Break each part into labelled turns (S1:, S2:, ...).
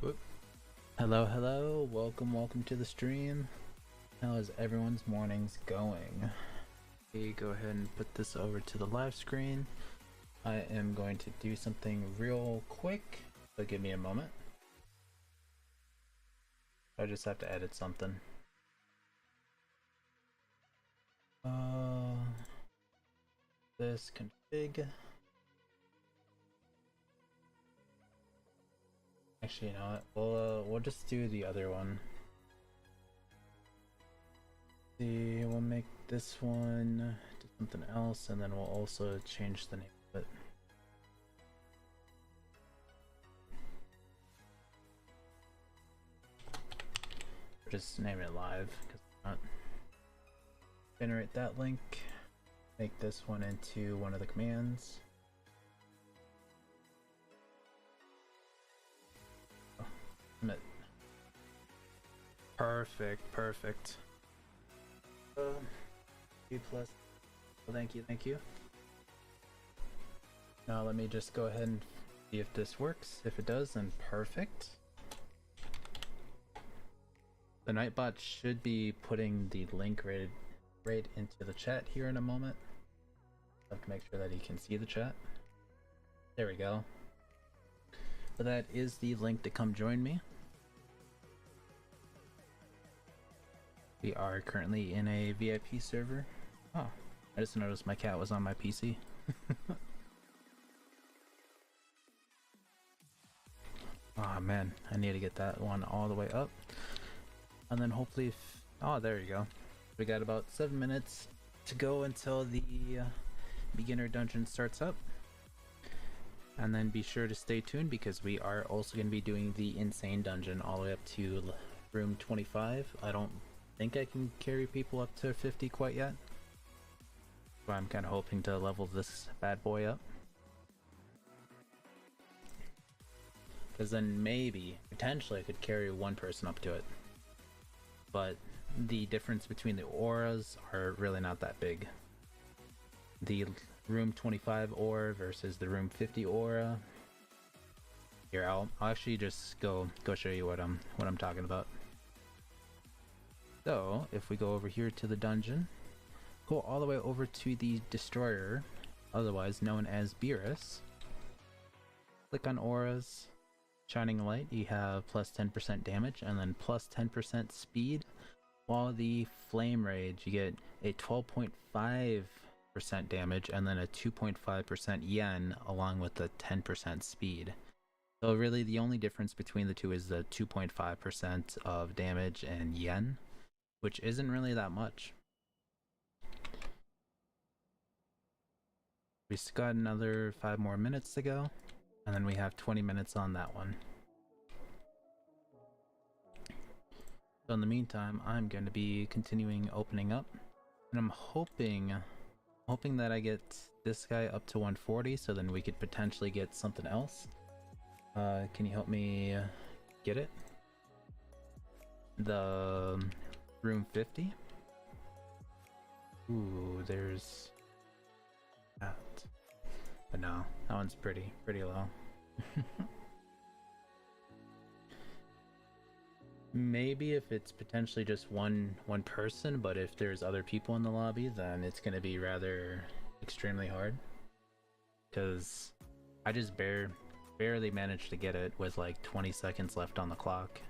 S1: Whoop. Hello, welcome to the stream. How is everyone's mornings going? Okay, go ahead and put this over to the live screen. I am going to do something real quick, so give me a moment. I just have to edit something. This config. Actually, you know what? We'll just do the other one. See, we'll make this one do something else, and then we'll also change the name of it. Just name it live, because not. Generate that link. Make this one into one of the commands. Perfect. B plus. Well, thank you. Now let me just go ahead and see if this works. If it does, then perfect. The Nightbot should be putting the link right into the chat here in a moment. I have to make sure that he can see the chat. There we go. So that is the link to come join me. We are currently in a VIP server. Oh, I just noticed my cat was on my PC. Oh man, I need to get that one all the way up. And then hopefully, oh, there you go. We got about 7 minutes to go until the beginner dungeon starts up. And then be sure to stay tuned because we are also going to be doing the insane dungeon all the way up to room 25. I don't think I can carry people up to 50 quite yet. So I'm kind of hoping to level this bad boy up. Because then maybe, potentially, I could carry one person up to it. But the difference between the auras are really not that big. The room 25 aura versus the room 50 aura. Here, I'll actually just go show you what I'm talking about. So, if we go over here to the dungeon, go all the way over to the destroyer, otherwise known as Beerus. Click on auras, shining light, you have plus 10% damage and then plus 10% speed. While the flame rage, you get a 12.5% damage and then a 2.5% yen along with the 10% speed. So really the only difference between the two is the 2.5% of damage and yen, which isn't really that much. We still got another 5 more minutes to go, and then we have 20 minutes on that one. So in the meantime, I'm going to be continuing opening up, and I'm hoping that I get this guy up to 140, so then we could potentially get something else. Can you help me get it? The room 50? Ooh, there's that. But no, that one's pretty low. Maybe if it's potentially just one person, but if there's other people in the lobby, then it's gonna be rather extremely hard. Because I just barely managed to get it with like 20 seconds left on the clock.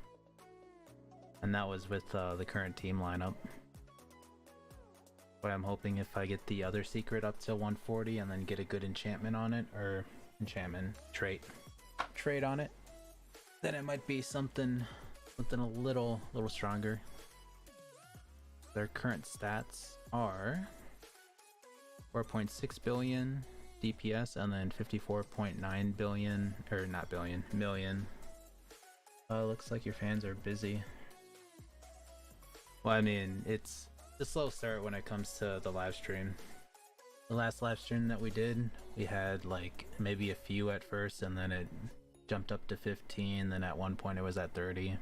S1: and that was with the current team lineup. But I'm hoping if I get the other secret up to 140 and then get a good enchantment on it, or enchantment trait on it, then it might be something a little stronger. Their current stats are 4.6 billion DPS and then 54.9 billion, or not billion, million. Looks like your fans are busy. Well, I mean, it's a slow start when it comes to the live stream. The last live stream that we did, we had like maybe a few at first, and then it jumped up to 15, then at one point it was at 30.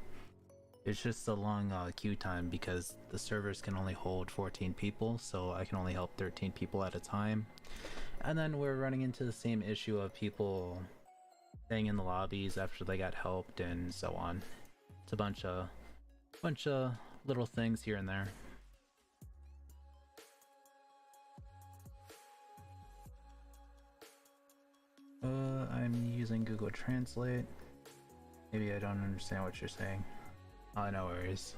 S1: It's just a long queue time because the servers can only hold 14 people, so I can only help 13 people at a time. And then we're running into the same issue of people staying in the lobbies after they got helped and so on. It's a bunch of little things here and there. I'm using Google Translate. Maybe I don't understand what you're saying. Oh, no worries.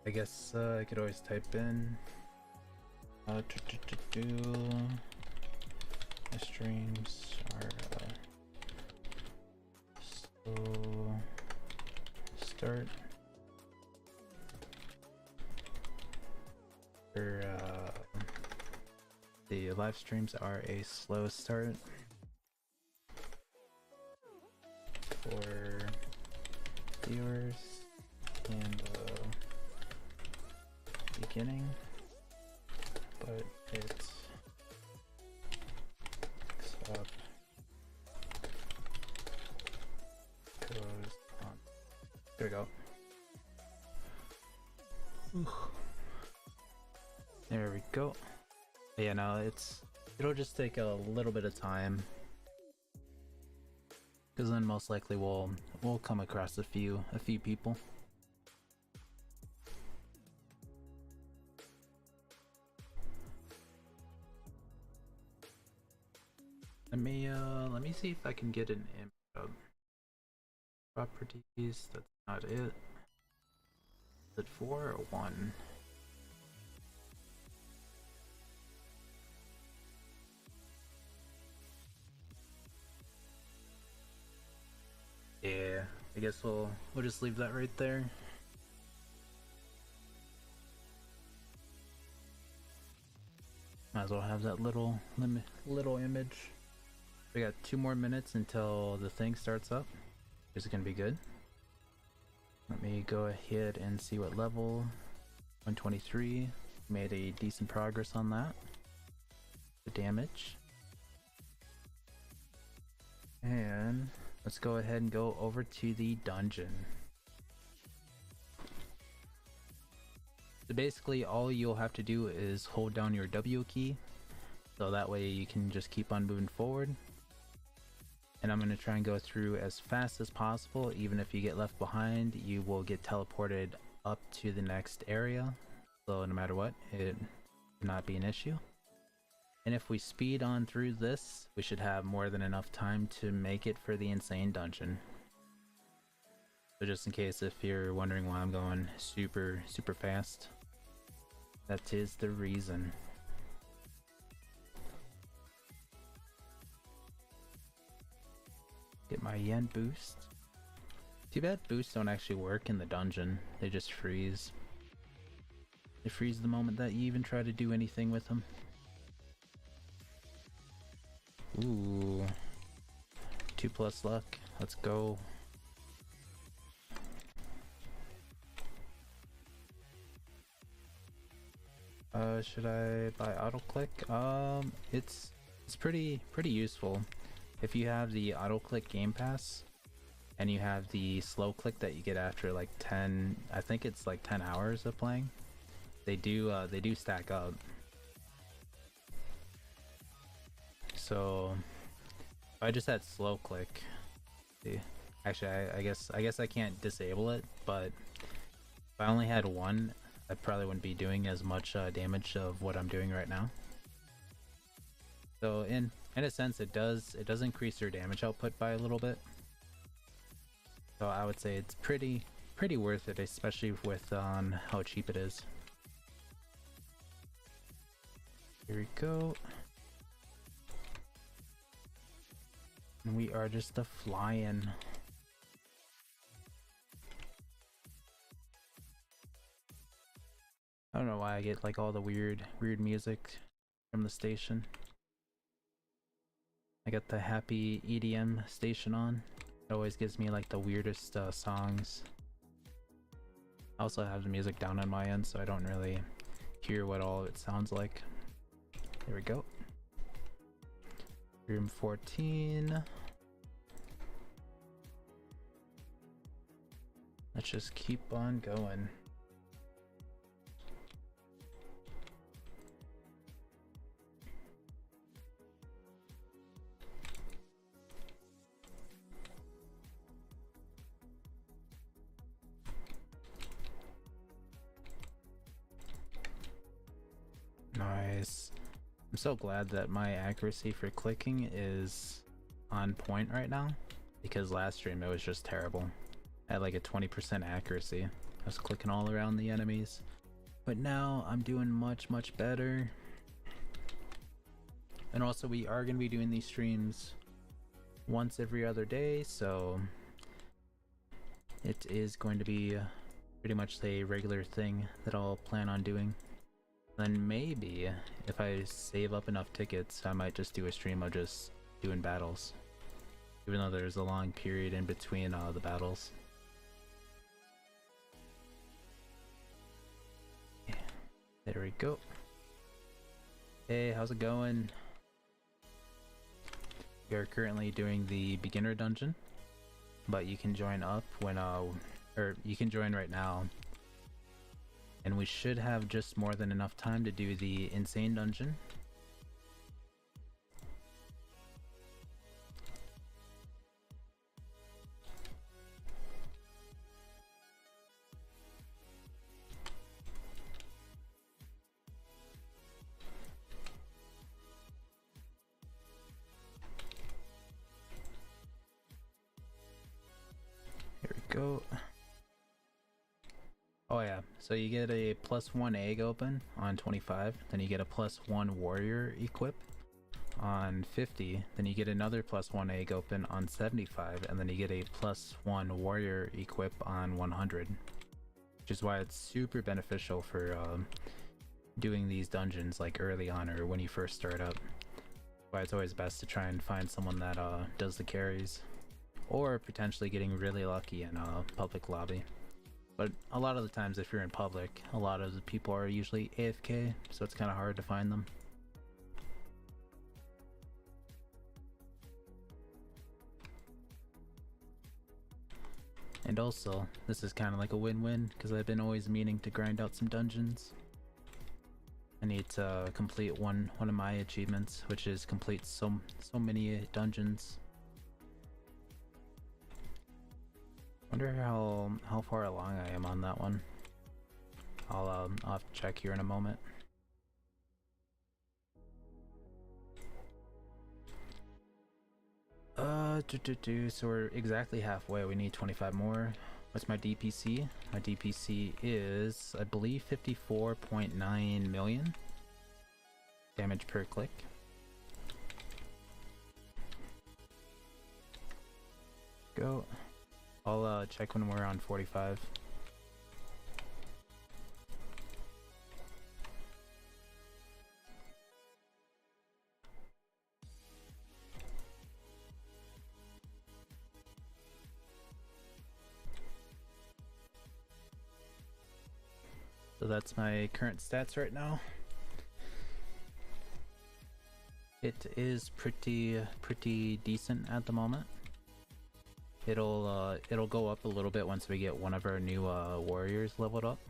S1: I guess I could always type in my streams are slow start, or the live streams are a slow start for viewers and beginning, but it picks up, goes on. There we go. Ooh. There we go. Yeah, no, it'll just take a little bit of time, because then most likely we'll come across a few people. Let me see if I can get an image of properties. That's not it. Is it 4 or 1? Yeah, I guess we'll just leave that right there. Might as well have that little image. We got 2 more minutes until the thing starts up. Is it gonna be good? Let me go ahead and see what level. 123. Made a decent progress on that. The damage. And let's go ahead and go over to the dungeon. So basically all you'll have to do is hold down your W key, so that way you can just keep on moving forward. And I'm going to try and go through as fast as possible. Even if you get left behind, you will get teleported up to the next area, so no matter what, it should not be an issue. And if we speed on through this, we should have more than enough time to make it for the insane dungeon. So just in case if you're wondering why I'm going super fast, that is the reason. Get my yen boost. Too bad boosts don't actually work in the dungeon, they just freeze. They freeze the moment that you even try to do anything with them. Ooh, 2+ luck. Let's go. Should I buy auto click? It's pretty useful. If you have the auto click game pass and you have the slow click that you get after like 10, I think it's like 10 hours of playing, they do stack up. So if I just had slow click, see, actually I guess I can't disable it, but if I only had one, I probably wouldn't be doing as much damage of what I'm doing right now. So in a sense, it does increase your damage output by a little bit. So I would say it's pretty worth it, especially with on how cheap it is. Here we go. And we are just a flying. I don't know why I get like all the weird music from the station. I got the happy EDM station on. It always gives me like the weirdest songs. I also have the music down on my end, so I don't really hear what all of it sounds like. There we go. Room 14. Let's just keep on going. Nice. I'm so glad that my accuracy for clicking is on point right now, because last stream it was just terrible. I had like a 20% accuracy. I was clicking all around the enemies, but now I'm doing much better. And also we are going to be doing these streams once every other day, so it is going to be pretty much a regular thing that I'll plan on doing. Then maybe if I save up enough tickets, I might just do a stream of just doing battles, even though there's a long period in between the battles. There we go. Hey, how's it going? We are currently doing the beginner dungeon, but you can join up when or you can join right now, and we should have just more than enough time to do the insane dungeon. Here we go. Oh yeah, so you get a +1 egg open on 25, then you get a +1 warrior equip on 50, then you get another +1 egg open on 75, and then you get a +1 warrior equip on 100. Which is why it's super beneficial for doing these dungeons like early on or when you first start up. Why it's always best to try and find someone that does the carries, or potentially getting really lucky in a public lobby. But a lot of the times if you're in public, a lot of the people are usually AFK, so it's kind of hard to find them. And also, this is kind of like a win-win, because I've been always meaning to grind out some dungeons. I need to complete one of my achievements, which is complete so many dungeons. Wonder how far along I am on that one. I'll have to check here in a moment. So we're exactly halfway. We need 25 more. What's my DPC? My DPC is, I believe, 54.9 million damage per click. Go. I'll check when we're on 45. So that's my current stats right now. It is pretty decent at the moment. It'll go up a little bit once we get one of our new warriors leveled up.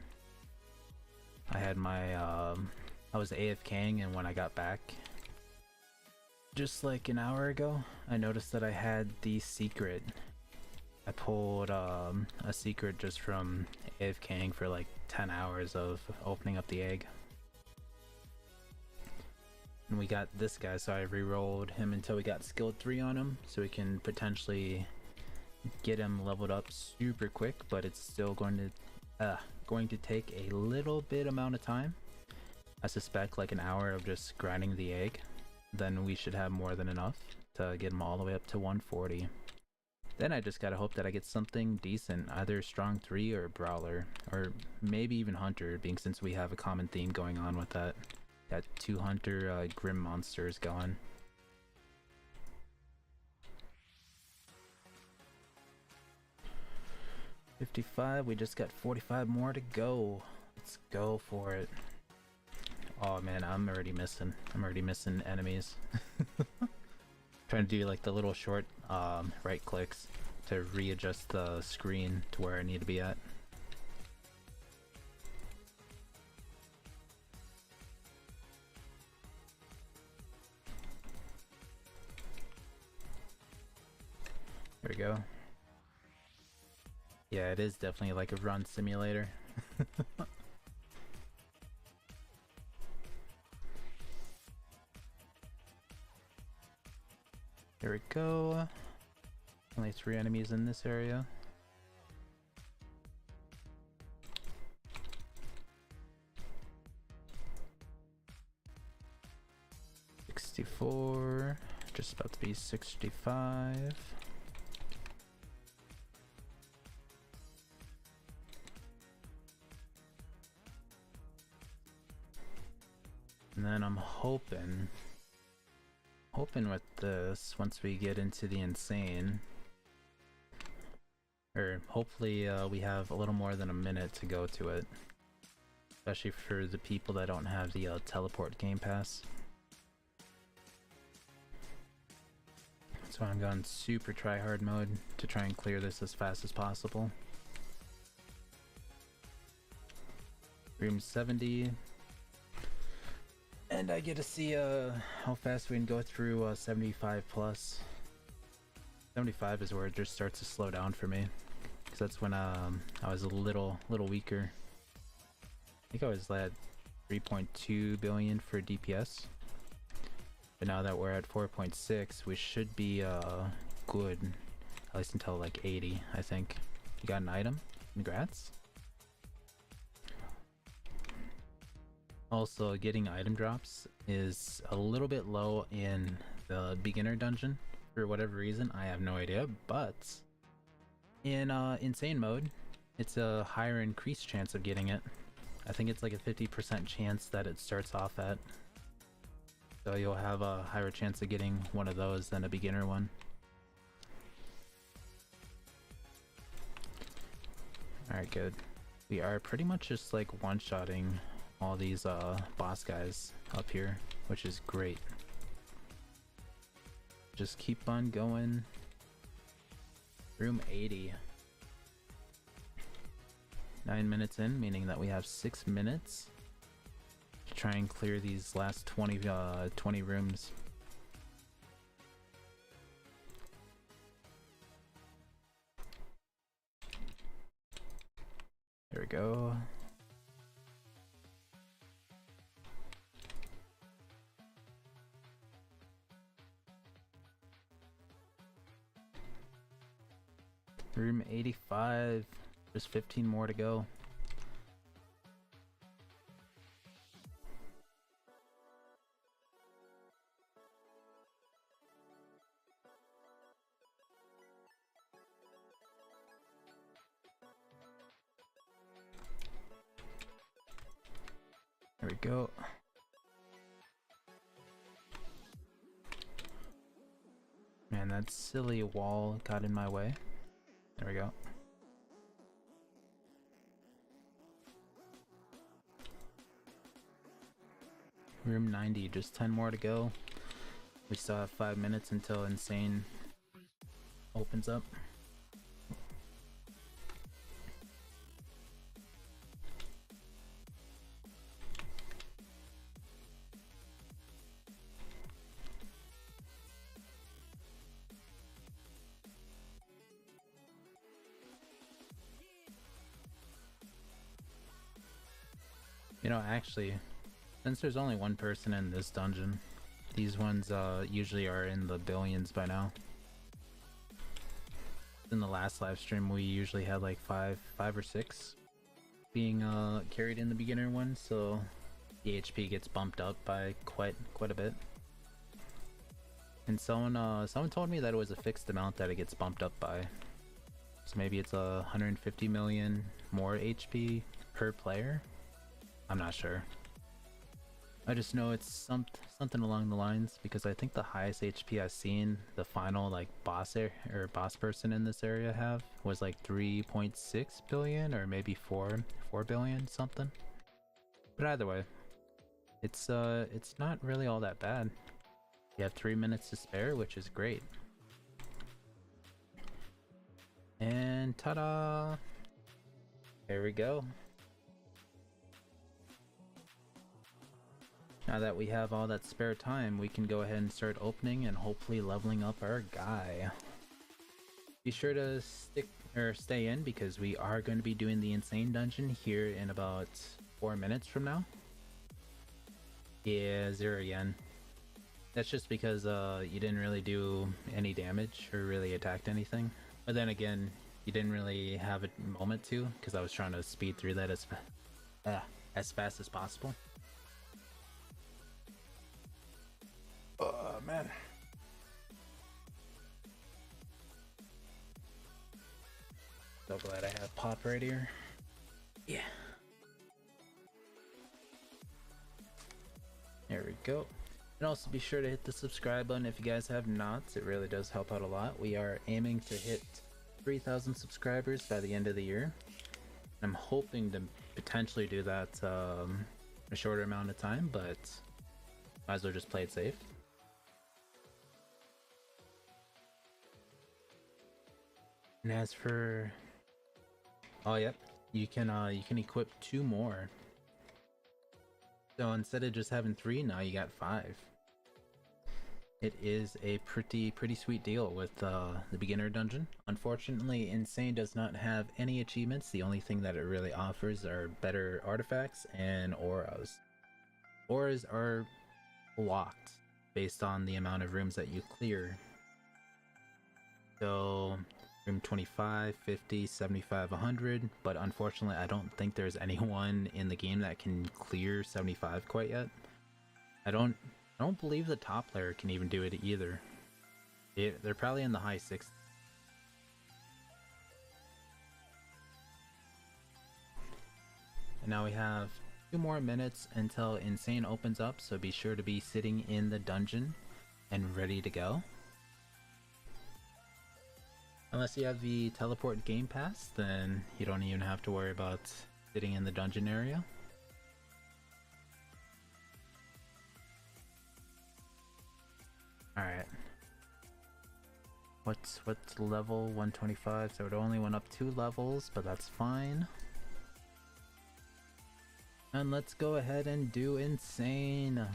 S1: I had my I was AFKing, and when I got back just like an hour ago, I noticed that I had the secret. I pulled a secret just from AFKing for like 10 hours of opening up the egg. And we got this guy, so I re-rolled him until we got skill 3 on him, so we can potentially get him leveled up super quick, but it's still going to take a little bit amount of time. I suspect like an hour of just grinding the egg. Then we should have more than enough to get him all the way up to 140. Then I just gotta hope that I get something decent, either Strong 3 or Brawler, or maybe even Hunter, being since we have a common theme going on with that. Got 2 Hunter Grim Monsters going. $55, we just got 45 more to go. Let's go for it. Oh man, I'm already missing enemies. Trying to do like the little short right clicks to readjust the screen to where I need to be at. There we go. Yeah, it is definitely like a run simulator. There we go. Only 3 enemies in this area. $64. Just about to be $65. And then I'm hoping with this, once we get into the insane, or hopefully we have a little more than a minute to go to it, especially for the people that don't have the teleport game pass. So I'm going super try hard mode to try and clear this as fast as possible. Room 70. And I get to see how fast we can go through 75 plus. 75 is where it just starts to slow down for me, because that's when I was a little weaker. I think I was at 3.2 billion for DPS, but now that we're at 4.6, we should be good, at least until like 80. I think. You got an item? Congrats. Also, getting item drops is a little bit low in the beginner dungeon for whatever reason. I have no idea, but in insane mode, it's a higher increased chance of getting it. I think it's like a 50% chance that it starts off at. So you'll have a higher chance of getting one of those than a beginner one. Alright, good. We are pretty much just like one-shotting all these boss guys up here, which is great. Just keep on going. Room 80. 9 minutes in, meaning that we have 6 minutes to try and clear these last 20 rooms. There we go. Room 85, just 15 more to go. There we go. Man, that silly wall got in my way. There we go. Room 90, just 10 more to go. We still have 5 minutes until Insane opens up. You know, actually, since there's only one person in this dungeon, these ones usually are in the billions by now. in the last live stream we usually had like five or six being carried in the beginner one, so the HP gets bumped up by quite a bit. And someone told me that it was a fixed amount that it gets bumped up by. So maybe it's 150 million more HP per player. I'm not sure. I just know it's something along the lines, because I think the highest HP I've seen the final like boss person in this area have was like 3.6 billion or maybe 4 billion something. But either way, it's not really all that bad. You have 3 minutes to spare, which is great. And ta-da! There we go. Now that we have all that spare time, we can go ahead and start opening and hopefully leveling up our guy. Be sure to stay in, because we are going to be doing the insane dungeon here in about 4 minutes from now. Yeah, 0 yen. That's just because you didn't really do any damage or really attacked anything. But then again, you didn't really have a moment to, because I was trying to speed through that as fast as possible. Oh man. So glad I have Pop right here. Yeah. There we go. And also be sure to hit the subscribe button if you guys have not. It really does help out a lot. We are aiming to hit 3,000 subscribers by the end of the year. I'm hoping to potentially do that a shorter amount of time, but might as well just play it safe. And as for, oh yep, you can equip 2 more. So instead of just having 3, now you got 5. It is a pretty sweet deal with the beginner dungeon. Unfortunately, Insane does not have any achievements. The only thing that it really offers are better artifacts and auras. Auras are locked based on the amount of rooms that you clear. So room 25, 50, 75, 100, but unfortunately I don't think there's anyone in the game that can clear 75 quite yet. I don't believe the top player can even do it either. They're probably in the high 60s. And now we have 2 more minutes until Insane opens up, so be sure to be sitting in the dungeon and ready to go. Unless you have the teleport game pass, then you don't even have to worry about sitting in the dungeon area. Alright. What's level 125? So it only went up 2 levels, but that's fine. And let's go ahead and do Insane.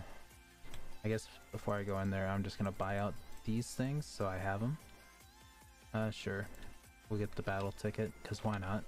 S1: I guess before I go in there, I'm just gonna buy out these things so I have them. Sure. We'll get the battle ticket, because why not?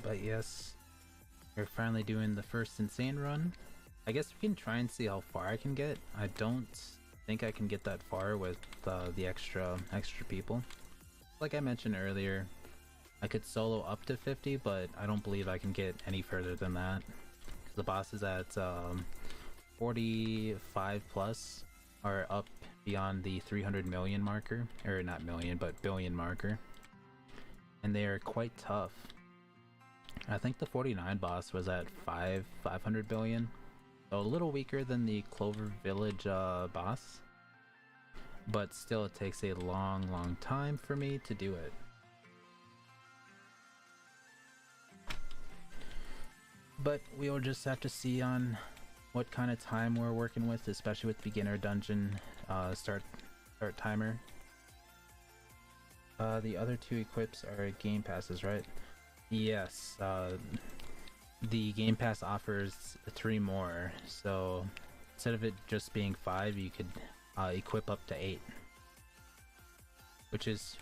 S1: But yes, we're finally doing the first Insane run. I guess we can try and see how far I can get. I don't think I can get that far with the extra people. Like I mentioned earlier, I could solo up to 50, but I don't believe I can get any further than that. The boss is at 45 plus, or up beyond the 300 million marker, or not million, but billion marker. And they are quite tough. I think the 49 boss was at 500 billion, so a little weaker than the Clover Village boss, but still it takes a long time for me to do it. But we'll just have to see on what kind of time we're working with, especially with beginner dungeon start timer. The other two equips are game passes, right? Yes, the game pass offers 3 more, so instead of it just being 5, you could equip up to 8. Which is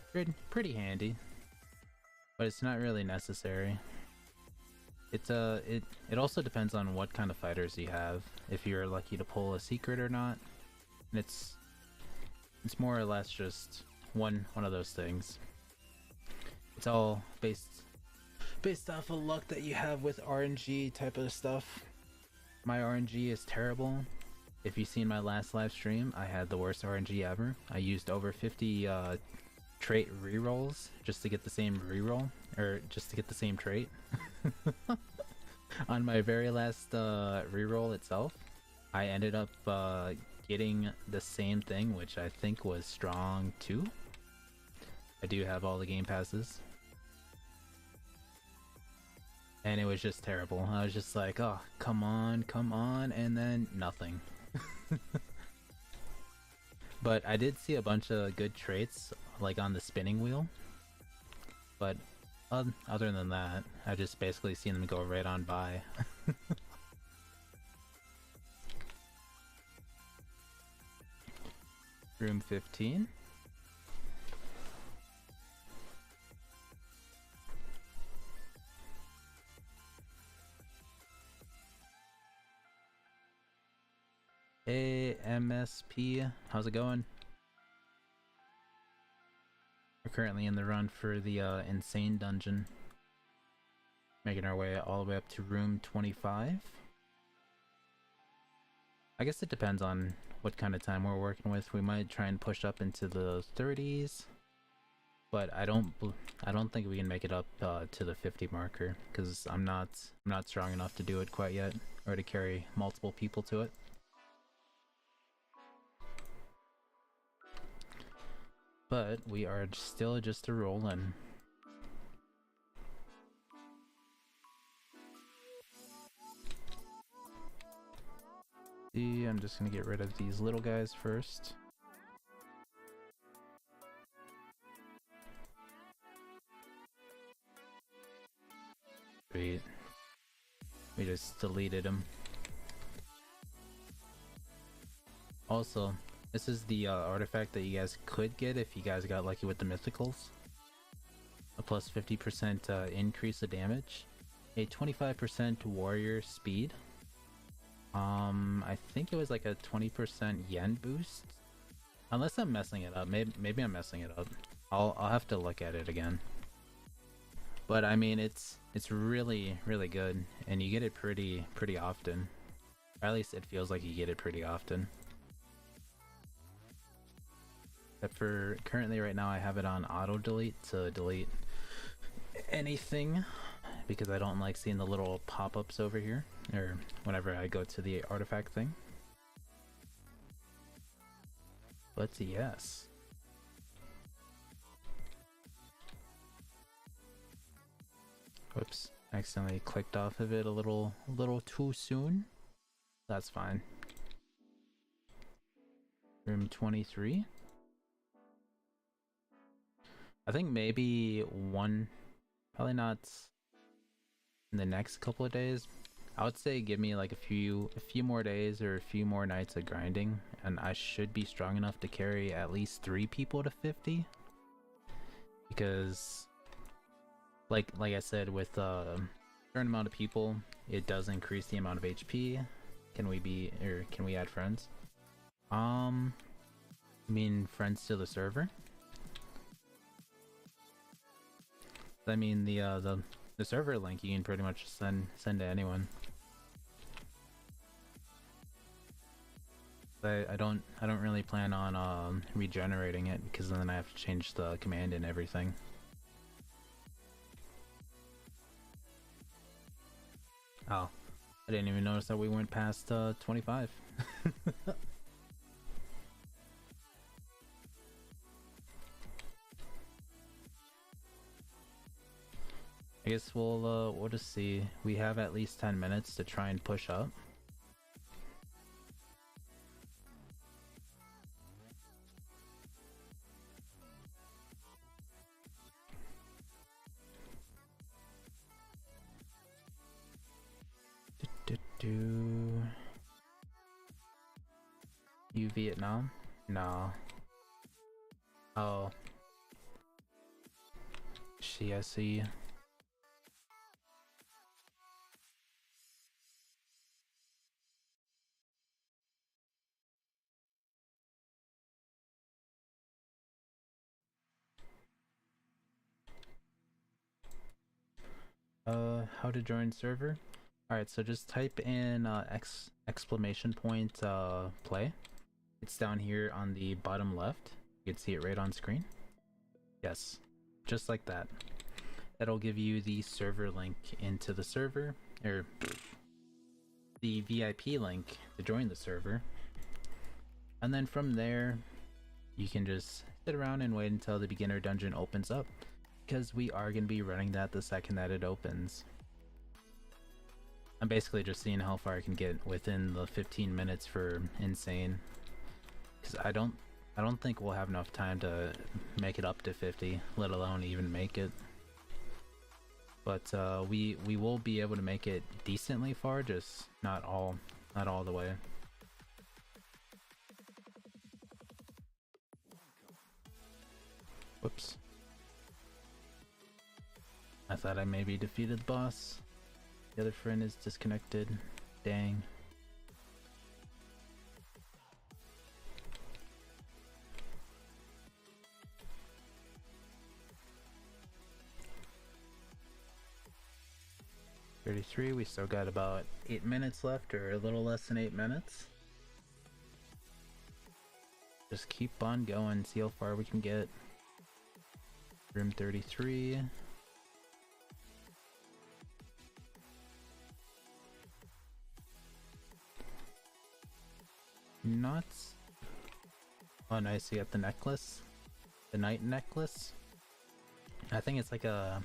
S1: pretty handy, but it's not really necessary. It also depends on what kind of fighters you have, if you're lucky to pull a secret or not. And it's more or less just one of those things. It's all based off of luck that you have with RNG type of stuff. My RNG is terrible. If you've seen my last live stream, I had the worst RNG ever. I used over 50 trait rerolls just to get the same reroll, or just to get the same trait. On my very last reroll itself, I ended up getting the same thing, which I think was strong 2. I do have all the game passes. And it was just terrible. I was just like, oh, come on, and then nothing. But I did see a bunch of good traits, like on the spinning wheel. But other than that, I just basically seen them go right on by. Room 15. Hey, MSP, how's it going? We're currently in the run for the insane dungeon. Making our way all the way up to room 25. I guess it depends on what kind of time we're working with. We might try and push up into the 30s, but I don't think we can make it up to the 50 marker, because I'm not strong enough to do it quite yet, or to carry multiple people to it. But we are still just a rollin'. See, I'm just gonna get rid of these little guys first. Sweet. We just deleted them. Also, this is the artifact that you guys could get if you guys got lucky with the mythicals. A plus 50% increase of damage. A 25% warrior speed. I think it was like a 20% yen boost. Unless I'm messing it up. Maybe I'm messing it up. I'll have to look at it again. But I mean, it's really good, and you get it pretty often. Or at least it feels like you get it pretty often. Except for currently right now I have it on auto delete to delete anything, because I don't like seeing the little pop-ups over here, or whenever I go to the artifact thing. But yes. Whoops, accidentally clicked off of it a little too soon. That's fine. Room 23. I think maybe probably not in the next couple of days. I would say give me like a few more days or a few more nights of grinding, and I should be strong enough to carry at least 3 people to 50. Because like I said, with a certain amount of people, it does increase the amount of HP. Can we add friends? You mean friends to the server? I mean the server link you can pretty much send to anyone. I don't really plan on regenerating it, because then I have to change the command and everything. Oh, I didn't even notice that we went past 25. I guess we'll just see. We have at least 10 minutes to try and push up. Do you Vietnam? No. Oh. I see. How to join server? Alright, so just type in exclamation point play. It's down here on the bottom left. You can see it right on screen. Yes, just like that. That'll give you the server link into the server, or the VIP link to join the server. And then from there, you can just sit around and wait until the beginner dungeon opens up, because we are going to be running that the second that it opens. I'm basically just seeing how far I can get within the 15 minutes for insane, because I don't think we'll have enough time to make it up to 50, let alone even make it. But we will be able to make it decently far, just not all the way. Whoops. I thought I maybe defeated the boss. The other friend is disconnected. Dang. We still got about 8 minutes left, or a little less than 8 minutes. Just keep on going, see how far we can get. Room 33. Nuts. Oh nice, you got the necklace. The night necklace. I think it's like a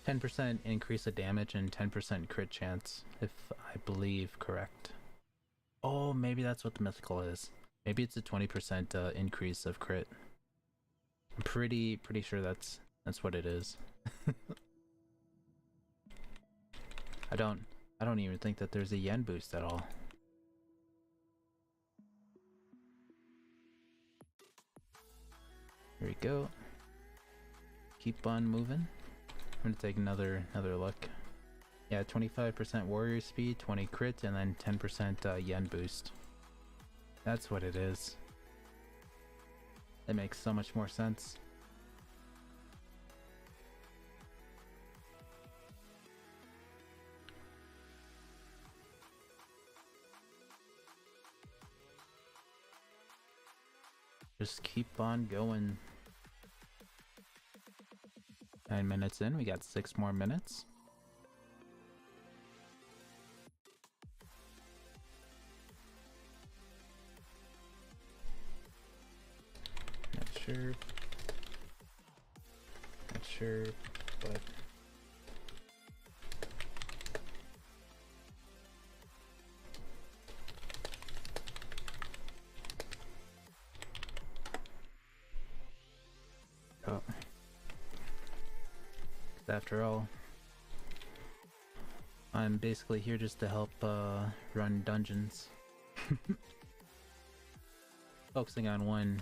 S1: 10% increase of damage and 10% crit chance, if I believe correct. Oh, maybe that's what the mythical is. Maybe it's a 20% increase of crit. I'm pretty sure that's what it is. I don't even think that there's a yen boost at all. Here we go. Keep on moving. I'm gonna take another look. Yeah, 25% warrior speed, 20 crit, and then 10% yen boost. That's what it is. That makes so much more sense. Just keep on going. 9 minutes in, we got 6 more minutes. Not sure, but oh. After all, I'm basically here just to help run dungeons. Focusing on one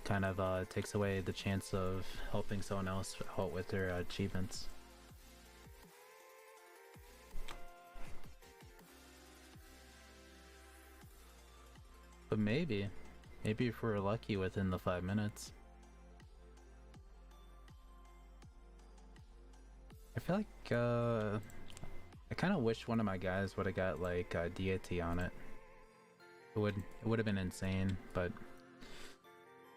S1: kind of takes away the chance of helping someone else out with their achievements. But maybe if we're lucky within the 5 minutes. I feel like I kind of wish one of my guys would have got like deity on it. It would have been insane, but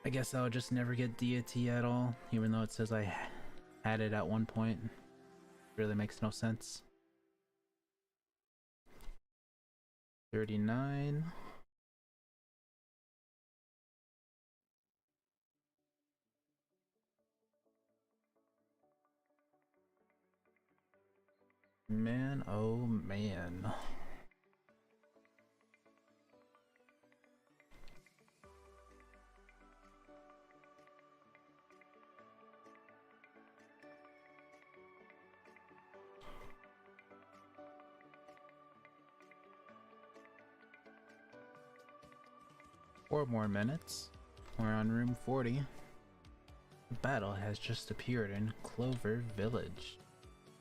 S1: I guess I would just never get deity at all, even though it says I had it at one point. It really makes no sense. 39. Man, oh man. 4 more minutes. We're on room 40. The battle has just appeared in Clover Village.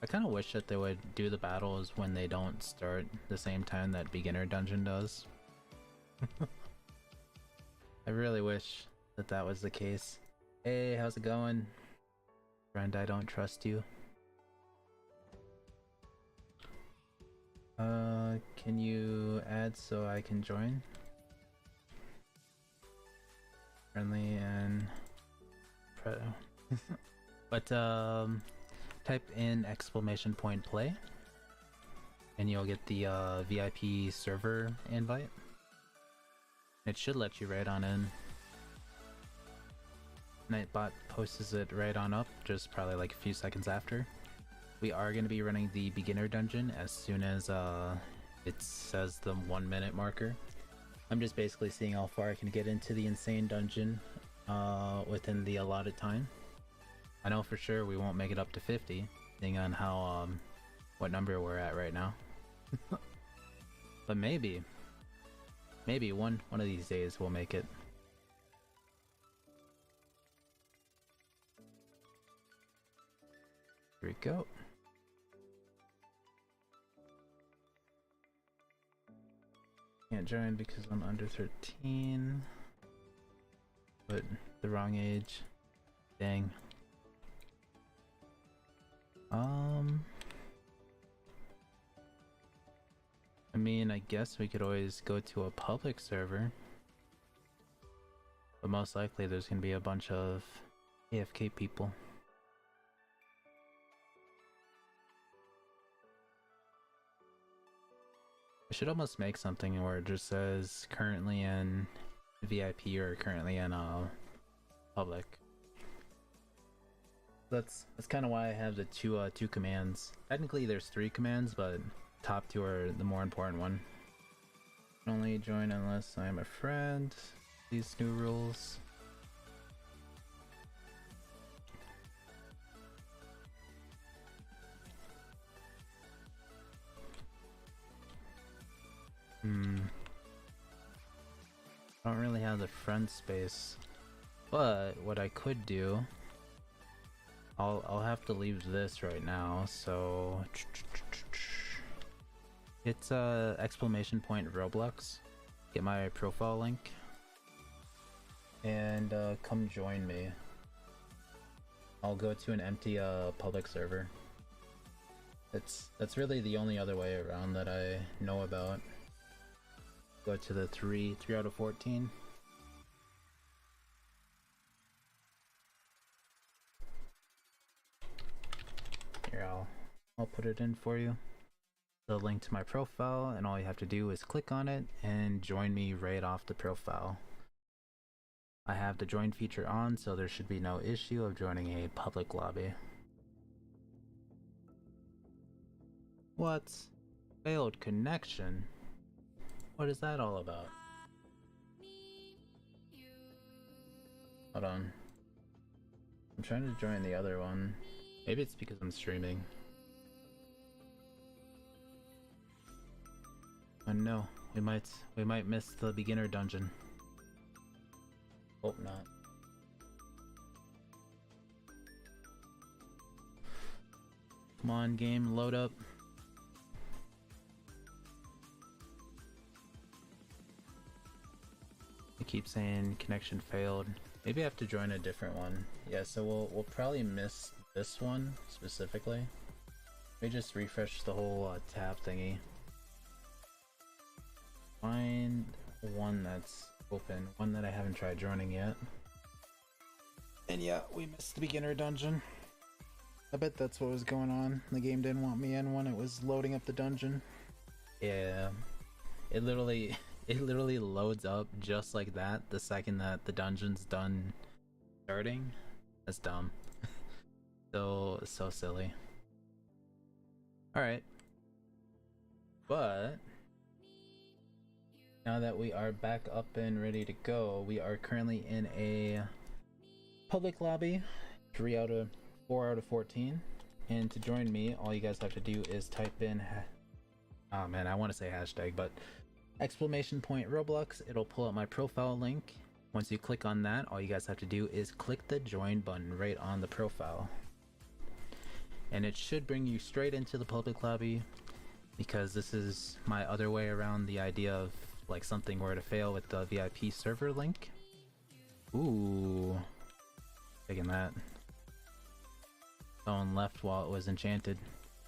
S1: I kind of wish that they would do the battles when they don't start the same time that beginner dungeon does. I really wish that that was the case. Hey, how's it going? Friend, I don't trust you. Can you add so I can join? Friendly and but type in !play and you'll get the VIP server invite. It should let you right on in. Nightbot posts it right on up, just probably like a few seconds after. We are going to be running the beginner dungeon as soon as it says the 1 minute marker. I'm just basically seeing how far I can get into the insane dungeon within the allotted time. I know for sure we won't make it up to 50, depending on how what number we're at right now. But maybe one of these days we'll make it. Here we go. Can't join because I'm under 13. But the wrong age. Dang. I mean, I guess we could always go to a public server. But most likely there's gonna be a bunch of AFK people. I should almost make something where it just says currently in VIP or currently in public. That's kind of why I have the two commands. Technically there's 3 commands, but top 2 are the more important one. Only join unless I'm a friend. These new rules. I don't really have the friend space, but what I could do, I'll have to leave this right now. So it's !Roblox. Get my profile link and come join me. I'll go to an empty public server. That's really the only other way around that I know about. Go to the 3 out of 14. Here, I'll put it in for you. The link to my profile, and all you have to do is click on it and join me right off the profile. I have the join feature on, so there should be no issue of joining a public lobby. What? Failed connection? What is that all about? Hold on. I'm trying to join the other one. Maybe it's because I'm streaming. Oh no, we might miss the beginner dungeon. Hope not. Come on, game, load up. I keep saying connection failed. Maybe I have to join a different one. Yeah, so we'll probably miss this one specifically. Let me just refresh the whole tab thingy. Find one that's open, one that I haven't tried joining yet. And yeah, we missed the beginner dungeon. I bet that's what was going on. The game didn't want me in when it was loading up the dungeon. Yeah, it literally loads up just like that the second that the dungeon's done starting. That's dumb. So silly. Alright. But now that we are back up and ready to go, we are currently in a public lobby, 4 out of 14. And to join me, all you guys have to do is type in oh man, I want to say hashtag, but exclamation point Roblox, it'll pull up my profile link. Once you click on that, all you guys have to do is click the join button right on the profile. And it should bring you straight into the public lobby, because this is my other way around the idea of like something were to fail with the VIP server link. Ooh, taking that. Someone left while it was enchanted.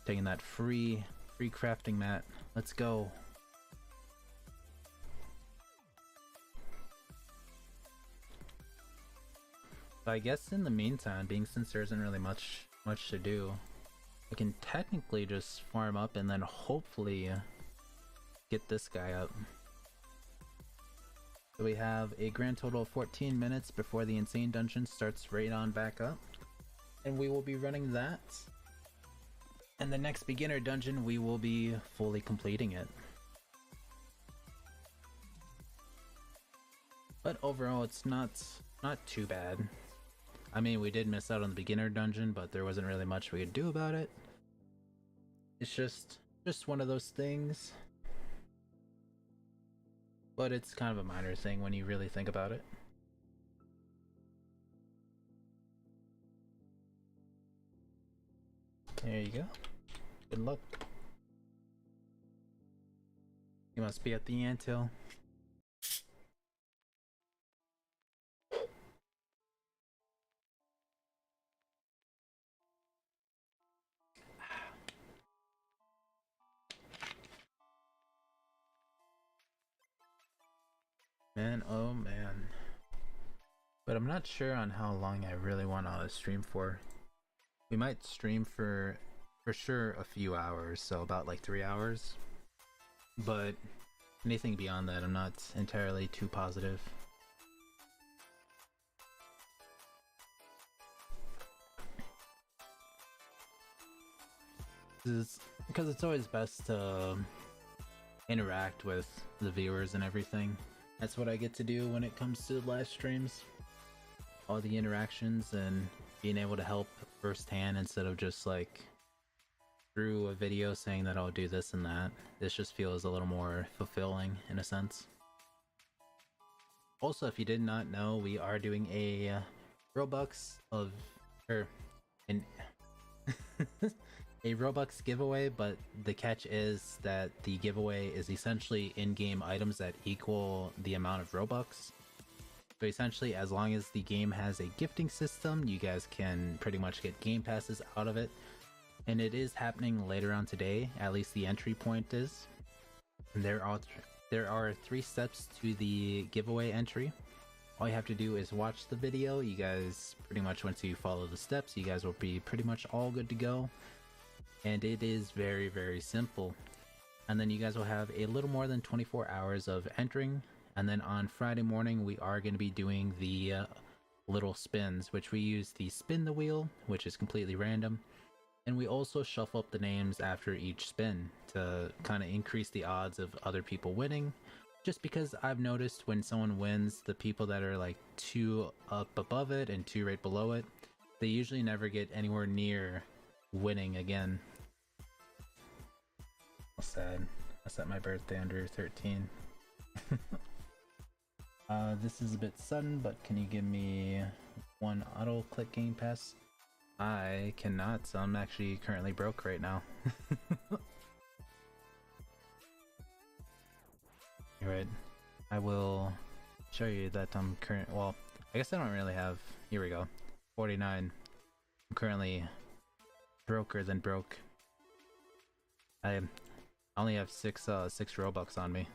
S1: Taking that free crafting mat. Let's go. But I guess in the meantime, being since there isn't really much to do, I can technically just farm up and then hopefully get this guy up. So we have a grand total of 14 minutes before the insane dungeon starts right on back up. And we will be running that. And the next beginner dungeon, we will be fully completing it. But overall, it's not too bad. I mean, we did miss out on the beginner dungeon, but there wasn't really much we could do about it. It's just one of those things. But it's kind of a minor thing when you really think about it. There you go. Good luck. You must be at the anthill. Man, oh man. But I'm not sure on how long I really want to stream for. We might stream for sure a few hours, so about like 3 hours. But anything beyond that, I'm not entirely too positive. Because it's always best to interact with the viewers and everything. That's what I get to do when it comes to live streams. All the interactions and being able to help firsthand instead of just like through a video saying that I'll do this and that. This just feels a little more fulfilling in a sense. Also, if you did not know, we are doing a Robux of a Robux giveaway, but the catch is that the giveaway is essentially in-game items that equal the amount of Robux. So essentially, as long as the game has a gifting system, you guys can pretty much get game passes out of it. And it is happening later on today, at least the entry point is. And there are 3 steps to the giveaway entry. All you have to do is watch the video. You guys pretty much, once you follow the steps, you guys will be pretty much all good to go. And it is very, very simple. And then you guys will have a little more than 24 hours of entering. And then on Friday morning, we are going to be doing the little spins, which we use the spin the wheel, which is completely random. And we also shuffle up the names after each spin to kind of increase the odds of other people winning. Just because I've noticed when someone wins, the people that are like 2 up above it and 2 right below it, they usually never get anywhere near winning again. Sad. I set my birthday under 13. This is a bit sudden, but can you give me 1 auto click game pass? I cannot, so I'm actually currently broke right now. Alright, I will show you that I'm well, I guess I don't really have, here we go, 49. I'm currently broker than broke. I only have 6 Robux on me.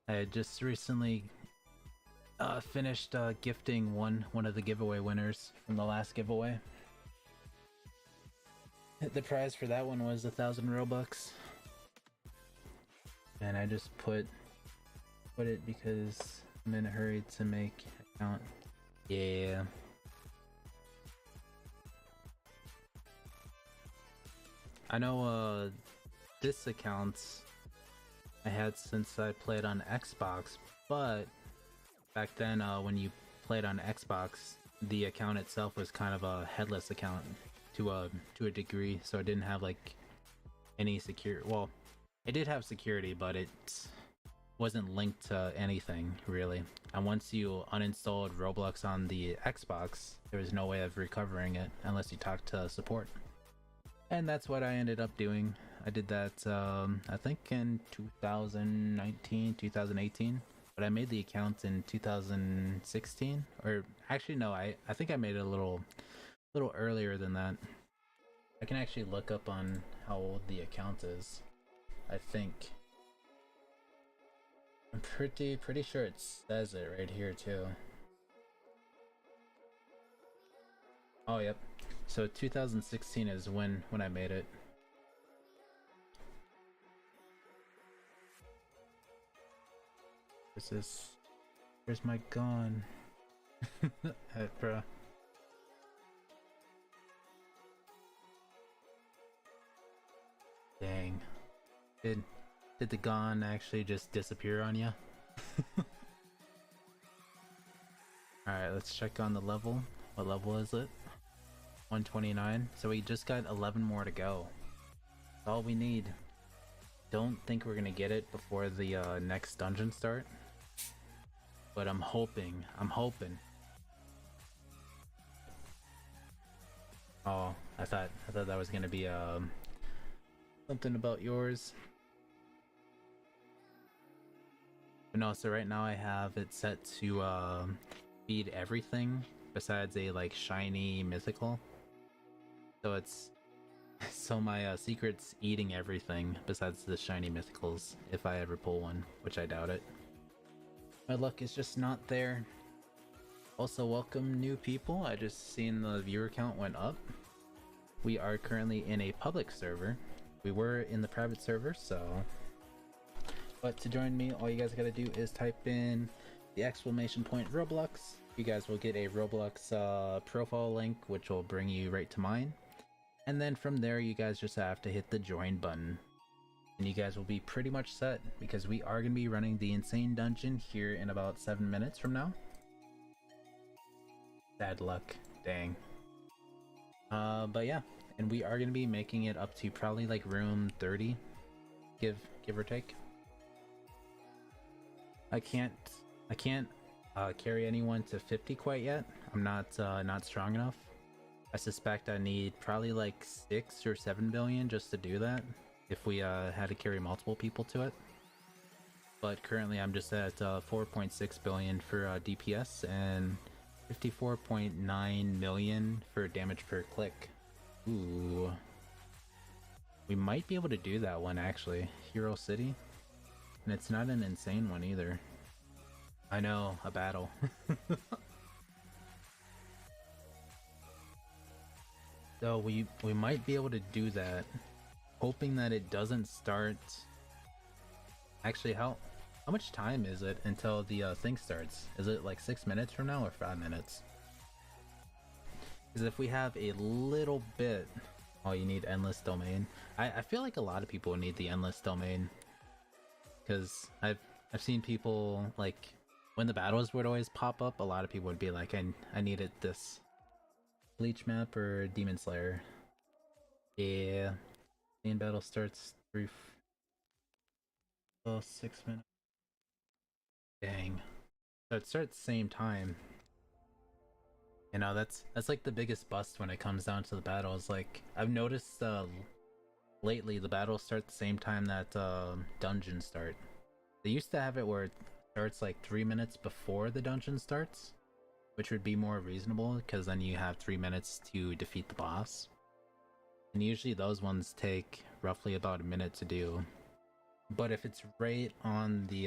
S1: I had just recently finished gifting one of the giveaway winners from the last giveaway. The prize for that one was 1,000 Robux. And I just put it because I'm in a hurry to make account. Yeah. I know this account I had since I played on Xbox, but back then when you played on Xbox, the account itself was kind of a headless account to a degree, so it didn't have like any secure. Well, it did have security, but it wasn't linked to anything really. And once you uninstalled Roblox on the Xbox, there was no way of recovering it unless you talked to support. And that's what I ended up doing. I did that I think in 2019, 2018, but I made the account in 2016, or actually no, I think I made it a little earlier than that. I can actually look up on how old the account is. I think I'm pretty sure it says it right here too. Oh yep. So 2016 is when I made it. What's this? Where's my gun? Hey, bruh. Dang. Did the gun actually just disappear on you? Alright, let's check on the level. What level is it? 129. So we just got 11 more to go. That's all we need. Don't think we're gonna get it before the next dungeon start. But I'm hoping. Oh, I thought that was gonna be something about yours. But no, so right now I have it set to feed everything besides a like shiny mythical. So it's so my secret's eating everything besides the shiny mythicals if I ever pull one, which I doubt it. My luck is just not there. Also, welcome new people. I just seen the viewer count went up. We are currently in a public server. We were in the private server, so... But to join me, all you guys gotta do is type in the exclamation point Roblox. You guys will get a Roblox profile link, which will bring you right to mine. And then from there, you guys just have to hit the join button. And you guys will be pretty much set, because we are going to be running the Insane Dungeon here in about 7 minutes from now. Bad luck. Dang. But yeah, and we are going to be making it up to probably like room 30, give or take. I can't carry anyone to 50 quite yet. I'm not strong enough. I suspect I need probably like 6 or 7 billion just to do that if we had to carry multiple people to it. But currently I'm just at 4.6 billion for DPS and 54.9 million for damage per click. Ooh. We might be able to do that one actually. Hero City. And it's not an insane one either. I know, a battle. So we might be able to do that, hoping that it doesn't start. Actually, how much time is it until the thing starts? Is it like 6 minutes from now or 5 minutes? Because if we have a little bit, oh, you need endless domain. I feel like a lot of people need the endless domain, because I've seen people like when the battles would always pop up. A lot of people would be like, I needed this. Bleach map or Demon Slayer? Yeah. Main battle starts 6 minutes. Dang. So it starts same time. You know, that's like the biggest bust when it comes down to the battles. Like, I've noticed lately the battles start the same time that dungeons start. They used to have it where it starts like 3 minutes before the dungeon starts, which would be more reasonable because then you have 3 minutes to defeat the boss. And usually those ones take roughly about a minute to do. But if it's right on the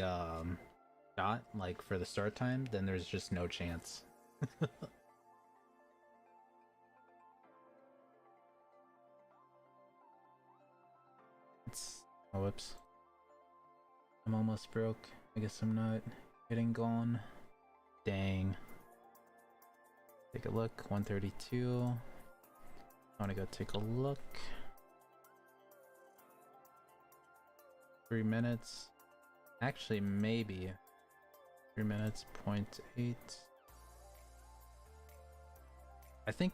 S1: dot, like for the start time, then there's just no chance. Oh, whoops. I'm almost broke. I guess I'm not getting gone. Dang. Take a look. 132. I want to go take a look. 3 minutes. Actually, maybe 3 minutes. 0.8. I think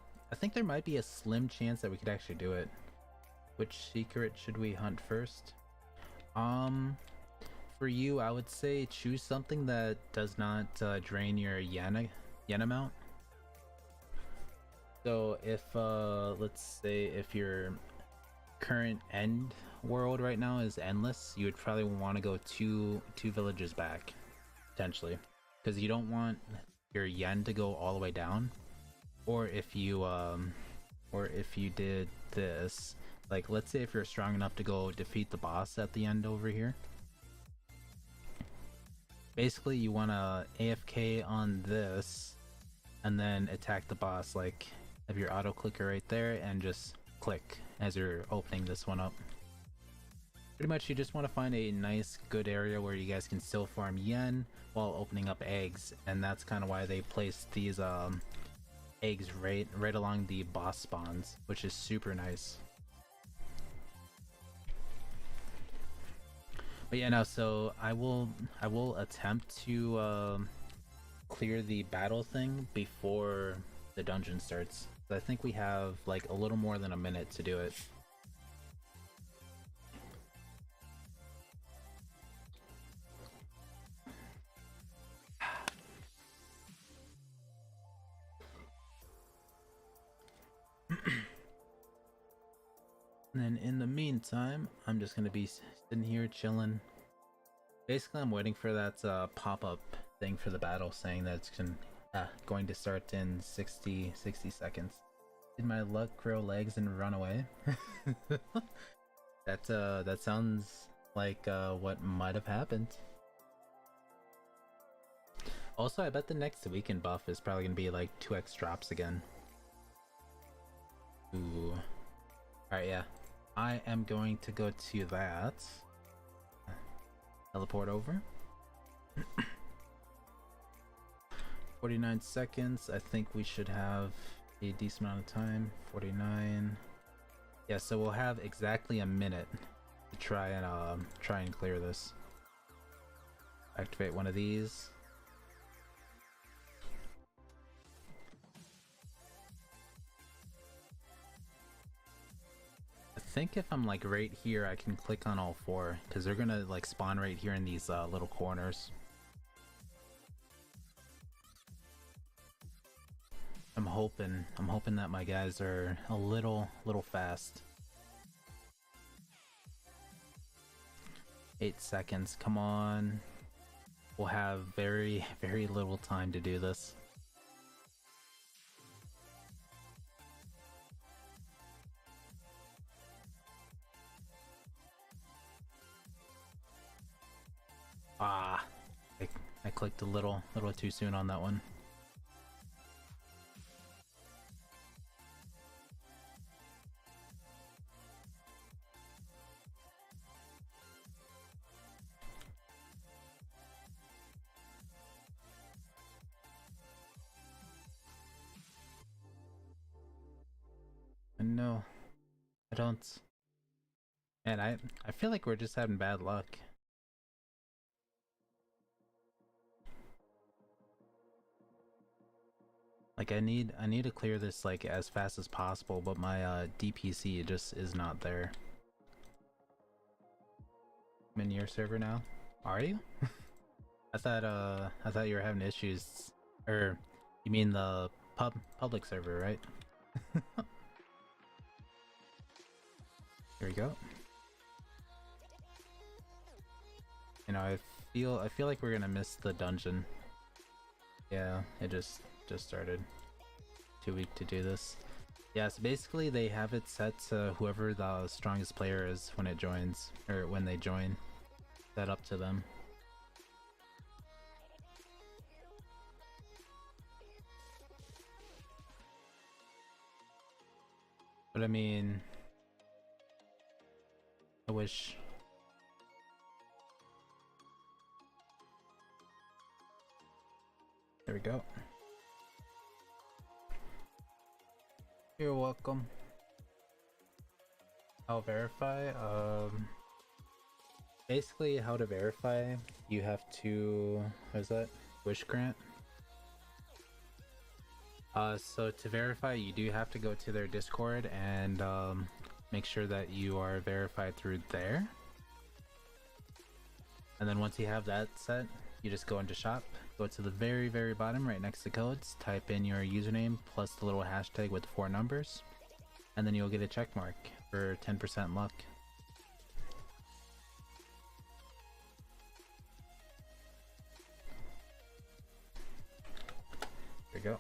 S1: there might be a slim chance that we could actually do it. Which secret should we hunt first? Um, for you, I would say choose something that does not drain your yen amount. So if let's say if your current end world right now is endless, you would probably want to go two villages back, potentially, because you don't want your yen to go all the way down. Or if you did this, like let's say if you're strong enough to go defeat the boss at the end over here, basically you want to AFK on this and then attack the boss, like have your auto clicker right there and just click as you're opening this one up. Pretty much you just want to find a nice good area where you guys can still farm yen while opening up eggs, and that's kind of why they placed these eggs right along the boss spawns, which is super nice. But yeah, no, so I will attempt to clear the battle thing before the dungeon starts. I think we have like a little more than a minute to do it. And then in the meantime, I'm just gonna be sitting here chilling. Basically, I'm waiting for that pop-up thing for the battle saying that it's going to start in 60 seconds. Did my luck grow legs and run away? That sounds like what might have happened. Also, I bet the next weekend buff is probably gonna be like 2x drops again. Ooh. Alright, yeah. I am going to go to that. Teleport over. 49 seconds. I think we should have a decent amount of time. 49. Yeah, so we'll have exactly a minute to try and clear this. Activate one of these. I think if I'm like right here, I can click on all four because they're gonna like spawn right here in these little corners. I'm hoping that my guys are a little fast. 8 seconds, come on. We'll have very little time to do this. Ah, I clicked a little too soon on that one. No, I don't. And I feel like we're just having bad luck. Like I need to clear this like as fast as possible, but my DPC just is not there. I'm in your server now. Are you? I thought you were having issues. Or you mean the public server, right? Here we go. You know, I feel like we're gonna miss the dungeon. Yeah, it just started. Too weak to do this. Yeah, so basically they have it set to whoever the strongest player is when it joins, or when they join. Set up to them. But I mean, I wish. There we go. You're welcome. I'll verify. Basically how to verify, you have to, what is that? Wish grant? So to verify, you do have to go to their Discord and make sure that you are verified through there. And then once you have that set, you just go into shop, go to the very bottom right next to codes, type in your username plus the little hashtag with the 4 numbers, and then you'll get a check mark for 10% luck. There you go.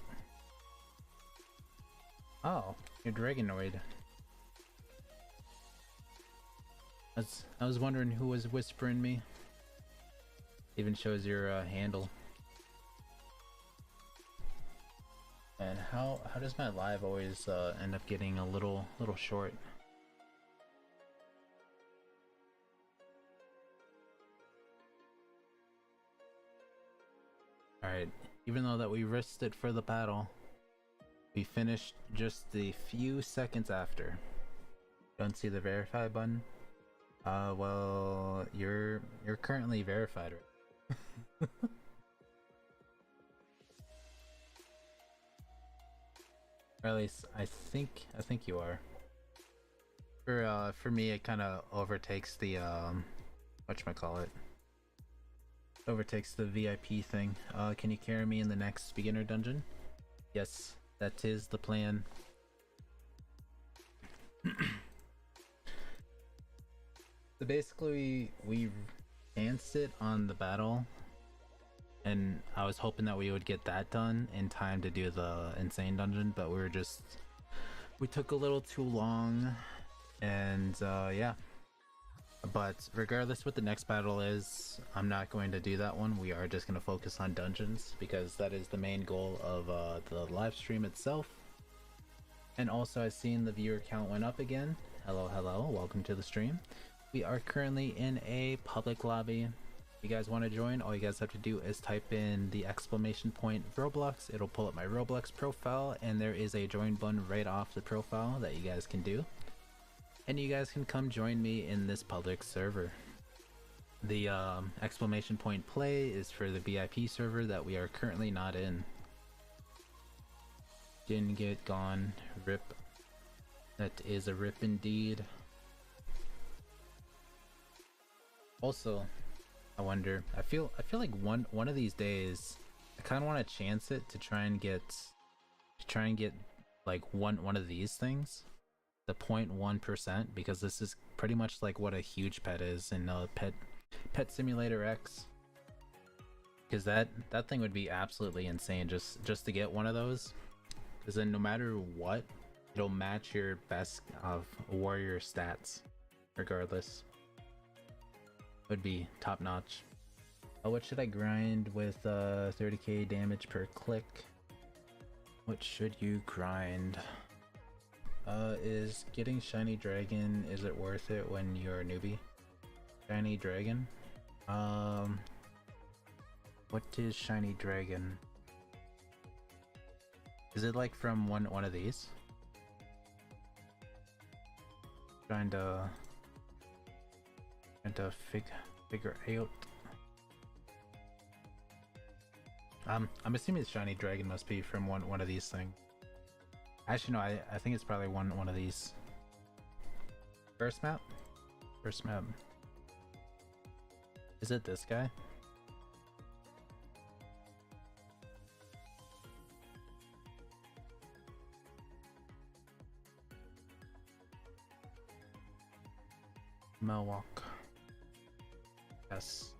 S1: Oh, you're Dragonoid. I was wondering who was whispering me. Even shows your handle. And how does my live always end up getting a little short? All right, even though that we risked it for the battle, we finished just a few seconds after. Don't see the verify button? Well, you're currently verified, right? Or at least I think you are. For me, it kind of overtakes the whatchamacallit. Overtakes the VIP thing. Can you carry me in the next beginner dungeon? Yes, that is the plan. So basically, we chanced it on the battle, and I was hoping that we would get that done in time to do the insane dungeon, but we took a little too long, and yeah. But regardless what the next battle is, I'm not going to do that one. We are just going to focus on dungeons, because that is the main goal of the live stream itself. And also, I've seen the viewer count went up again. Hello, welcome to the stream. We are currently in a public lobby. If you guys want to join, all you guys have to do is type in the exclamation point Roblox. It'll pull up my Roblox profile, and there is a join button right off the profile that you guys can do. And you guys can come join me in this public server. The exclamation point play is for the VIP server that we are currently not in. Didn't get gone. Rip. That is a rip indeed. Also, I wonder. I feel like one of these days, I kind of want to chance it to try and get like one of these things, the 0.1%, because this is pretty much like what a huge pet is in Pet Simulator X. Because that thing would be absolutely insane just to get one of those. Because then no matter what, it'll match your best of warrior stats, regardless. Would be top notch. Oh, what should I grind with 30k damage per click? What should you grind? Is getting shiny dragon, is it worth it when you're a newbie? Shiny dragon? What is shiny dragon? Is it like from one of these? Trying to figure out. I'm assuming the shiny dragon must be from one of these things. Actually, no, I think it's probably one of these. First map? First map. Is it this guy? Melwalk. Yes.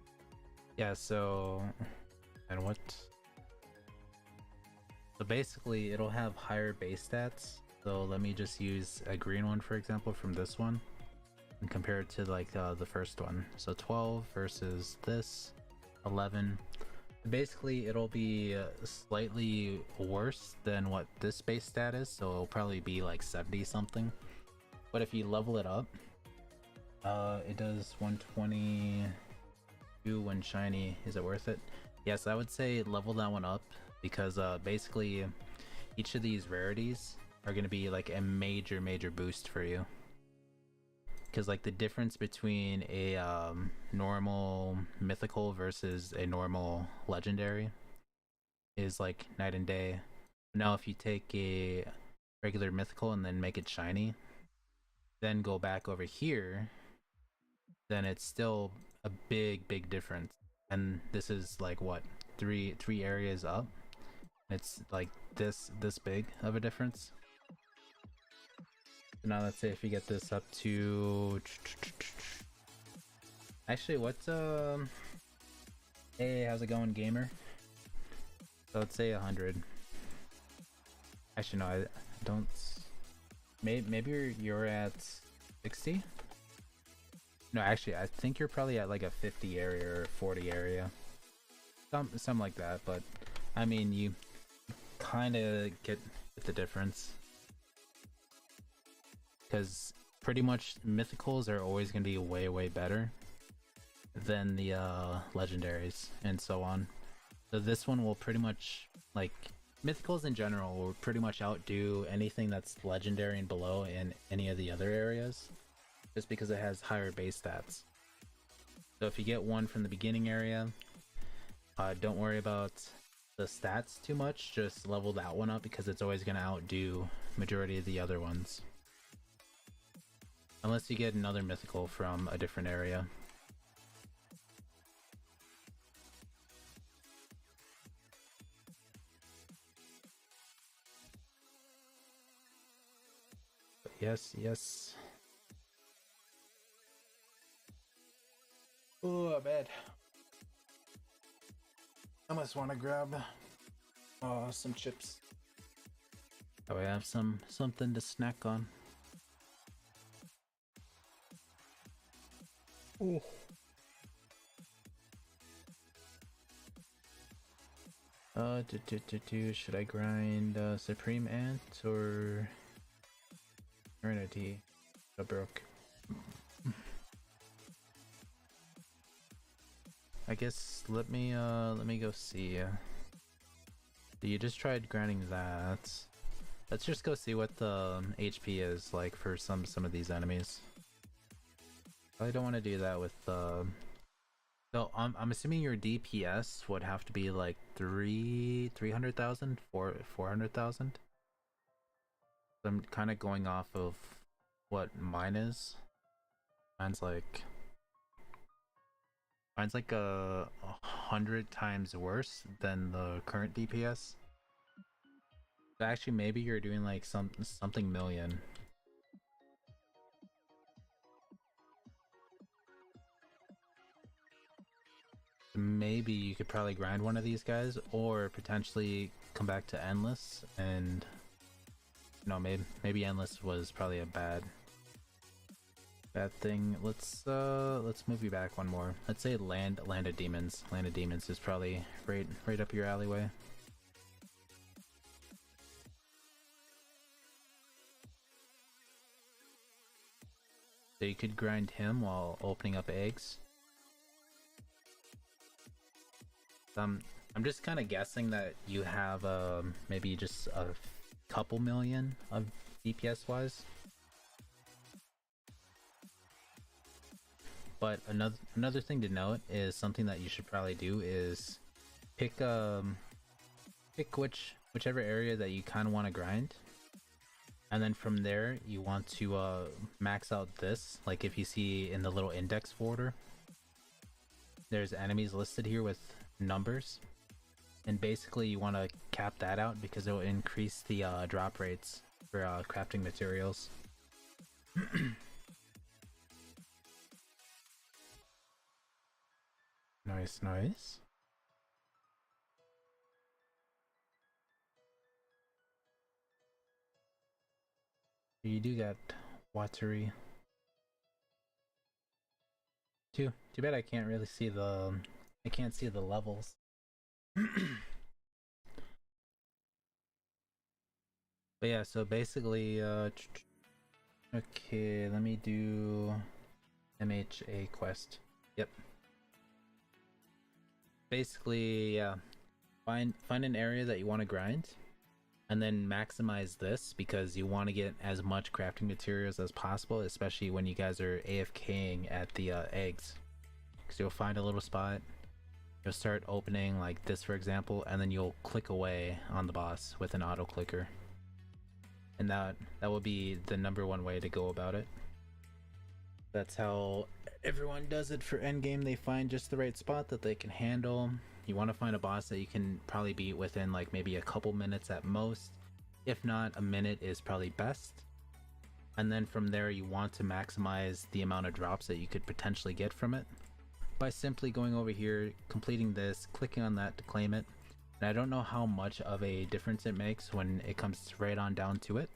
S1: Yeah, so... And what? So basically, it'll have higher base stats. So let me just use a green one, for example, from this one, and compare it to like the first one. So 12 versus this, 11. Basically, it'll be slightly worse than what this base stat is. So it'll probably be like 70 something. But if you level it up, it does 122 when shiny. Is it worth it? Yes, I would say level that one up, because basically each of these rarities are going to be like a major boost for you. Because like the difference between a normal mythical versus a normal legendary is like night and day. Now if you take a regular mythical and then make it shiny, then go back over here, then it's still a big difference. And this is like what, three areas up. It's like this big of a difference. So now let's say if you get this up to, actually what's hey, how's it going, gamer? So let's say 100. Actually no, I don't. Maybe you're at 60. No, actually I think you're probably at like a 50 area or 40 area, something like that. But I mean, you kind of get the difference, because pretty much mythicals are always going to be way better than the legendaries and so on. So this one will pretty much, like, mythicals in general will pretty much outdo anything that's legendary and below in any of the other areas, just because it has higher base stats. So if you get one from the beginning area, don't worry about the stats too much, just level that one up because it's always going to outdo majority of the other ones. Unless you get another mythical from a different area. But yes. Oh, bad. I must want to grab some chips. Oh, I have something to snack on. Ooh. Should I grind Supreme Ant or Serenity? I broke. I guess let me go see. You just tried grinding that. Let's just go see what the HP is like for some of these enemies. I don't want to do that with so I'm assuming your DPS would have to be like 300,000, 400,000. I'm kind of going off of what mine is. Mine's like 100 times worse than the current DPS. So actually, maybe you're doing like something million. Maybe you could probably grind one of these guys, or potentially come back to endless. And no, maybe endless was probably a bad thing. Let's move you back one more. Let's say land of demons. Land of demons is probably right up your alleyway. So you could grind him while opening up eggs. I'm just kind of guessing that you have maybe just a couple million of DPS wise. But another thing to note is something that you should probably do is pick whichever area that you kind of want to grind, and then from there you want to max out this. Like if you see in the little index folder, there's enemies listed here with numbers, and basically you want to cap that out because it will increase the drop rates for crafting materials. Nice. You do got watery. Too bad I can't really see the levels. But yeah, so basically okay, let me do MHA quest. Yep. Basically, yeah, find an area that you want to grind, and then maximize this because you want to get as much crafting materials as possible, especially when you guys are AFKing at the eggs. So you'll find a little spot, you'll start opening like this for example, and then you'll click away on the boss with an auto clicker, and that will be the #1 way to go about it. That's how everyone does it for endgame. They find just the right spot that they can handle. You want to find a boss that you can probably beat within like maybe a couple minutes at most. If not, a minute is probably best. And then from there, you want to maximize the amount of drops that you could potentially get from it by simply going over here, completing this, clicking on that to claim it. And I don't know how much of a difference it makes when it comes right on down to it.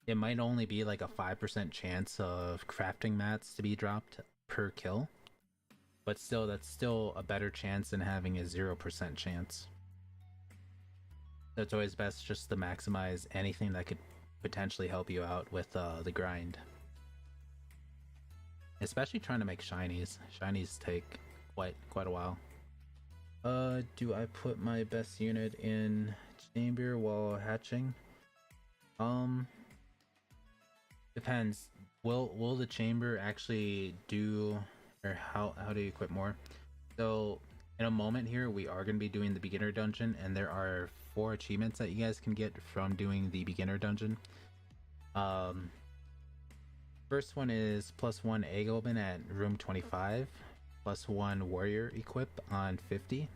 S1: It might only be like a 5% chance of crafting mats to be dropped per kill, but still, that's still a better chance than having a 0% chance. So it's always best just to maximize anything that could potentially help you out with the grind. Especially trying to make shinies. Shinies take quite a while. Do I put my best unit in chamber while hatching? Depends. Will the chamber actually do, or how do you equip more? So in a moment here, we are going to be doing the beginner dungeon, and there are 4 achievements that you guys can get from doing the beginner dungeon. First one is +1 egg open at room 25, +1 warrior equip on 50,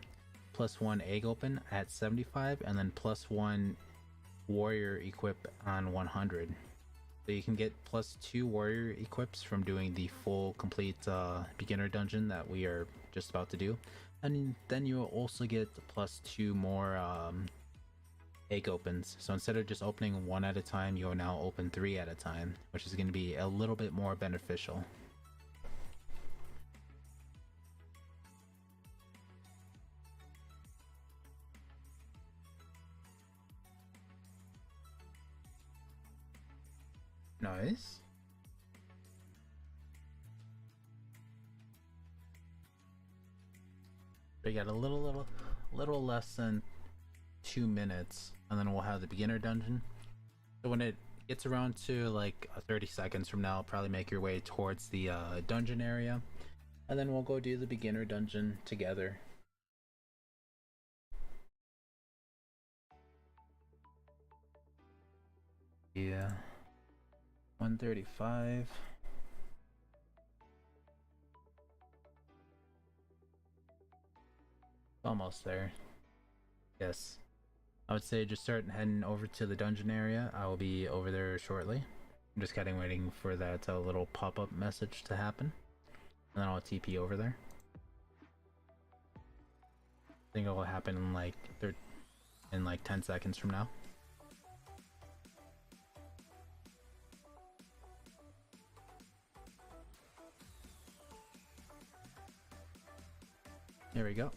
S1: +1 egg open at 75, and then +1 warrior equip on 100. So you can get +2 warrior equips from doing the full complete beginner dungeon that we are just about to do, and then you will also get +2 more egg opens. So instead of just opening 1 at a time, you'll now open 3 at a time, which is going to be a little bit more beneficial. Nice. We got a little less than 2 minutes, and then we'll have the beginner dungeon. So when it gets around to like 30 seconds from now, probably make your way towards the dungeon area, and then we'll go do the beginner dungeon together. Yeah. 135. Almost there. Yes. I would say just start heading over to the dungeon area. I will be over there shortly. I'm just waiting for that little pop-up message to happen, and then I'll TP over there. I think it will happen in like 10 seconds from now. There we go.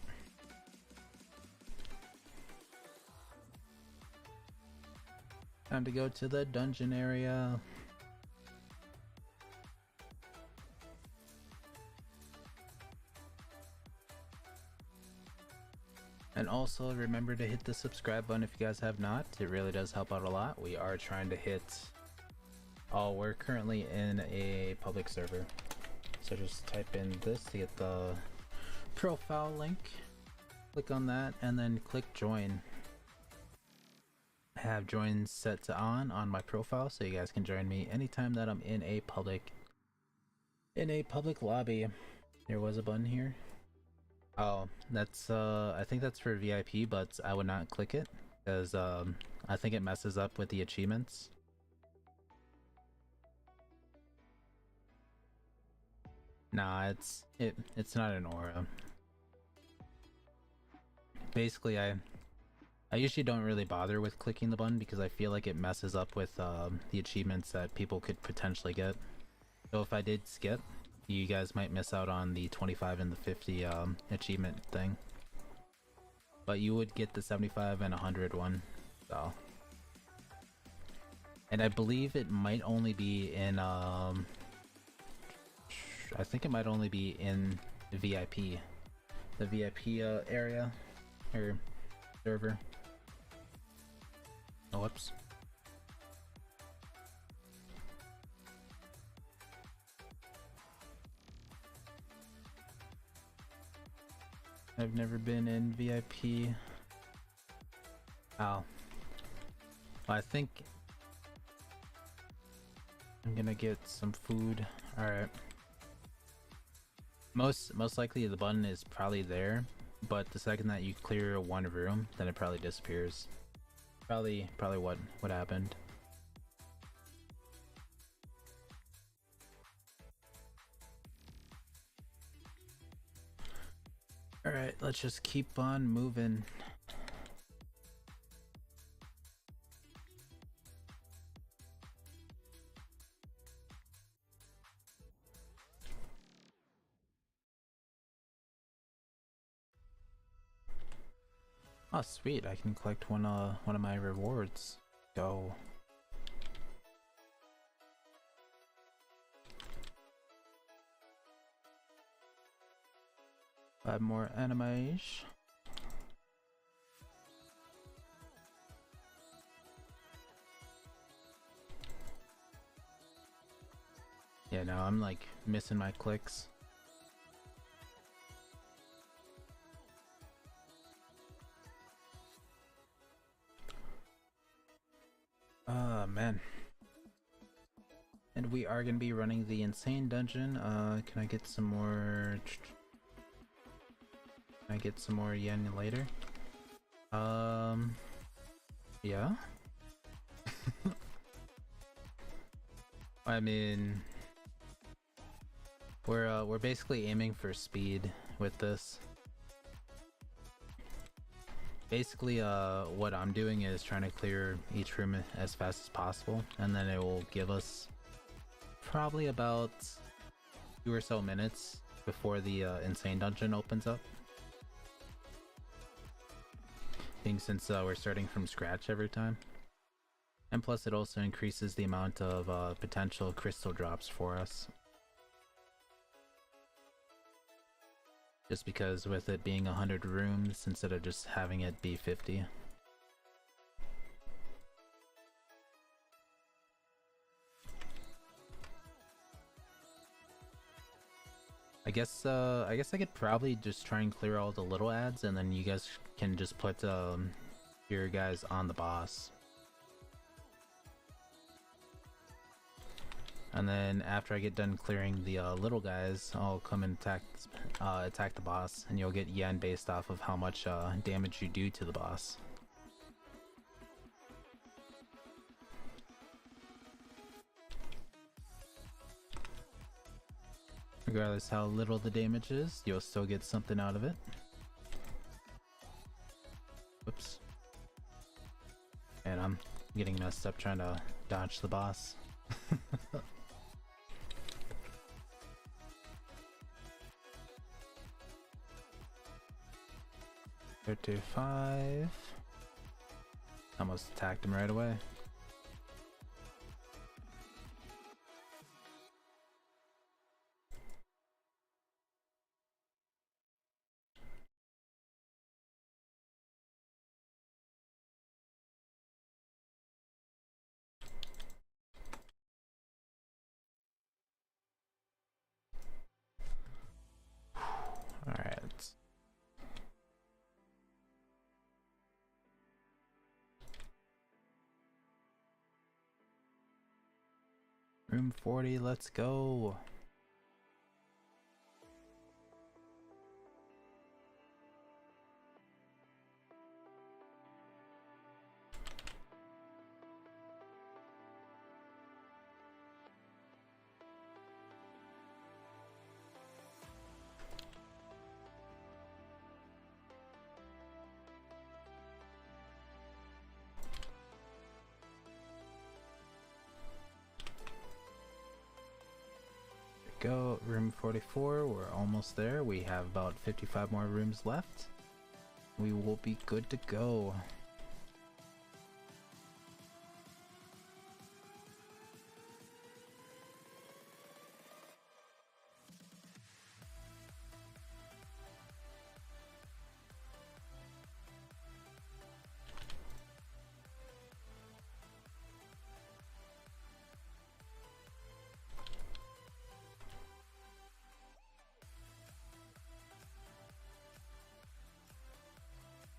S1: Time to go to the dungeon area. And also remember to hit the subscribe button if you guys have not. It really does help out a lot. We are trying to hit... Oh, we're currently in a public server. So just type in this to get the profile link. Click on that and then click join. I have join set to on my profile, so you guys can join me anytime that I'm in a public lobby. There was a button here. Oh, that's I think that's for VIP, but I would not click it because I think it messes up with the achievements. Nah, it's not an aura. Basically, I usually don't really bother with clicking the button because I feel like it messes up with the achievements that people could potentially get. So if I did skip, you guys might miss out on the 25 and the 50 achievement thing. But you would get the 75 and 100 one. So. And I believe it might only be in I think it might only be in VIP. The VIP area or server. Oh, whoops. I've never been in VIP. Oh. Well, I think I'm gonna get some food. Alright. Most likely the button is probably there, but the second that you clear one room, then it probably disappears. Probably what happened. Alright, let's just keep on moving. Oh sweet, I can collect one of my rewards. Go. Five more enemies. Yeah, no, I'm like missing my clicks. Man. And we are gonna be running the insane dungeon. Can I get some more? Can I get some more yen later? Yeah. I mean, we're basically aiming for speed with this. Basically, what I'm doing is trying to clear each room as fast as possible, and then it will give us probably about 2 or so minutes before the insane dungeon opens up. Being since we're starting from scratch every time. And plus it also increases the amount of potential crystal drops for us. Just because with it being 100 rooms instead of just having it be 50. I guess I could probably just try and clear all the little ads, and then you guys can just put your guys on the boss. And then after I get done clearing the little guys, I'll come and attack the boss, and you'll get yen based off of how much damage you do to the boss. Regardless how little the damage is, you'll still get something out of it. Whoops. And I'm getting messed up trying to dodge the boss. 35. Almost attacked him right away. Alright. Room 40, let's go. Go, room 44, we're almost there. We have about 55 more rooms left. We will be good to go.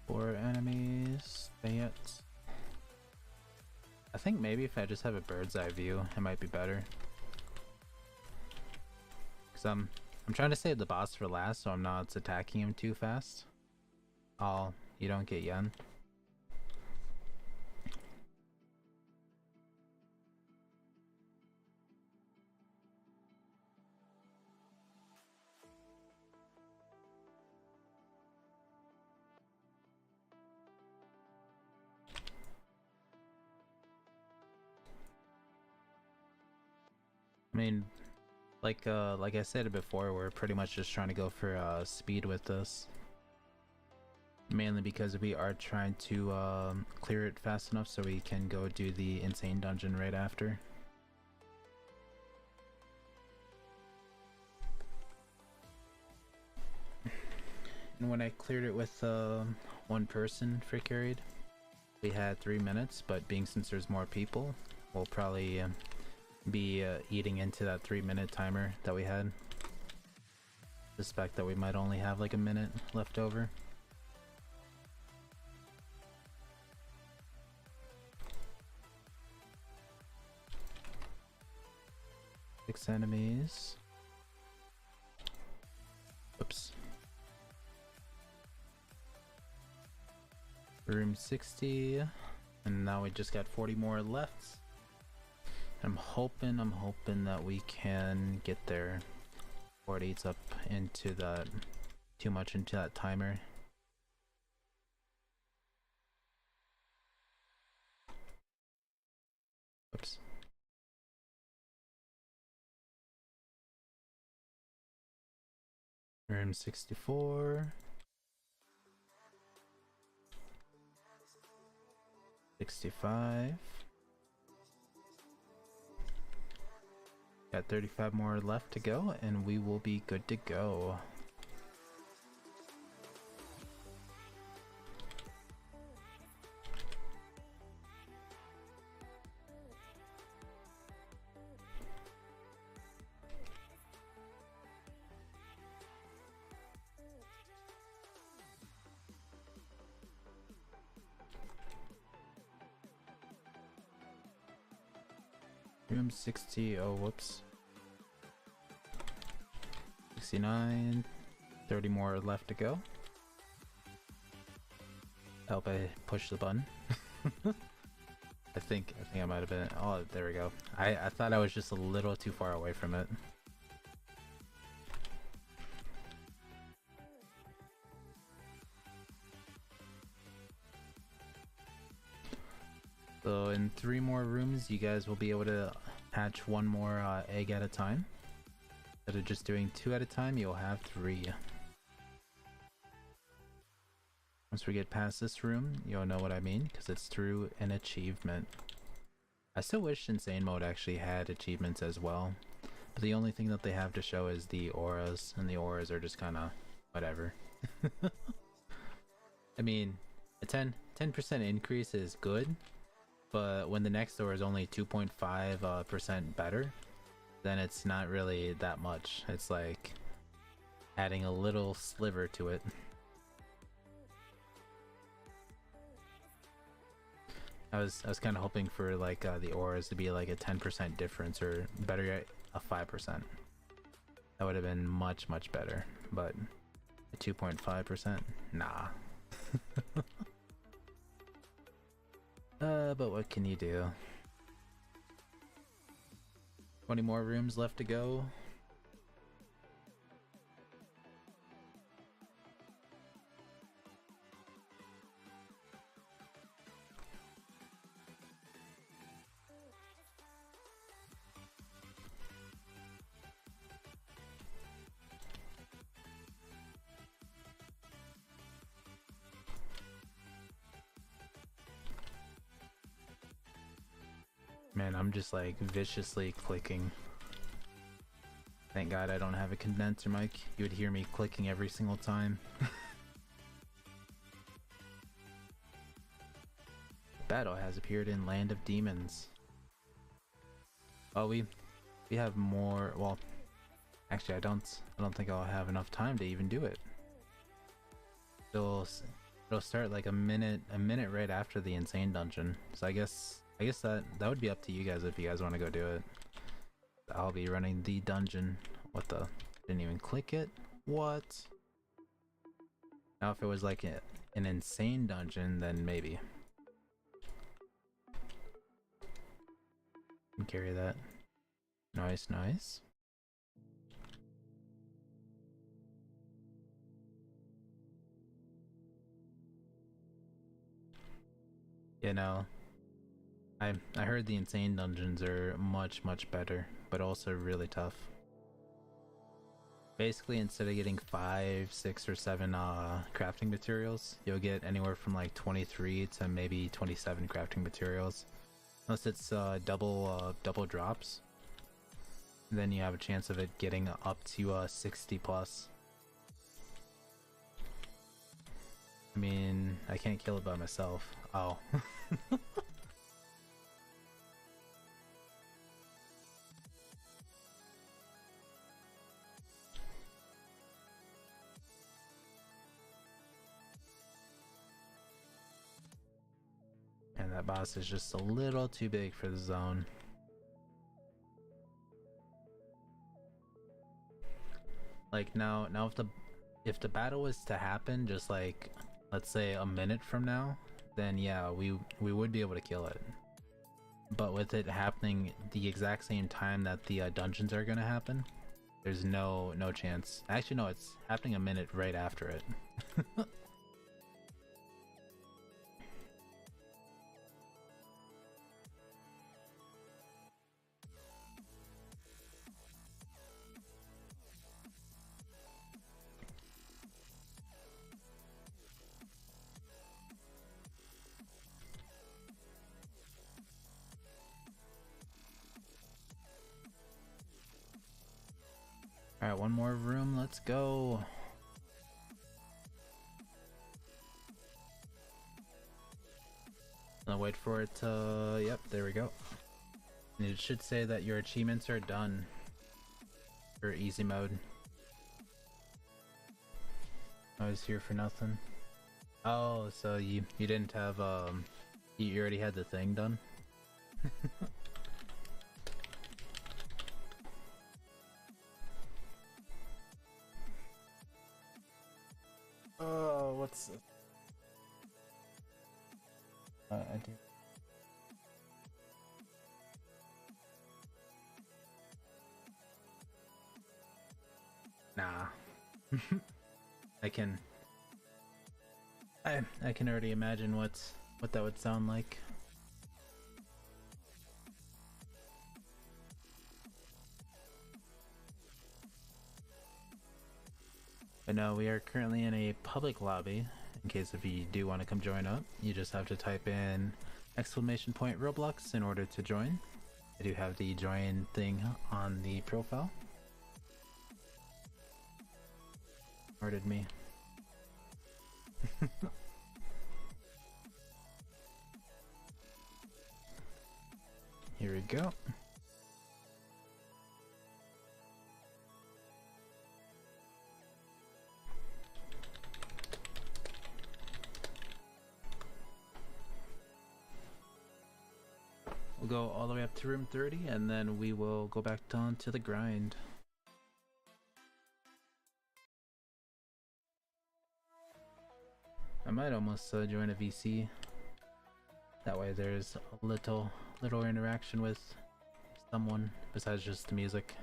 S1: Four enemies. Dang it. I think maybe if I just have a bird's eye view, it might be better. Cause I'm trying to save the boss for last, so I'm not attacking him too fast. Oh, you don't get yen. I mean, like I said before, we're pretty much just trying to go for speed with this. Mainly because we are trying to clear it fast enough so we can go do the insane dungeon right after. And when I cleared it with one person for carried, we had 3 minutes, but being since there's more people, we'll probably be eating into that 3-minute timer that we had. Suspect that we might only have like a minute left over. Six enemies. Oops. Room 60, and now we just got 40 more left. I'm hoping that we can get there before it eats up into that, too much into that timer. Oops. Room 64. 65. Got 35 more left to go, and we will be good to go. Room 60, oh whoops. 69, 30 more left to go. I hope I pushed the button. I think I might have been, oh there we go. I thought I was just a little too far away from it. So in 3 more rooms, you guys will be able to hatch 1 more egg at a time. Instead of just doing 2 at a time, you'll have 3. Once we get past this room, you'll know what I mean, because it's through an achievement. I still wish Insane Mode actually had achievements as well, but the only thing that they have to show is the auras, and the auras are just kind of whatever. I mean, a 10% increase is good, but when the next aura is only 2.5% better, then it's not really that much. It's like adding a little sliver to it. I was kind of hoping for like the auras to be like a 10% difference, or better yet, a 5%. That would have been much better, but a 2.5%, nah. But what can you do? 20 more rooms left to go. Man, I'm just like viciously clicking. Thank God I don't have a condenser mic. You would hear me clicking every single time. Battle has appeared in Land of Demons. Oh, we have more. Well, actually, I don't think I'll have enough time to even do it. It'll start like a minute right after the insane dungeon. So I guess that would be up to you guys if you guys want to go do it. I'll be running the dungeon. What the? Didn't even click it. What? Now if it was like an insane dungeon, then maybe. Can carry that. Nice, nice. You know, I heard the insane dungeons are much better, but also really tough. Basically, instead of getting 5, 6, or 7 crafting materials, you'll get anywhere from like 23 to maybe 27 crafting materials. Unless it's double drops, then you have a chance of it getting up to 60 plus. I mean, I can't kill it by myself. Oh. And that boss is just a little too big for the zone. Like now if the battle was to happen just like, let's say a minute from now, then yeah, we would be able to kill it. But with it happening the exact same time that the dungeons are gonna happen, there's no chance. Actually, no, it's happening a minute right after it. Alright, one more room, let's go. I'll wait for it to... Yep, there we go. And it should say that your achievements are done for easy mode. I was here for nothing. Oh, so you didn't have you already had the thing done? Oh, what's this? I do. Nah. I can already imagine what that would sound like. But no, we are currently in a public lobby. In case if you do want to come join up, you just have to type in !Roblox in order to join. I do have the join thing on the profile. Pardon me. Here we go. We'll go all the way up to room 30 and then we will go back down to the grind. I might almost join a VC. That way there's a little interaction with someone besides just the music.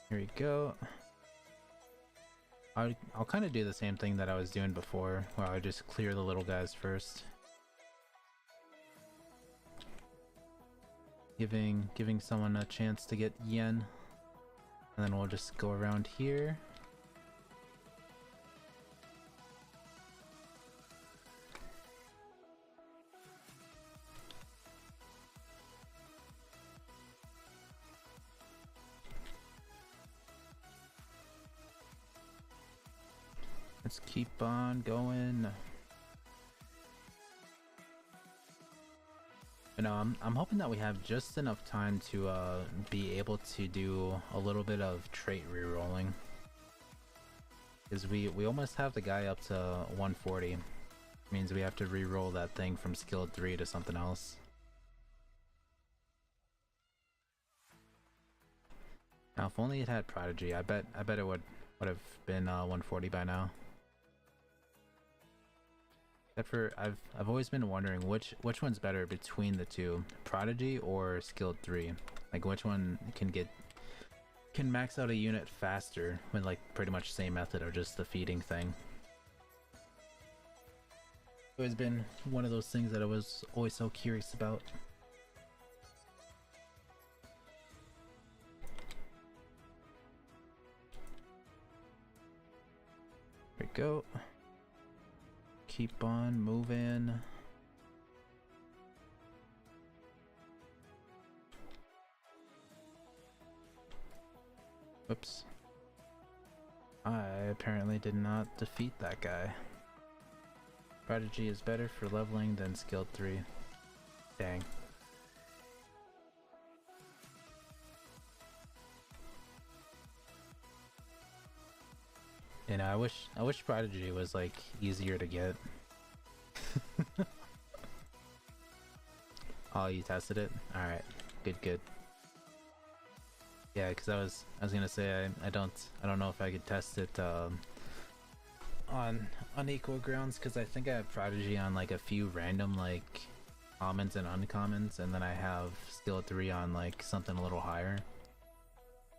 S1: Here we go. I'll kind of do the same thing that I was doing before, where I just clear the little guys first. Giving someone a chance to get yen. And then we'll just go around here. Let's keep on going. But no, I'm hoping that we have just enough time to be able to do a little bit of trait rerolling. Because we almost have the guy up to 140. Means we have to re-roll that thing from skill 3 to something else. Now if only it had Prodigy, I bet it would have been 140 by now. Except for I've always been wondering which one's better between the two, Prodigy or skill 3. Like which one can max out a unit faster with like pretty much same method of just the feeding thing. It's always been one of those things that I was always so curious about. There we go. Keep on moving. Whoops. I apparently did not defeat that guy. Prodigy is better for leveling than skill 3. Dang. You know, I wish Prodigy was like easier to get. Oh, you tested it? Alright. Good. Yeah, because I was gonna say I don't know if I could test it on unequal grounds, because I think I have Prodigy on like a few random like commons and uncommons, and then I have skill 3 on like something a little higher.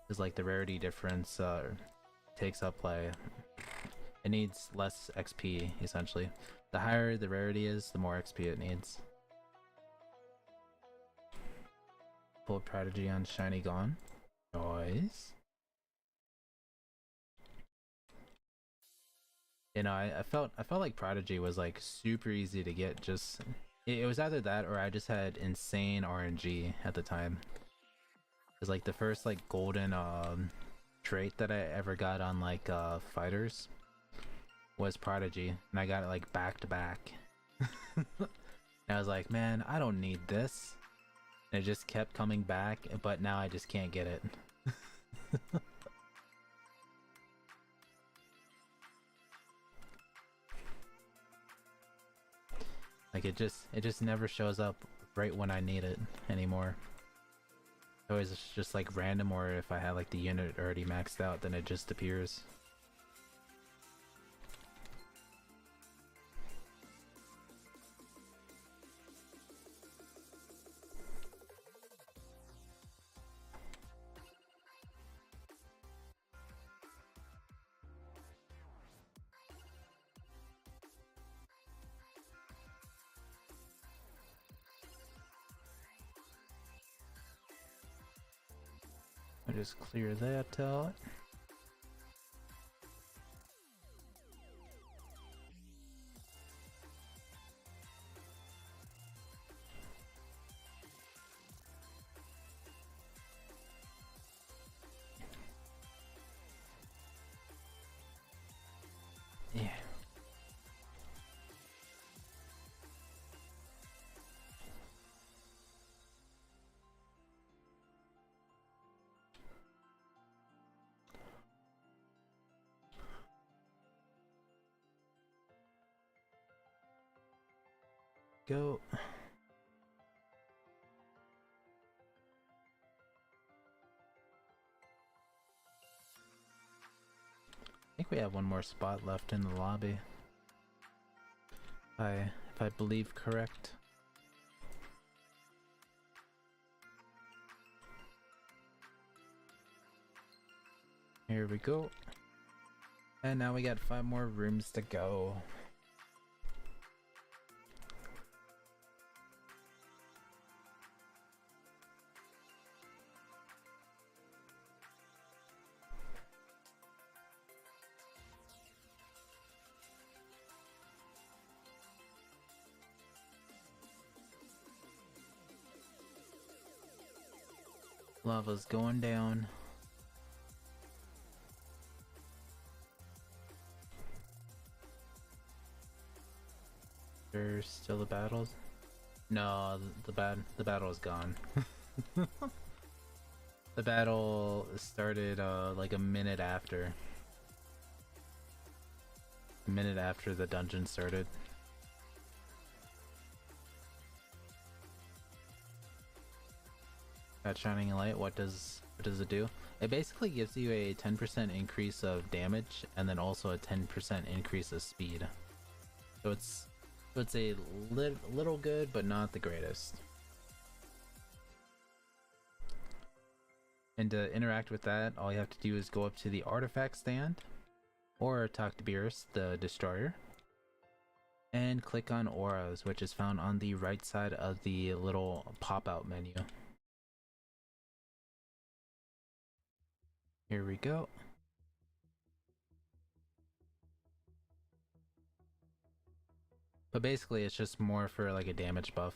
S1: Because like the rarity difference takes up like it needs less XP essentially. The higher the rarity is, the more XP it needs. Full Prodigy on Shiny Gone. Nice. You know, I felt like Prodigy was like super easy to get. Just it was either that or I just had insane RNG at the time. Cause like the first like golden trait that I ever got on like fighters was Prodigy, and I got it like back to back. And I was like, man, I don't need this. And it just kept coming back, but now I just can't get it. Like it just never shows up right when I need it anymore. Always it's just like random, or if I have like the unit already maxed out, then it just appears. I'll just clear that out. Yeah. Go. I think we have one more spot left in the lobby. If I believe correct. Here we go. And now we got 5 more rooms to go. Lava's going down. There's still the battles? No, the battle is gone. The battle started like a minute after. a minute after the dungeon started. Got Shining Light. What does it do? It basically gives you a 10% increase of damage and then also a 10% increase of speed. So it's a little good, but not the greatest. And to interact with that, all you have to do is go up to the artifact stand or talk to Beerus, the destroyer, and click on auras, which is found on the right side of the little pop-out menu. Here we go. But basically it's just more for like a damage buff.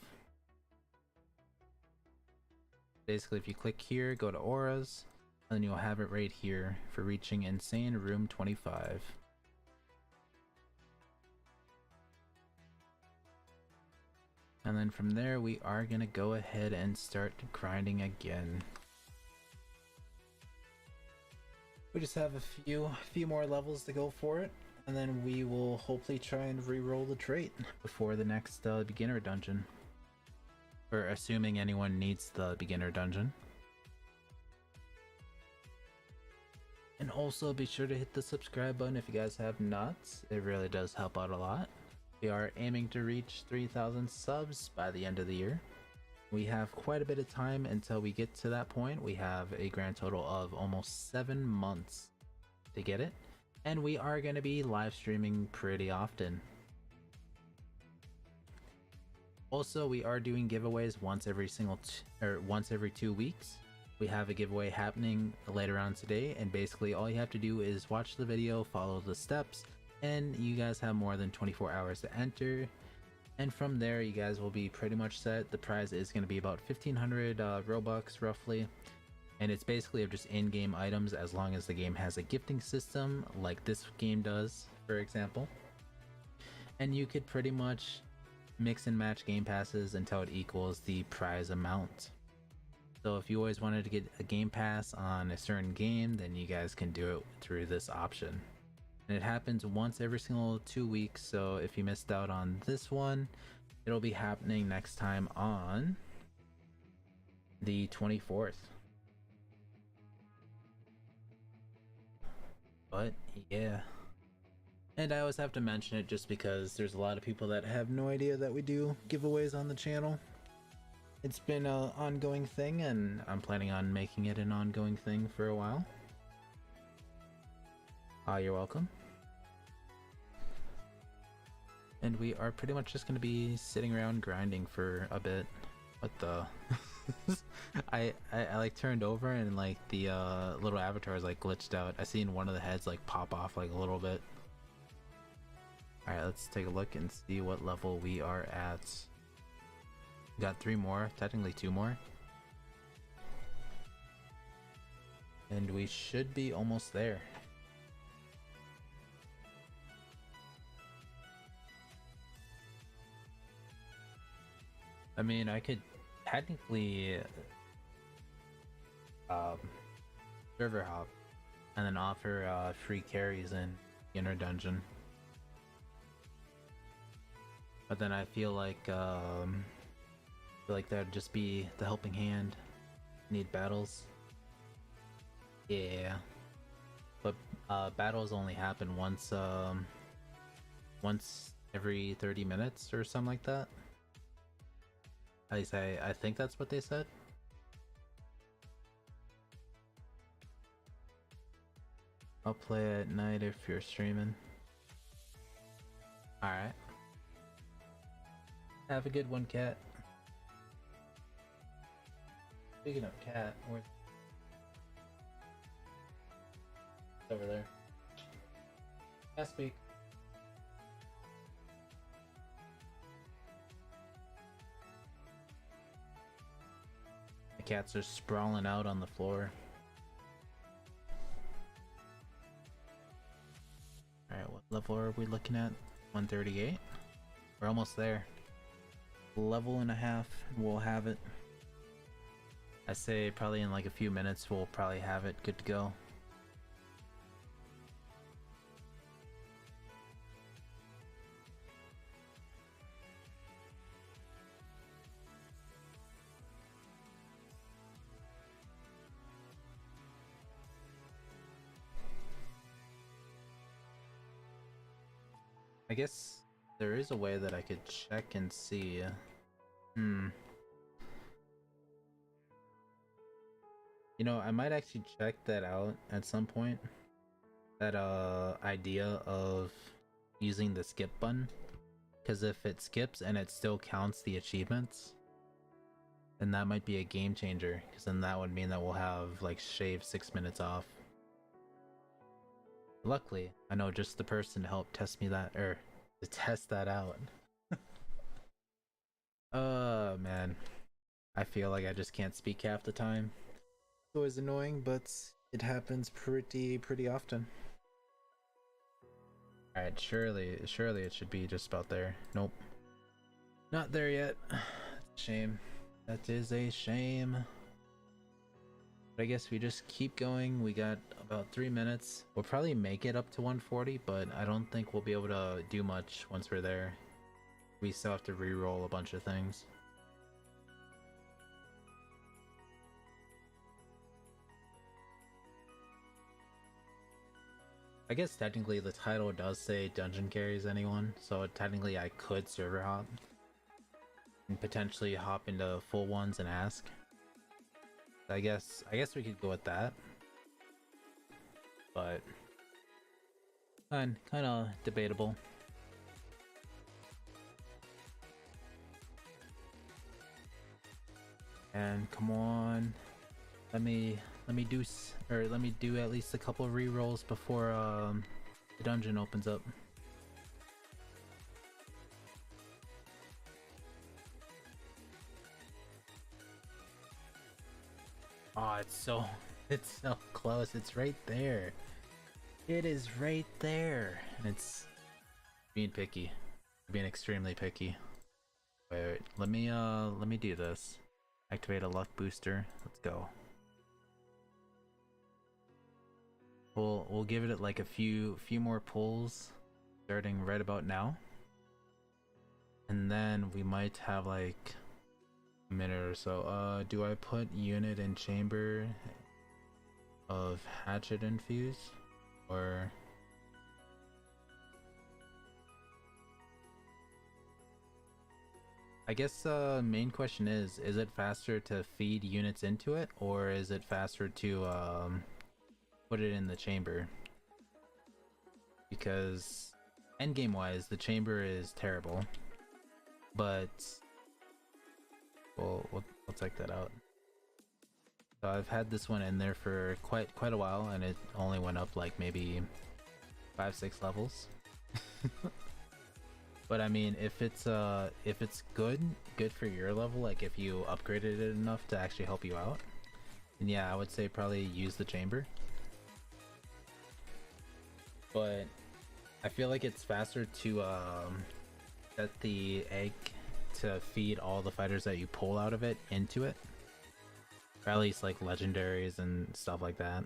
S1: Basically if you click here, go to auras, and then you'll have it right here for reaching Insane Room 25. And then from there we are gonna go ahead and start grinding again. We just have a few more levels to go for it, and then we will hopefully try and re-roll the trait before the next beginner dungeon. Or assuming anyone needs the beginner dungeon. And also be sure to hit the subscribe button if you guys have not. It really does help out a lot. We are aiming to reach 3,000 subs by the end of the year. We have quite a bit of time until we get to that point. We have a grand total of almost 7 months to get it. And we are going to be live streaming pretty often. Also, we are doing giveaways once every 2 weeks. We have a giveaway happening later on today, and basically all you have to do is watch the video, follow the steps, and you guys have more than 24 hours to enter. And from there, you guys will be pretty much set. The prize is going to be about 1,500 Robux roughly. And it's basically just in-game items as long as the game has a gifting system like this game does, for example. And you could pretty much mix and match game passes until it equals the prize amount. So if you always wanted to get a game pass on a certain game, then you guys can do it through this option. And it happens once every single 2 weeks, so if you missed out on this one, it'll be happening next time on the 24th. But yeah. And I always have to mention it just because there's a lot of people that have no idea that we do giveaways on the channel. It's been an ongoing thing, and I'm planning on making it an ongoing thing for a while. You're welcome. And we are pretty much just going to be sitting around grinding for a bit. What the? I like turned over and like the little avatar is like glitched out. I seen one of the heads like pop off like a little bit. Alright, let's take a look and see what level we are at. We got 3 more, technically 2 more. And we should be almost there. I mean, I could technically server hop and then offer free carries in inner dungeon. But then I feel like that'd just be the helping hand. Need battles. Yeah. But battles only happen once every 30 minutes or something like that. I think that's what they said. I'll play at night if you're streaming. Alright. Have a good one, Cat. Speaking of Cat, where's over there? Cat speak. The cats are sprawling out on the floor. Alright, what level are we looking at? 138? We're almost there. Level and a half, we'll have it. I say probably in like a few minutes we'll probably have it good to go. I guess there is a way that I could check and see. Hmm. You know, I might actually check that out at some point. That idea of using the skip button. Because if it skips and it still counts the achievements, then that might be a game changer. Because then that would mean that we'll have like shave 6 minutes off. Luckily, I know just the person to help test me that, or to test that out. Man. I feel like I just can't speak half the time. It's always annoying, but it happens pretty often. Alright, surely it should be just about there. Nope. Not there yet. Shame. That is a shame. But I guess we just keep going. We got about 3 minutes. We'll probably make it up to 140, but I don't think we'll be able to do much once we're there. We still have to re-roll a bunch of things. I guess technically the title does say dungeon carries anyone, so technically I could server hop and potentially hop into full ones and ask. I guess we could go with that, but kind of debatable. And come on, let me do at least a couple of re-rolls before the dungeon opens up. Oh, it's so close. It's right there. It is right there. And it's being picky. Being extremely picky. Wait, let me do this. Activate a luck booster. Let's go. We'll give it like a few more pulls starting right about now. And then we might have like a minute or so. Do I put unit in chamber of hatchet infuse? Or I guess main question is it faster to feed units into it, or is it faster to put it in the chamber? Because endgame wise, the chamber is terrible, but we'll check that out. So I've had this one in there for quite a while, and it only went up like maybe 5-6 levels. But I mean, if it's good for your level, like if you upgraded it enough to actually help you out, then yeah, I would say probably use the chamber. But I feel like it's faster to set the egg to feed all the fighters that you pull out of it into it, or at least like legendaries and stuff like that.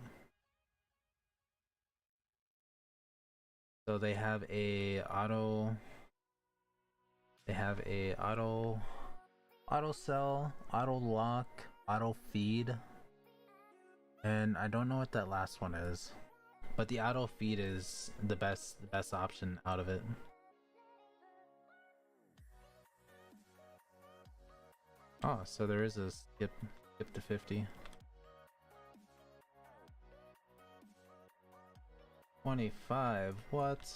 S1: So they have a auto sell, auto lock, auto feed, and I don't know what that last one is, but the auto feed is the best option out of it. Oh, so there is a skip to 50. 25, what?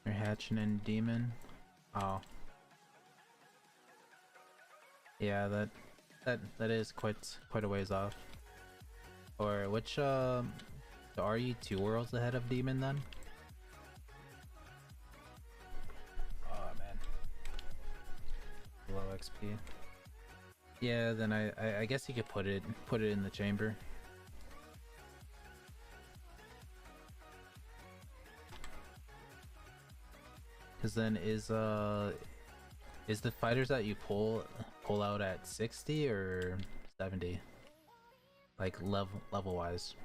S1: You're hatching in demon. Oh. Yeah, that is quite a ways off. Or which so are you 2 worlds ahead of demon then? Oh man. Low XP. Yeah, then I guess you could put it in the chamber. Cause then is the fighters that you pull out at 60 or 70? Like level wise.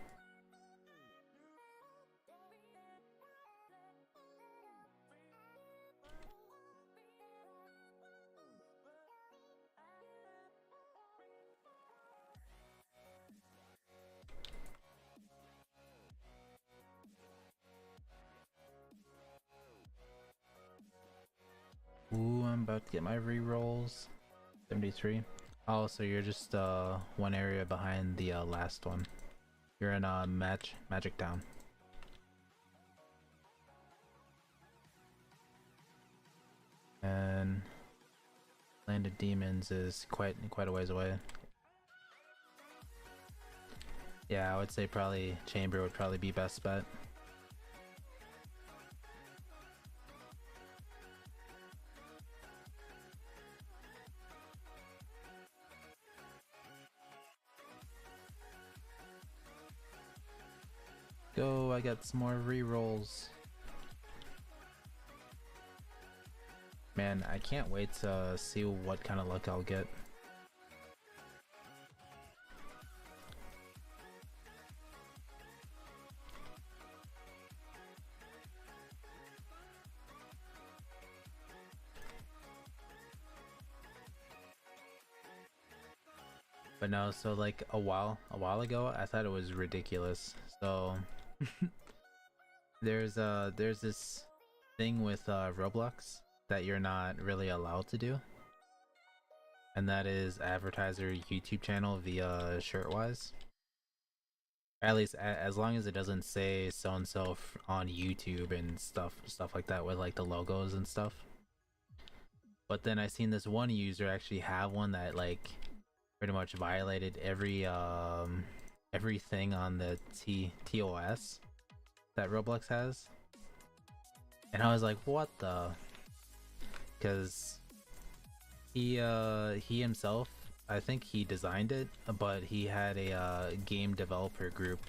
S1: about to get my rerolls. 73. Oh, so you're just one area behind the last one. You're in Magic Town. And Land of Demons is quite a ways away. Yeah, I would say probably Chamber would probably be best bet. Go, I got some more rerolls. Man, I can't wait to see what kind of luck I'll get. But no, so like a while ago, I thought it was ridiculous. So there's this thing with Roblox that you're not really allowed to do, and that is advertise your YouTube channel via Shirtwise. At least as long as it doesn't say so and so on YouTube and stuff like that with like the logos and stuff. But then I seen this one user actually have one that like pretty much violated everything on the TOS that Roblox has, and I was like, what the? Because he himself, I think he designed it, but he had a game developer group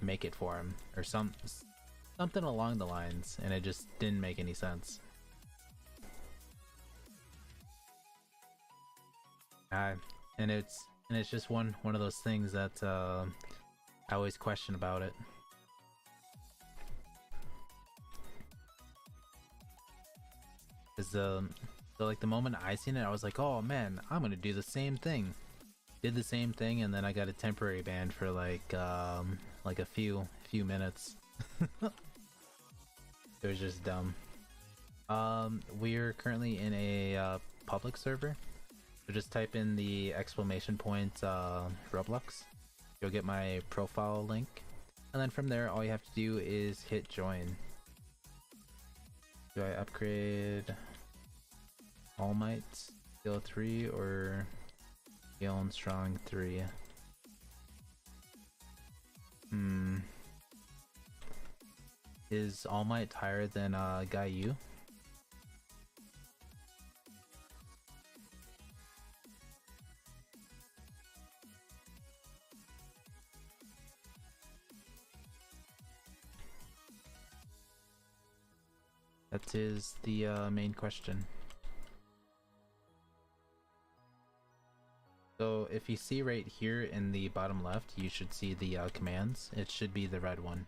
S1: make it for him or something along the lines, and it just didn't make any sense. And it's just one of those things that I always question about it. Cause so like the moment I seen it, I was like, oh man, I'm gonna do the same thing. Did the same thing, and then I got a temporary ban for like a few minutes. It was just dumb. We're currently in a public server. So just type in the exclamation point Roblox. You'll get my profile link, and then from there all you have to do is hit join. Do I upgrade All Might skill 3 or skill and strong 3? Is All Might higher than Gaiju? That is the main question. So if you see right here in the bottom left, you should see the commands. It should be the red one.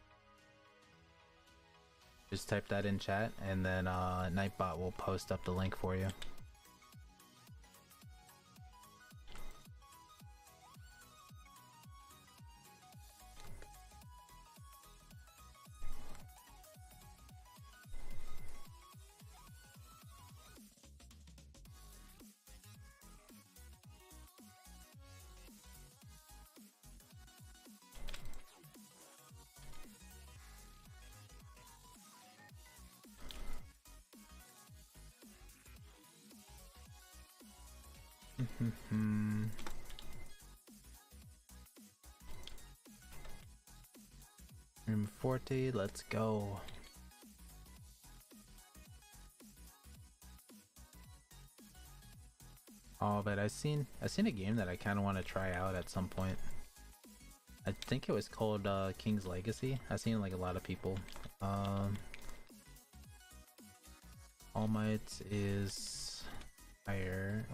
S1: Just type that in chat, and then Nightbot will post up the link for you. Room 40, let's go. Oh, but I seen a game that I kind of want to try out at some point. I think it was called King's Legacy. I've seen like a lot of people. All Might is higher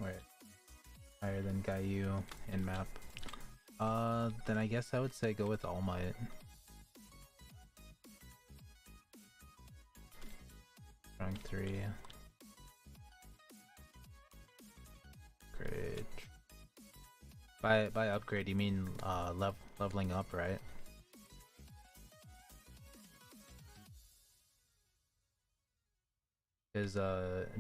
S1: than Gaiju in map. Then I guess I would say go with All Might. Strong 3. Upgrade. By upgrade you mean leveling up, right? Because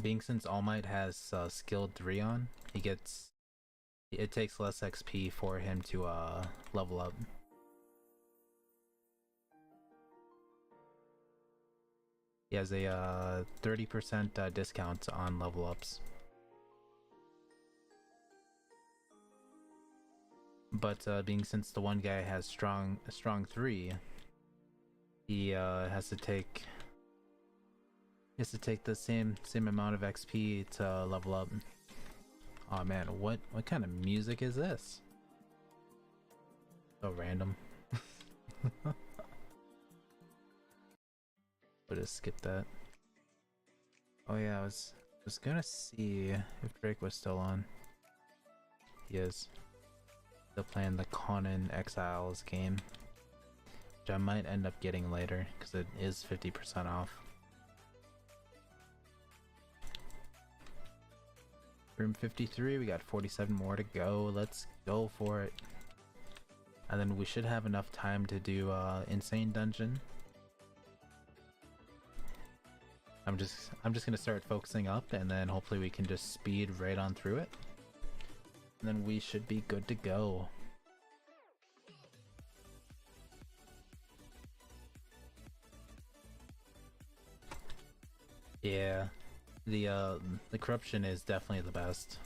S1: being since All Might has skill 3 on, it takes less XP for him to level up. He has a 30% discount on level ups. But being since the one guy has strong 3, he has to take the same amount of XP to level up. Oh man, what kind of music is this? So random. Would have skipped that. Oh yeah, I was gonna see if Drake was still on. He is. Still playing the Conan Exiles game, which I might end up getting later because it is 50% off. Room 53, we got 47 more to go. Let's go for it. And then we should have enough time to do Insane Dungeon. I'm just gonna start focusing up, and then hopefully we can just speed right on through it. And then we should be good to go. Yeah, the corruption is definitely the best.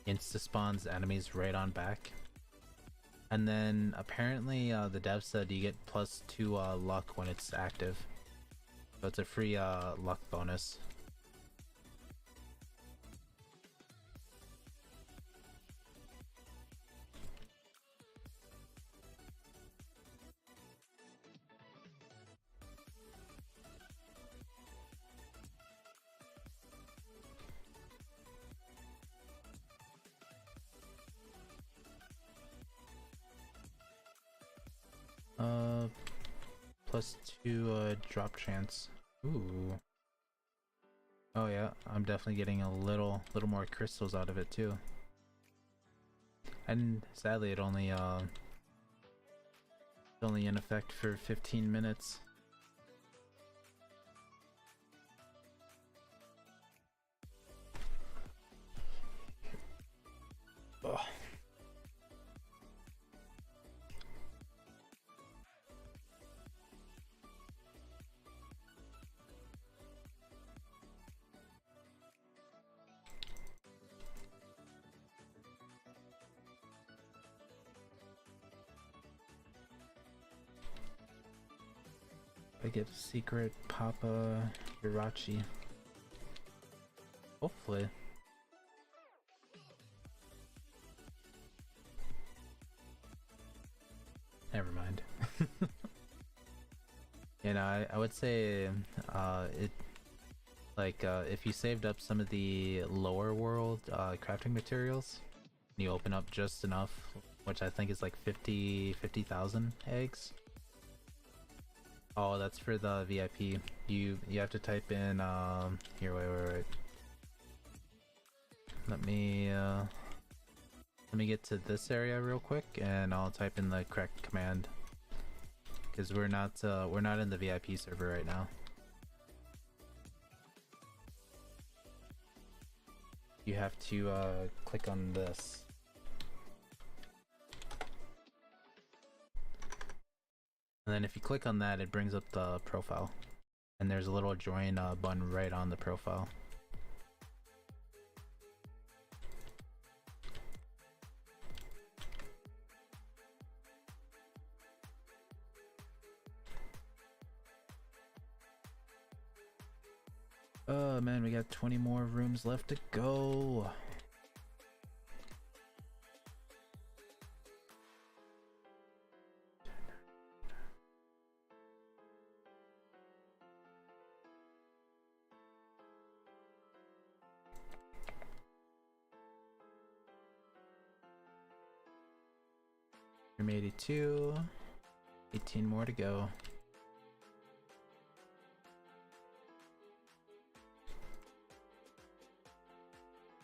S1: Insta spawns enemies right on back. And then apparently the dev said you get +2 luck when it's active. So it's a free luck bonus. +2 drop chance. Ooh. Oh yeah, I'm definitely getting a little more crystals out of it too. And sadly, it's only in effect for 15 minutes. Ugh. I get a secret Papa Hirachi. Hopefully. Never mind. You know, I would say if you saved up some of the lower world crafting materials, and you open up just enough, which I think is like 50,000 eggs. Oh, that's for the VIP. You have to type in here, wait. Let me get to this area real quick and I'll type in the correct command. Because we're not in the VIP server right now. You have to click on this. And then if you click on that, it brings up the profile. And there's a little join button right on the profile. Oh man, we got 20 more rooms left to go. Room 82, 18 more to go.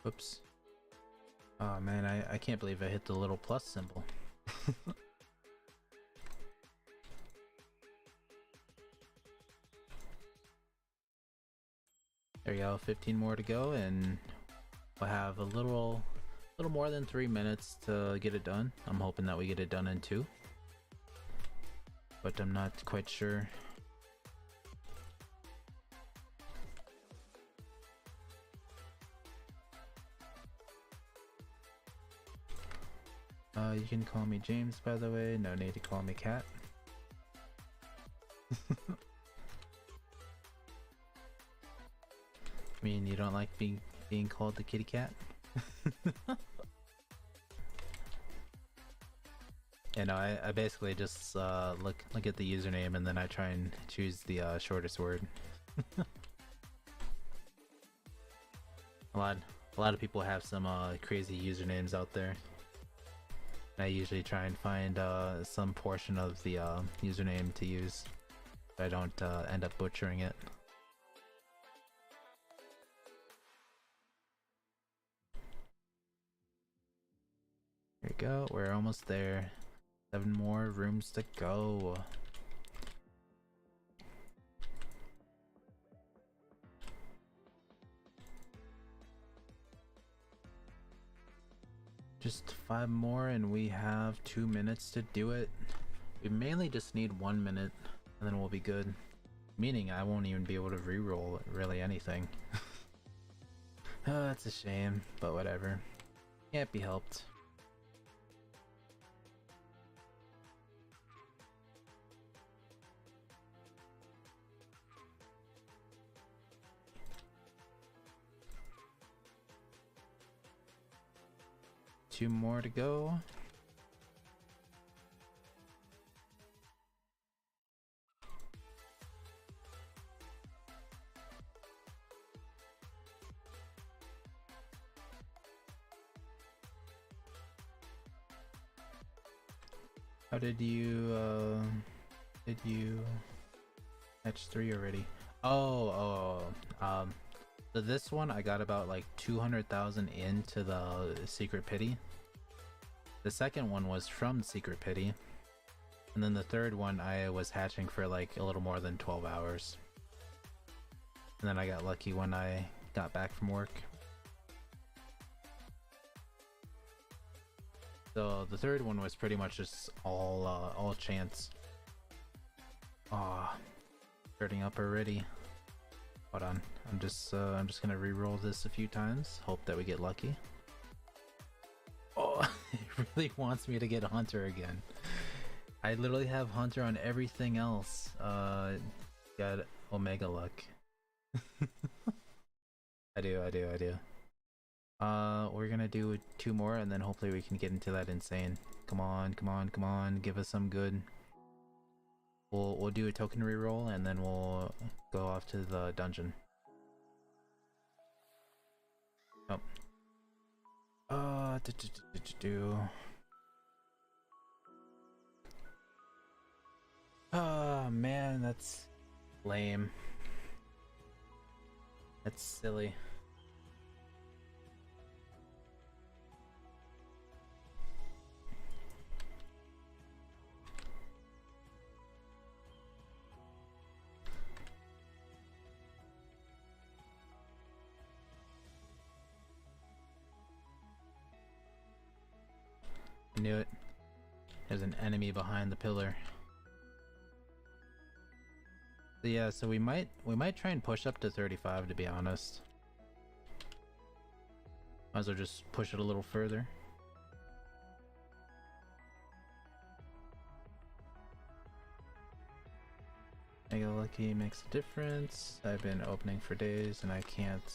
S1: Whoops. Oh man, I can't believe I hit the little plus symbol. There you go, 15 more to go, and we'll have a little more than 3 minutes to get it done. I'm hoping that we get it done in 2, but I'm not quite sure. You can call me James, by the way. No need to call me Cat. I mean, you don't like being called the kitty cat? You know, I basically just look at the username and then I try and choose the shortest word. A lot of people have some crazy usernames out there. I usually try and find some portion of the username to use so I don't end up butchering it. Here we go, we're almost there. 7 more rooms to go. Just 5 more and we have 2 minutes to do it. We mainly just need 1 minute and then we'll be good. Meaning I won't even be able to reroll really anything. Oh, that's a shame, but whatever. Can't be helped. Two more to go. How did you catch 3 already? So this one I got about like 200,000 into the secret pity. The second one was from secret pity, and then the third one I was hatching for like a little more than 12 hours. And then I got lucky when I got back from work. So the third one was pretty much just all chance. Starting up already. Hold on, I'm just gonna re-roll this a few times. Hope that we get lucky. Oh, it really wants me to get Hunter again. I literally have Hunter on everything else. Got Omega luck. I do. We're gonna do 2 more and then hopefully we can get into that insane. Come on, give us some good. We'll do a token reroll and then we'll go off to the dungeon. Oh. Oh man, that's lame. That's silly. I knew it. There's an enemy behind the pillar. So yeah, so we might try and push up to 35 to be honest. Might as well just push it a little further. Mega Lucky makes a difference. I've been opening for days and I can't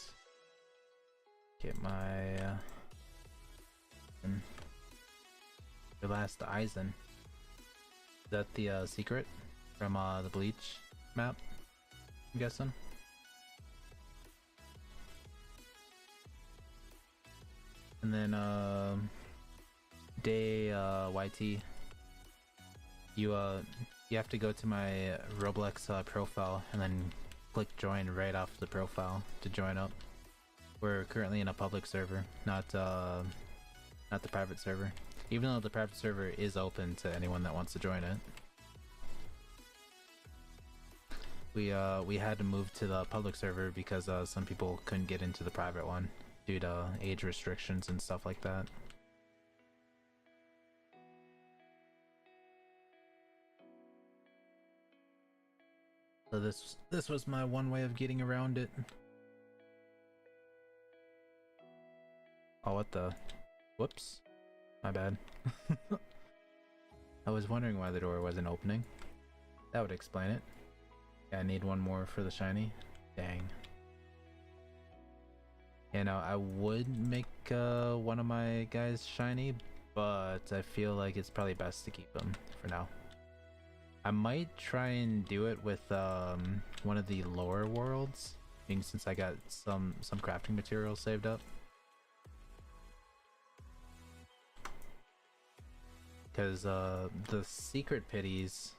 S1: get my the last Eisen. Is that the secret from the Bleach map, I'm guessing? And then day YT, you have to go to my Roblox profile and then click join right off the profile to join up. We're currently in a public server, not the private server, even though the private server is open to anyone that wants to join it. we had to move to the public server because some people couldn't get into the private one due to age restrictions and stuff like that. So this was my one way of getting around it. Oh, what the? Whoops. My bad. I was wondering why the door wasn't opening. That would explain it. Yeah, I need one more for the shiny. Dang. You know, I would make one of my guys shiny, but I feel like it's probably best to keep them for now. I might try and do it with one of the lower worlds, being since I got some crafting materials saved up. Because the secret pities,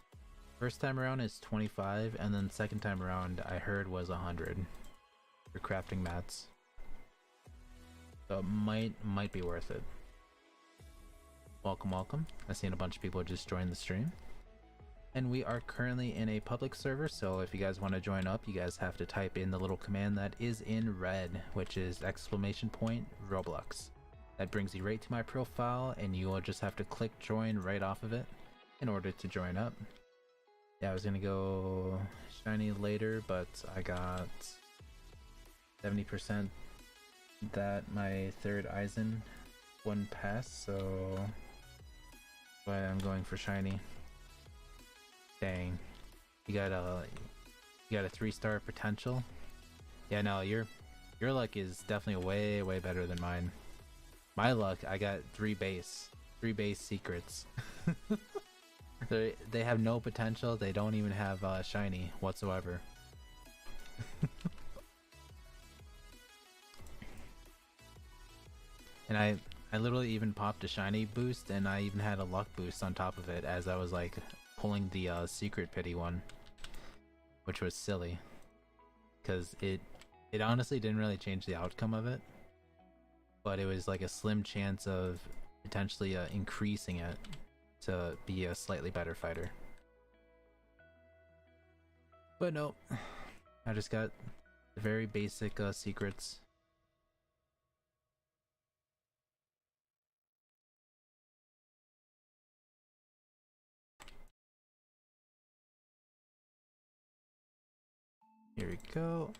S1: first time around is 25, and then second time around I heard was 100 for crafting mats. So it might be worth it. Welcome, welcome. I've seen a bunch of people just join the stream. And we are currently in a public server, so if you guys want to join up, you guys have to type in the little command that is in red, which is !Roblox. That brings you right to my profile, and you will just have to click join right off of it in order to join up. Yeah, I was gonna go shiny later, but I got 70% that my third Eisen wouldn't pass, so that's why I'm going for shiny. Dang, you got a 3-star potential. Yeah, no, your luck is definitely way better than mine. My luck, I got 3 base secrets. They have no potential. They don't even have shiny whatsoever. And I literally even popped a shiny boost, and I even had a luck boost on top of it as I was like pulling the secret pity one, which was silly because it honestly didn't really change the outcome of it, but it was like a slim chance of potentially increasing it to be a slightly better fighter. But no, I just got the very basic secrets. Here we go.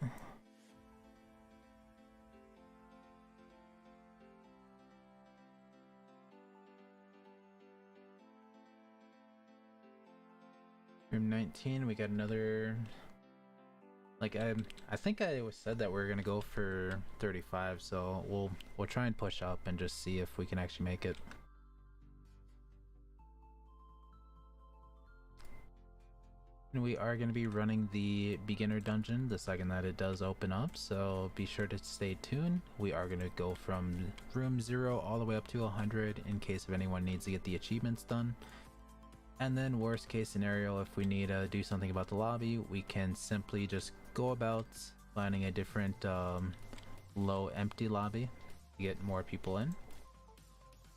S1: Room 19, we got another, like I think I said that we're gonna go for 35, so we'll try and push up and just see if we can actually make it. And we are going to be running the beginner dungeon the second that it does open up, so be sure to stay tuned. We are going to go from room 0 all the way up to 100 in case if anyone needs to get the achievements done. And then worst case scenario, if we need to do something about the lobby, we can simply just go about finding a different low empty lobby to get more people in.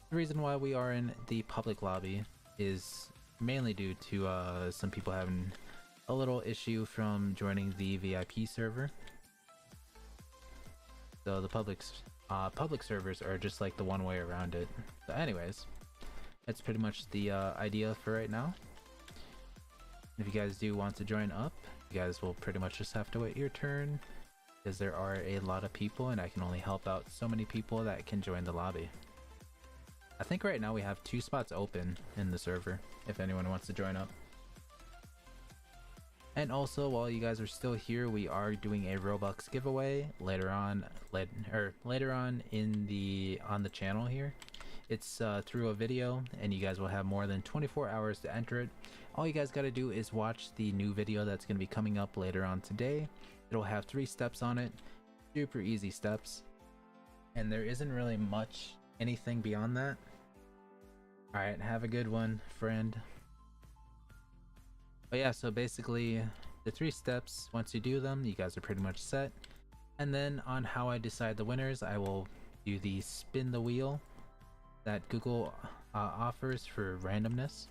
S1: The reason why we are in the public lobby is mainly due to some people having a little issue from joining the VIP server. So the public servers are just like the one way around it. So anyways, that's pretty much the idea for right now. If you guys do want to join up, you guys will pretty much just have to wait your turn, because there are a lot of people and I can only help out so many people that can join the lobby. I think right now we have 2 spots open in the server if anyone wants to join up. And also, while you guys are still here, we are doing a Robux giveaway later on in the channel here. It's through a video, and you guys will have more than 24 hours to enter it. All you guys got to do is watch the new video that's going to be coming up later on today. It'll have 3 steps on it, super easy steps, and there isn't really anything beyond that. Alright, have a good one, friend. But yeah, so basically the 3 steps, once you do them, you guys are pretty much set. And then on how I decide the winners, I will do the spin the wheel that Google offers for randomness.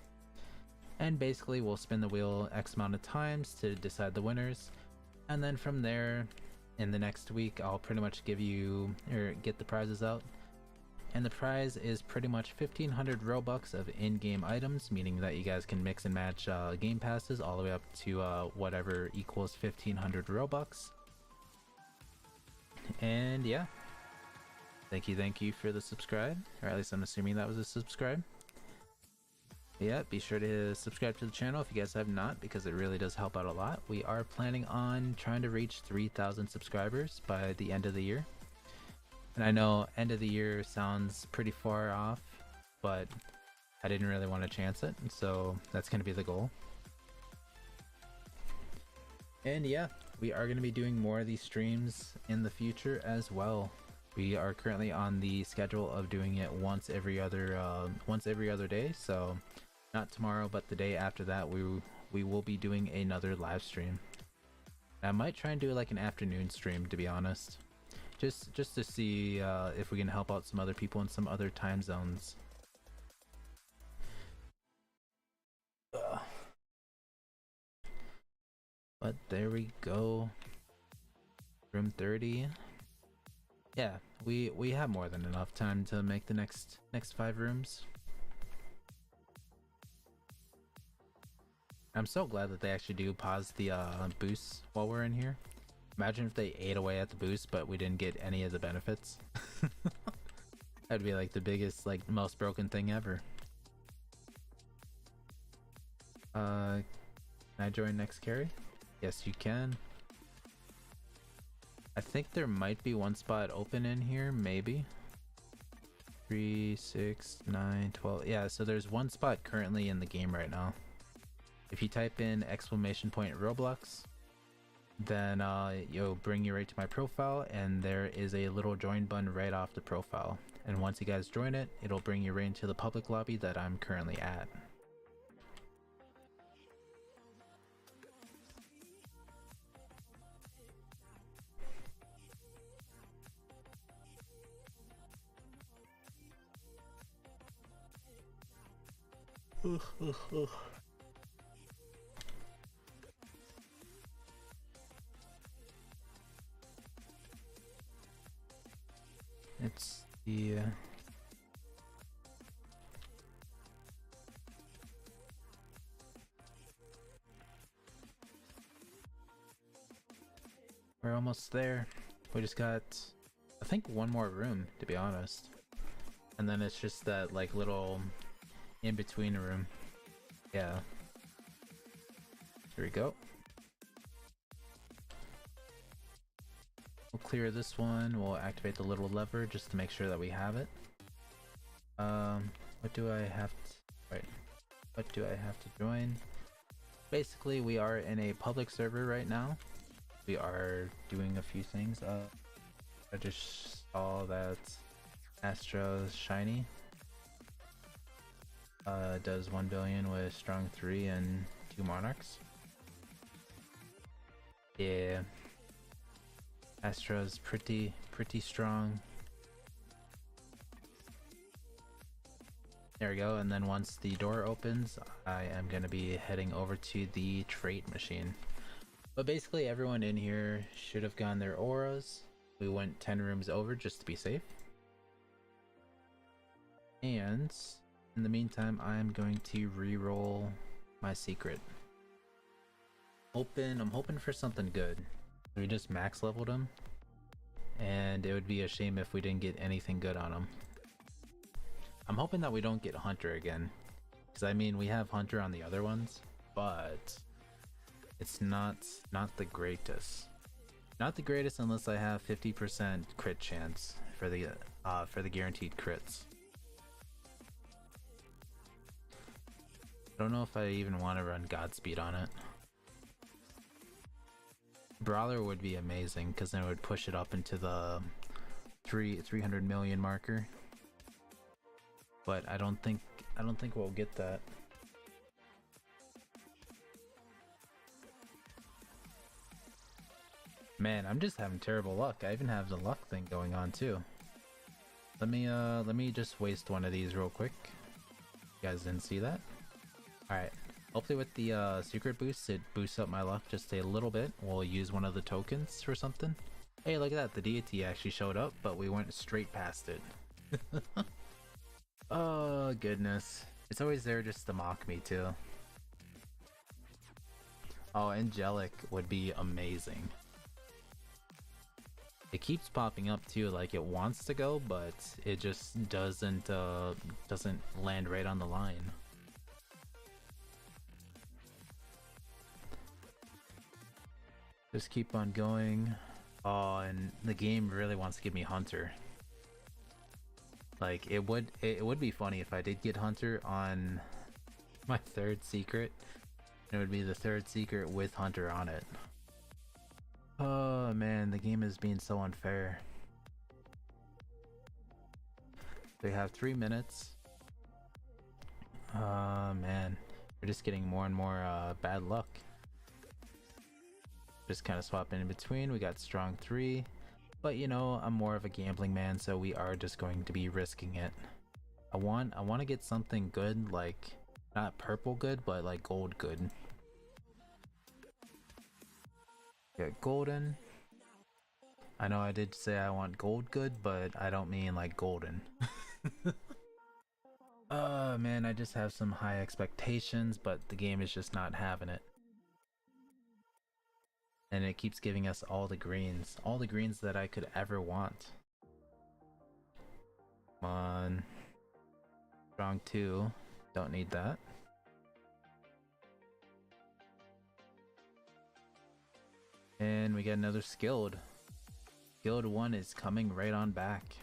S1: And basically we'll spin the wheel X amount of times to decide the winners, and then from there in the next week I'll pretty much give you or get the prizes out. And the prize is pretty much 1500 Robux of in-game items, meaning that you guys can mix and match game passes all the way up to whatever equals 1500 Robux. And yeah, thank you for the subscribe, or at least I'm assuming that was a subscribe. Yeah, be sure to subscribe to the channel if you guys have not, because it really does help out a lot. We are planning on trying to reach 3,000 subscribers by the end of the year. And I know end of the year sounds pretty far off, but I didn't really want to chance it, so that's going to be the goal. And yeah, we are going to be doing more of these streams in the future as well. We are currently on the schedule of doing it once every other day, so not tomorrow, but the day after that we will be doing another live stream. I might try and do like an afternoon stream, to be honest, just to see if we can help out some other people in some other time zones. But there we go. Room 30. Yeah, we have more than enough time to make the next 5 rooms. I'm so glad that they actually do pause the boosts while we're in here. Imagine if they ate away at the boost but we didn't get any of the benefits. That'd be like the biggest, like most broken thing ever. Can I join next carry? Yes, you can. I think there might be one spot open in here, maybe. 3, 6, 9, 12. Yeah, so there's one spot currently in the game right now. If you type in !Roblox, then it'll bring you right to my profile, and there is a little join button right off the profile. And once you guys join it, it'll bring you right into the public lobby that I'm currently at. It's the we're almost there. We just got, I think, one more room, to be honest, and then it's just that like little in-between room. Yeah, here we go. We'll clear this one. We'll activate the little lever just to make sure that we have it. What do I have to, right, what do I have to join? Basically, we are in a public server right now. We are doing a few things. I just saw that Astro's shiny. Does 1 billion with strong 3 and 2 monarchs. Yeah, Astra's pretty strong. There we go, and then once the door opens, I am going to be heading over to the trait machine. But basically everyone in here should have gotten their auras. We went 10 rooms over just to be safe. And in the meantime, I'm going to re-roll my secret. I'm hoping for something good. We just max leveled him, and it would be a shame if we didn't get anything good on him. I'm hoping that we don't get Hunter again, because I mean we have Hunter on the other ones, but it's not the greatest. Not the greatest unless I have 50% crit chance for the guaranteed crits. I don't know if I even want to run Godspeed on it. Brawler would be amazing because then it would push it up into the 300 million marker. But I don't think we'll get that. Man, I'm just having terrible luck. I even have the luck thing going on too. Let me just waste one of these real quick. You guys didn't see that? Alright. Hopefully with the secret boost, it boosts up my luck just a little bit. We'll use one of the tokens for something. Hey, look at that. The deity actually showed up, but we went straight past it. Oh, goodness. It's always there just to mock me, too. Oh, Angelic would be amazing. It keeps popping up, too, like it wants to go, but it just doesn't land right on the line. Just keep on going. Oh, and the game really wants to give me Hunter. Like it would be funny if I did get Hunter on my third secret. It would be the third secret with Hunter on it. Oh man, the game is being so unfair. We have 3 minutes. Man, we're just getting more and more bad luck. Just kind of swapping in between. We got strong 3, but you know, I'm more of a gambling man, so we are just going to be risking it. I want to get something good, like not purple good, but like gold good. Got golden. I know I did say I want gold good, but I don't mean like golden. Oh man, I just have some high expectations, but the game is just not having it. And it keeps giving us all the greens that I could ever want. Come on. Strong 2, don't need that. And we get another skilled. Skilled 1 is coming right on back.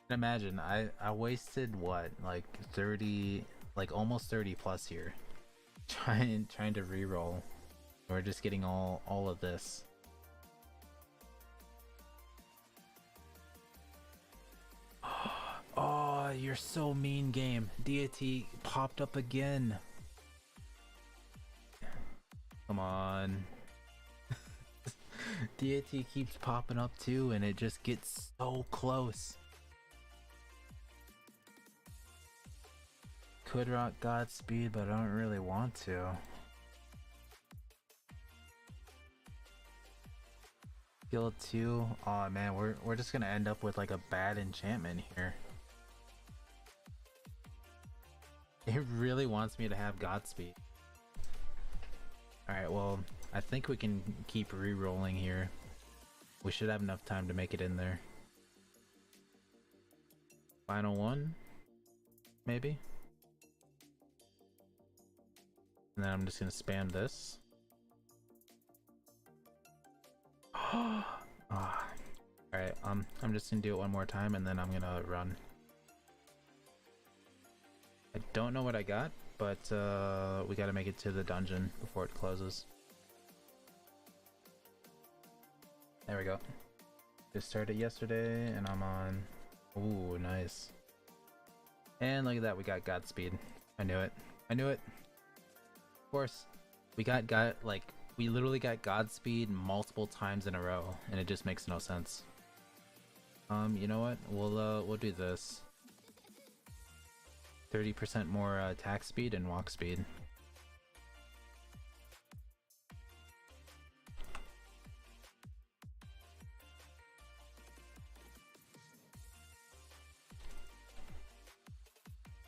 S1: Imagine, I wasted what, like 30, like almost 30 plus here. Trying to reroll. We're just getting all of this. Oh, you're so mean, game. Deity popped up again. Come on. Deity keeps popping up too, and it just gets so close. Could rock Godspeed, but I don't really want to. Skill 2. Oh man, we're just gonna end up with like a bad enchantment here. It really wants me to have Godspeed. Alright, well, I think we can keep re-rolling here. We should have enough time to make it in there. Final one, maybe? And then I'm just gonna spam this. Alright, I'm just gonna do it one more time and then I'm gonna run. I don't know what I got, but we gotta make it to the dungeon before it closes. There we go. Just started yesterday and I'm on. Ooh, nice. And look at that, we got Godspeed. I knew it. I knew it. Of course, we we literally got Godspeed multiple times in a row, and it just makes no sense. You know what? We'll do this. 30% more attack speed and walk speed.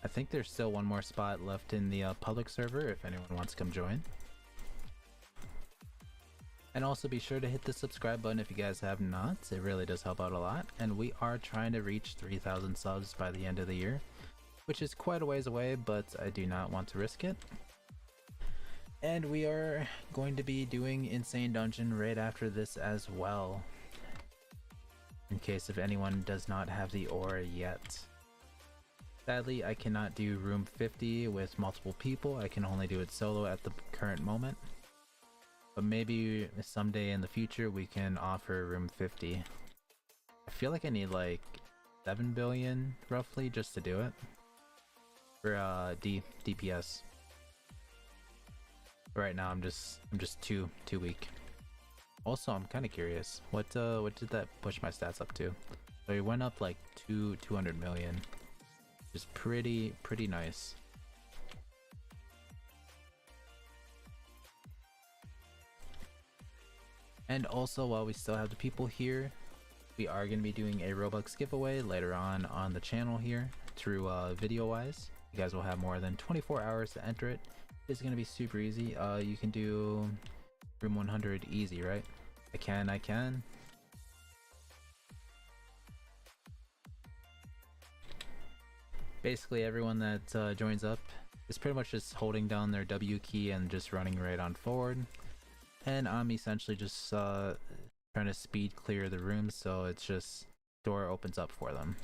S1: I think there's still one more spot left in the public server if anyone wants to come join. And also be sure to hit the subscribe button if you guys have not. It really does help out a lot. And we are trying to reach 3,000 subs by the end of the year, which is quite a ways away, but I do not want to risk it. And we are going to be doing Insane Dungeon right after this as well, in case if anyone does not have the aura yet. Sadly, I cannot do room 50 with multiple people. I can only do it solo at the current moment. But maybe someday in the future we can offer room 50. I feel like I need like 7 billion roughly just to do it. For DPS. Right now I'm just too weak. Also, I'm kind of curious. What did that push my stats up to? So it went up like 200 million. Which is pretty nice. And also, while we still have the people here, we are going to be doing a Robux giveaway later on the channel here through video wise. You guys will have more than 24 hours to enter it. It's going to be super easy. You can do room 100 easy, right? I can. Basically everyone that joins up is pretty much just holding down their W key and just running right on forward. And I'm essentially just trying to speed clear the room so it's just door opens up for them.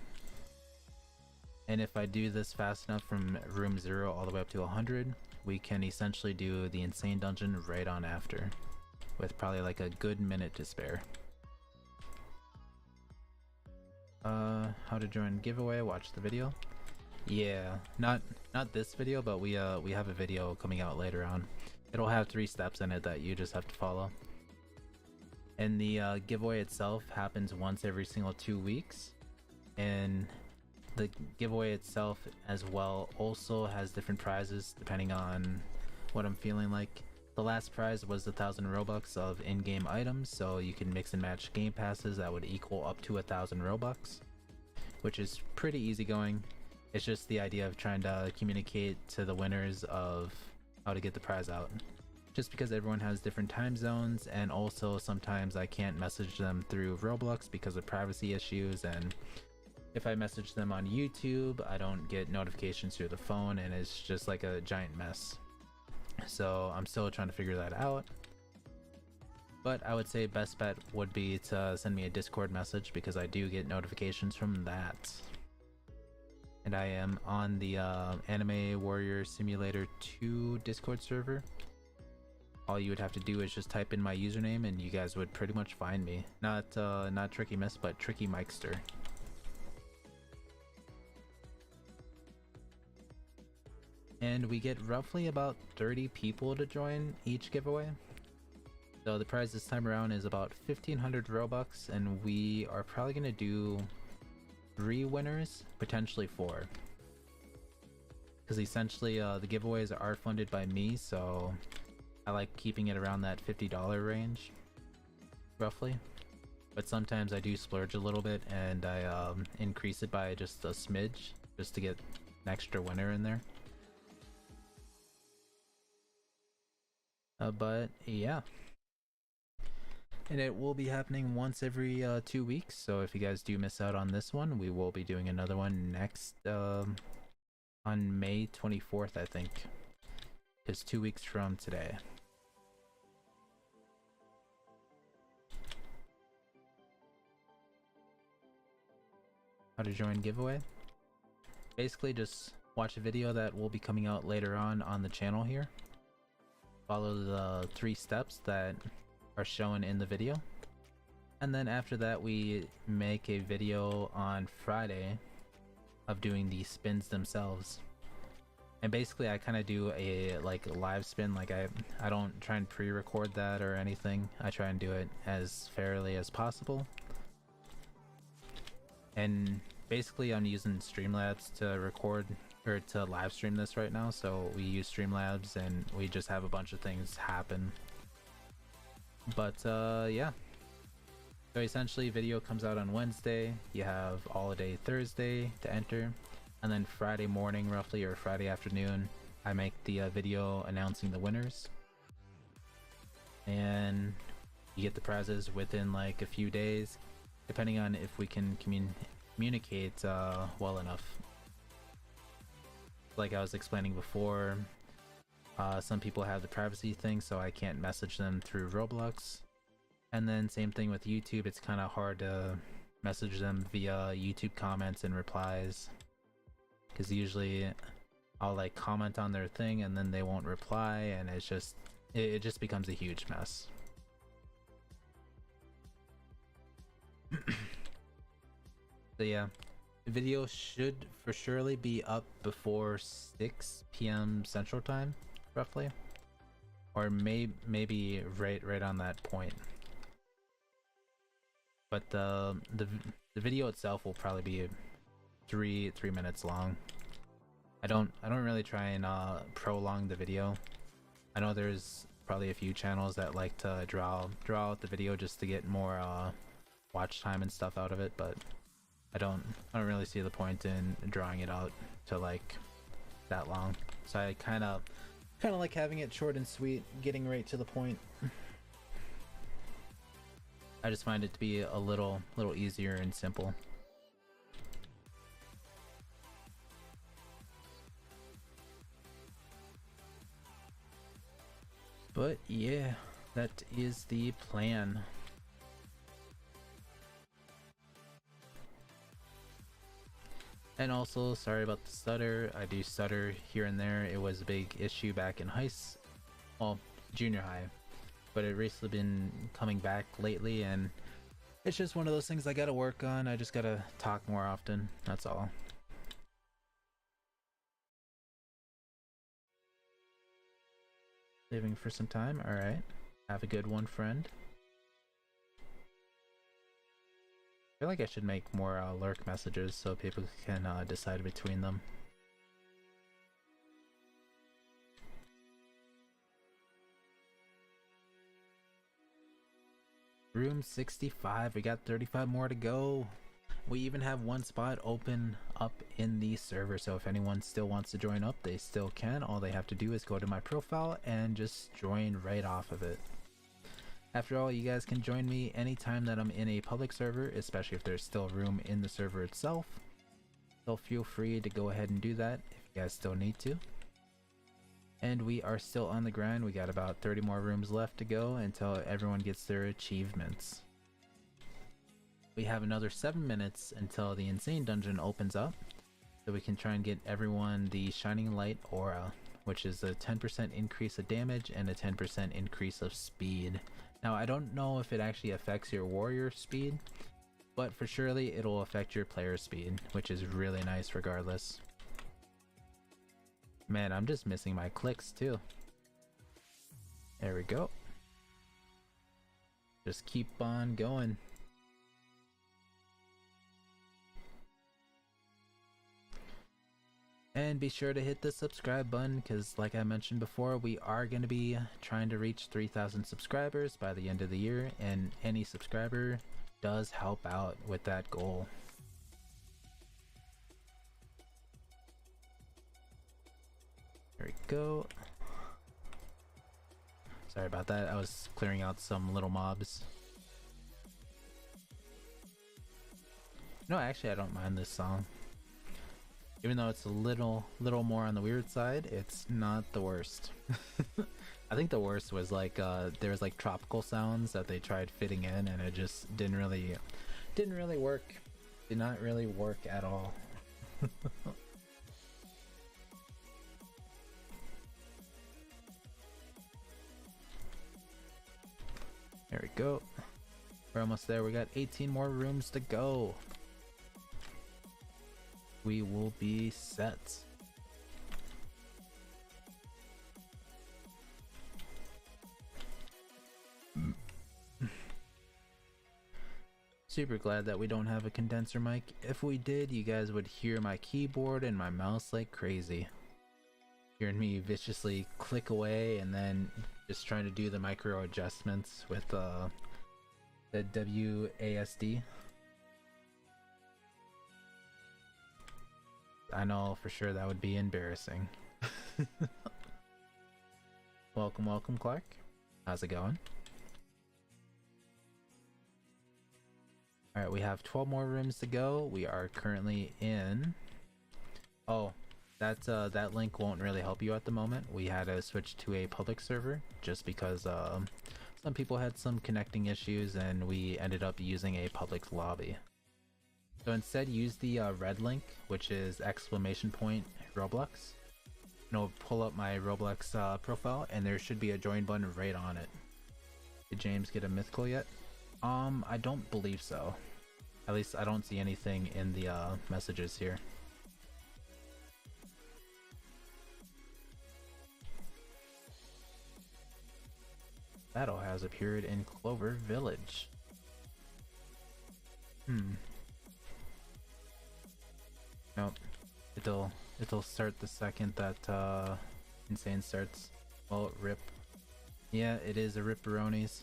S1: And if I do this fast enough from room 0 all the way up to 100, we can essentially do the insane dungeon right on after, with probably like a good minute to spare. How to join giveaway, watch the video. Yeah, not this video, but we have a video coming out later on. It'll have 3 steps in it that you just have to follow. And the giveaway itself happens once every single 2 weeks, and the giveaway itself as well also has different prizes depending on what I'm feeling like. The last prize was 1,000 Robux of in-game items, so you can mix and match game passes that would equal up to 1,000 Robux, which is pretty easygoing. It's just the idea of trying to communicate to the winners of how to get the prize out. Just because everyone has different time zones, and also sometimes I can't message them through Roblox because of privacy issues, and if I message them on YouTube, I don't get notifications through the phone, and it's just like a giant mess. So I'm still trying to figure that out. But I would say best bet would be to send me a Discord message because I do get notifications from that. And I am on the Anime Warrior Simulator 2 Discord server. All you would have to do is just type in my username and you guys would pretty much find me. Not TrickyMist, but TrickyMikester. And we get roughly about 30 people to join each giveaway. So the prize this time around is about 1,500 Robux, and we are probably going to do 3 winners, potentially 4. Because essentially the giveaways are funded by me, so I like keeping it around that $50 range, roughly. But sometimes I do splurge a little bit and I increase it by just a smidge, just to get an extra winner in there. But yeah, and it will be happening once every 2 weeks, so if you guys do miss out on this one, we will be doing another one next on May 24th, I think. It's 2 weeks from today. How to join giveaway? Basically just watch a video that will be coming out later on the channel here. Follow the 3 steps that are shown in the video, and then after that we make a video on Friday of doing the spins themselves. And basically I kind of do a live spin, like I don't try and pre-record that or anything. I try and do it as fairly as possible. And basically I'm using Streamlabs to record or to live stream this right now, so we use Streamlabs and we just have a bunch of things happen. But yeah, so essentially video comes out on Wednesday, you have all day Thursday to enter, and then Friday morning roughly, or Friday afternoon, I make the video announcing the winners, and you get the prizes within like a few days, depending on if we can communicate well enough. Like I was explaining before, some people have the privacy thing, so I can't message them through Roblox. And then same thing with YouTube, it's kind of hard to message them via YouTube comments and replies, because usually I'll like comment on their thing and then they won't reply, and it's just it just becomes a huge mess. So yeah, the video should for surely be up before 6 p.m. Central Time, roughly, or maybe right on that point. But the video itself will probably be 3 minutes long. I don't really try and prolong the video. I know there's probably a few channels that like to draw out the video just to get more watch time and stuff out of it, but I don't really see the point in drawing it out to like that long. So I kind of like having it short and sweet, getting right to the point. I just find it to be a little easier and simple. But yeah, that is the plan. And also, sorry about the stutter. I do stutter here and there. It was a big issue back in junior high. But it recently been coming back lately, and it's just one of those things I gotta work on. I just gotta talk more often, that's all. Saving for some time, alright. Have a good one, friend. I feel like I should make more lurk messages so people can decide between them. Room 65, we got 35 more to go. We even have one spot open up in the server, so if anyone still wants to join up, they still can. All they have to do is go to my profile and just join right off of it. After all, you guys can join me anytime that I'm in a public server, especially if there's still room in the server itself. So feel free to go ahead and do that if you guys still need to. And we are still on the grind. We got about 30 more rooms left to go until everyone gets their achievements. We have another 7 minutes until the Insane Dungeon opens up, so we can try and get everyone the Shining Light Aura, which is a 10% increase of damage and a 10% increase of speed. Now, I don't know if it actually affects your warrior speed, but for surely it'll affect your player speed, which is really nice regardless. Man, I'm just missing my clicks too. There we go. Just keep on going. And be sure to hit the subscribe button, because like I mentioned before, we are going to be trying to reach 3,000 subscribers by the end of the year, and any subscriber does help out with that goal. There we go. Sorry about that, I was clearing out some little mobs. No, actually I don't mind this song. Even though it's a little more on the weird side, it's not the worst. I think the worst was like there was like tropical sounds that they tried fitting in, and it just didn't really work. Did not really work at all. There we go. We're almost there. We got 18 more rooms to go. We will be set. Super glad that we don't have a condenser mic. If we did, you guys would hear my keyboard and my mouse like crazy. Hearing me viciously click away and then just trying to do the micro adjustments with the WASD. I know for sure that would be embarrassing. Welcome, Clark. How's it going? Alright, we have 12 more rooms to go. We are currently in... Oh, that link won't really help you at the moment. We had to switch to a public server just because some people had some connecting issues and we ended up using a public lobby. So instead, use the red link, which is !Roblox. Pull up my Roblox profile, and there should be a join button right on it. Did James get a mythical yet? I don't believe so. At least I don't see anything in the messages here. Battle has appeared in Clover Village. Nope. It'll start the second that Insane starts. Well, rip. Yeah, it is a Ripperonis.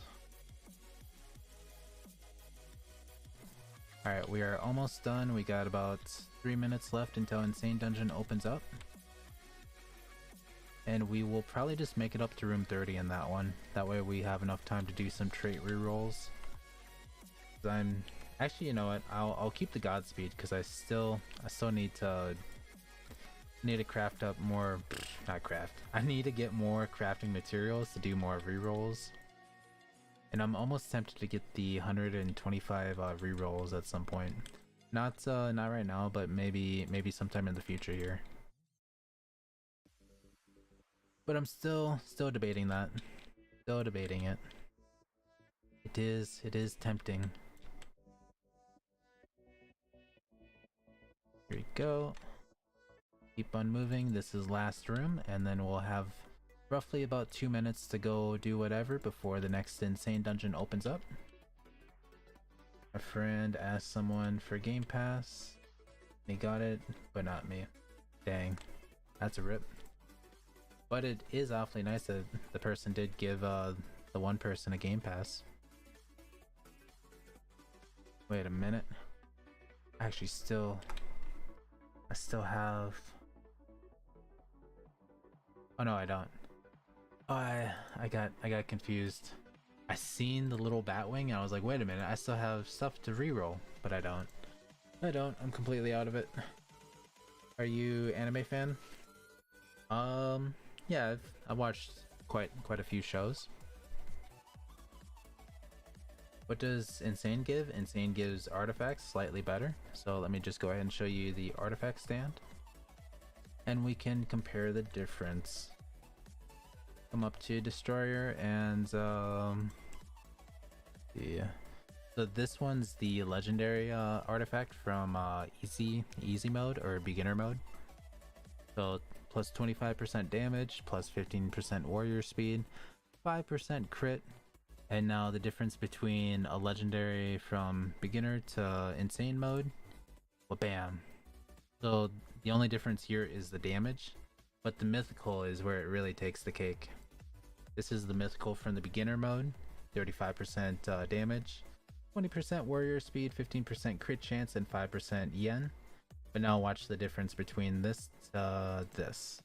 S1: Alright, we are almost done. We got about 3 minutes left until Insane Dungeon opens up. And we will probably just make it up to room 30 in that one. That way we have enough time to do some trait rerolls. I'm actually, you know what? I'll keep the Godspeed because I still need to craft up more. Not craft. I need to get more crafting materials to do more rerolls. And I'm almost tempted to get the 125 rerolls at some point. Not right now, but maybe sometime in the future here. But I'm still debating that. Still debating it. It is tempting. Here we go. Keep on moving. This is last room, and then we'll have roughly about 2 minutes to go do whatever before the next Insane Dungeon opens up. A friend asked someone for Game Pass. They got it, but not me. Dang. That's a rip. But it is awfully nice that the person did give the one person a Game Pass. Wait a minute. Actually, I still have... Oh no, I don't. Oh, I got confused. I seen the little Batwing and I was like, wait a minute, I still have stuff to reroll, but I don't. I'm completely out of it. Are you anime fan? Yeah, I've watched quite a few shows. What does Insane give? Insane gives artifacts slightly better. So let me just go ahead and show you the artifact stand. And we can compare the difference. Come up to Destroyer and yeah. So this one's the legendary artifact from easy mode or beginner mode. So plus 25% damage, plus 15% warrior speed, 5% crit, and now the difference between a legendary from beginner to insane mode, well, bam. So the only difference here is the damage, but the mythical is where it really takes the cake. This is the mythical from the beginner mode, 35% damage, 20% warrior speed, 15% crit chance, and 5% yen. But now watch the difference between this this.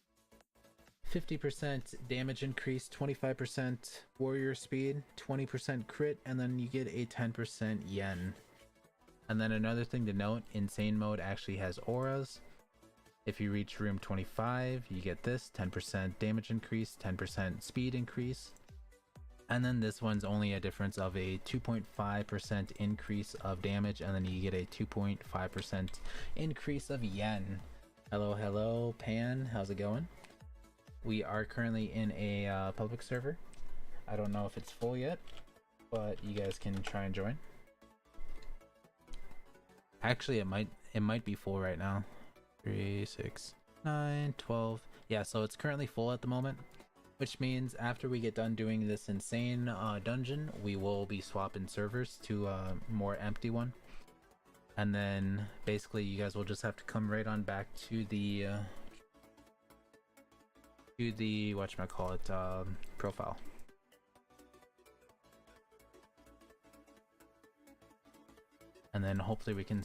S1: 50% damage increase, 25% warrior speed, 20% crit, and then you get a 10% yen. And then another thing to note, insane mode actually has auras. If you reach room 25, you get this 10% damage increase, 10% speed increase. And then this one's only a difference of a 2.5% increase of damage, and then you get a 2.5% increase of yen. Hello, Pan, how's it going? We are currently in a public server. I don't know if it's full yet, but you guys can try and join. Actually, it might be full right now. 3, 6, 9, 12. Yeah, so it's currently full at the moment, which means after we get done doing this insane dungeon, we will be swapping servers to a more empty one. And then basically you guys will just have to come right on back to the whatchamacallit, profile. And then hopefully we can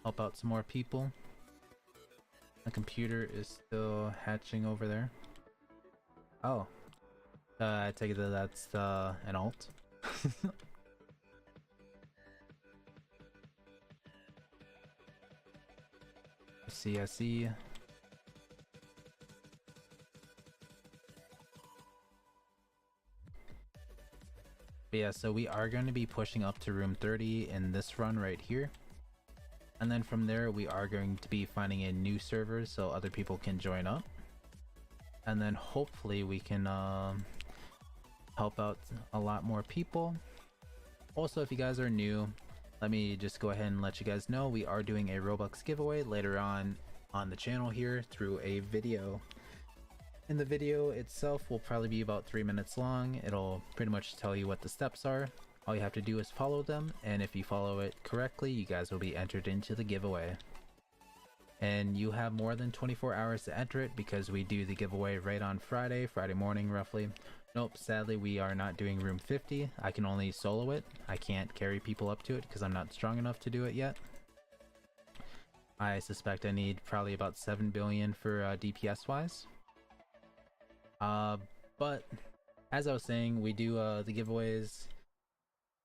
S1: help out some more people. The computer is still hatching over there. Oh. I take it that that's an alt. I see. But yeah, so we are going to be pushing up to room 30 in this run right here. And then from there, we are going to be finding a new server so other people can join up. And then hopefully we can help out a lot more people. Also, if you guys are new, let me just go ahead and let you guys know we are doing a Robux giveaway later on the channel here through a video. And the video itself will probably be about 3 minutes long. It'll pretty much tell you what the steps are. All you have to do is follow them, and if you follow it correctly, you guys will be entered into the giveaway. and you have more than 24 hours to enter it because we do the giveaway right on Friday morning roughly. Nope, sadly we are not doing room 50. I can only solo it. I can't carry people up to it because I'm not strong enough to do it yet. I suspect I need probably about 7 billion for DPS wise. But as I was saying, we do the giveaways.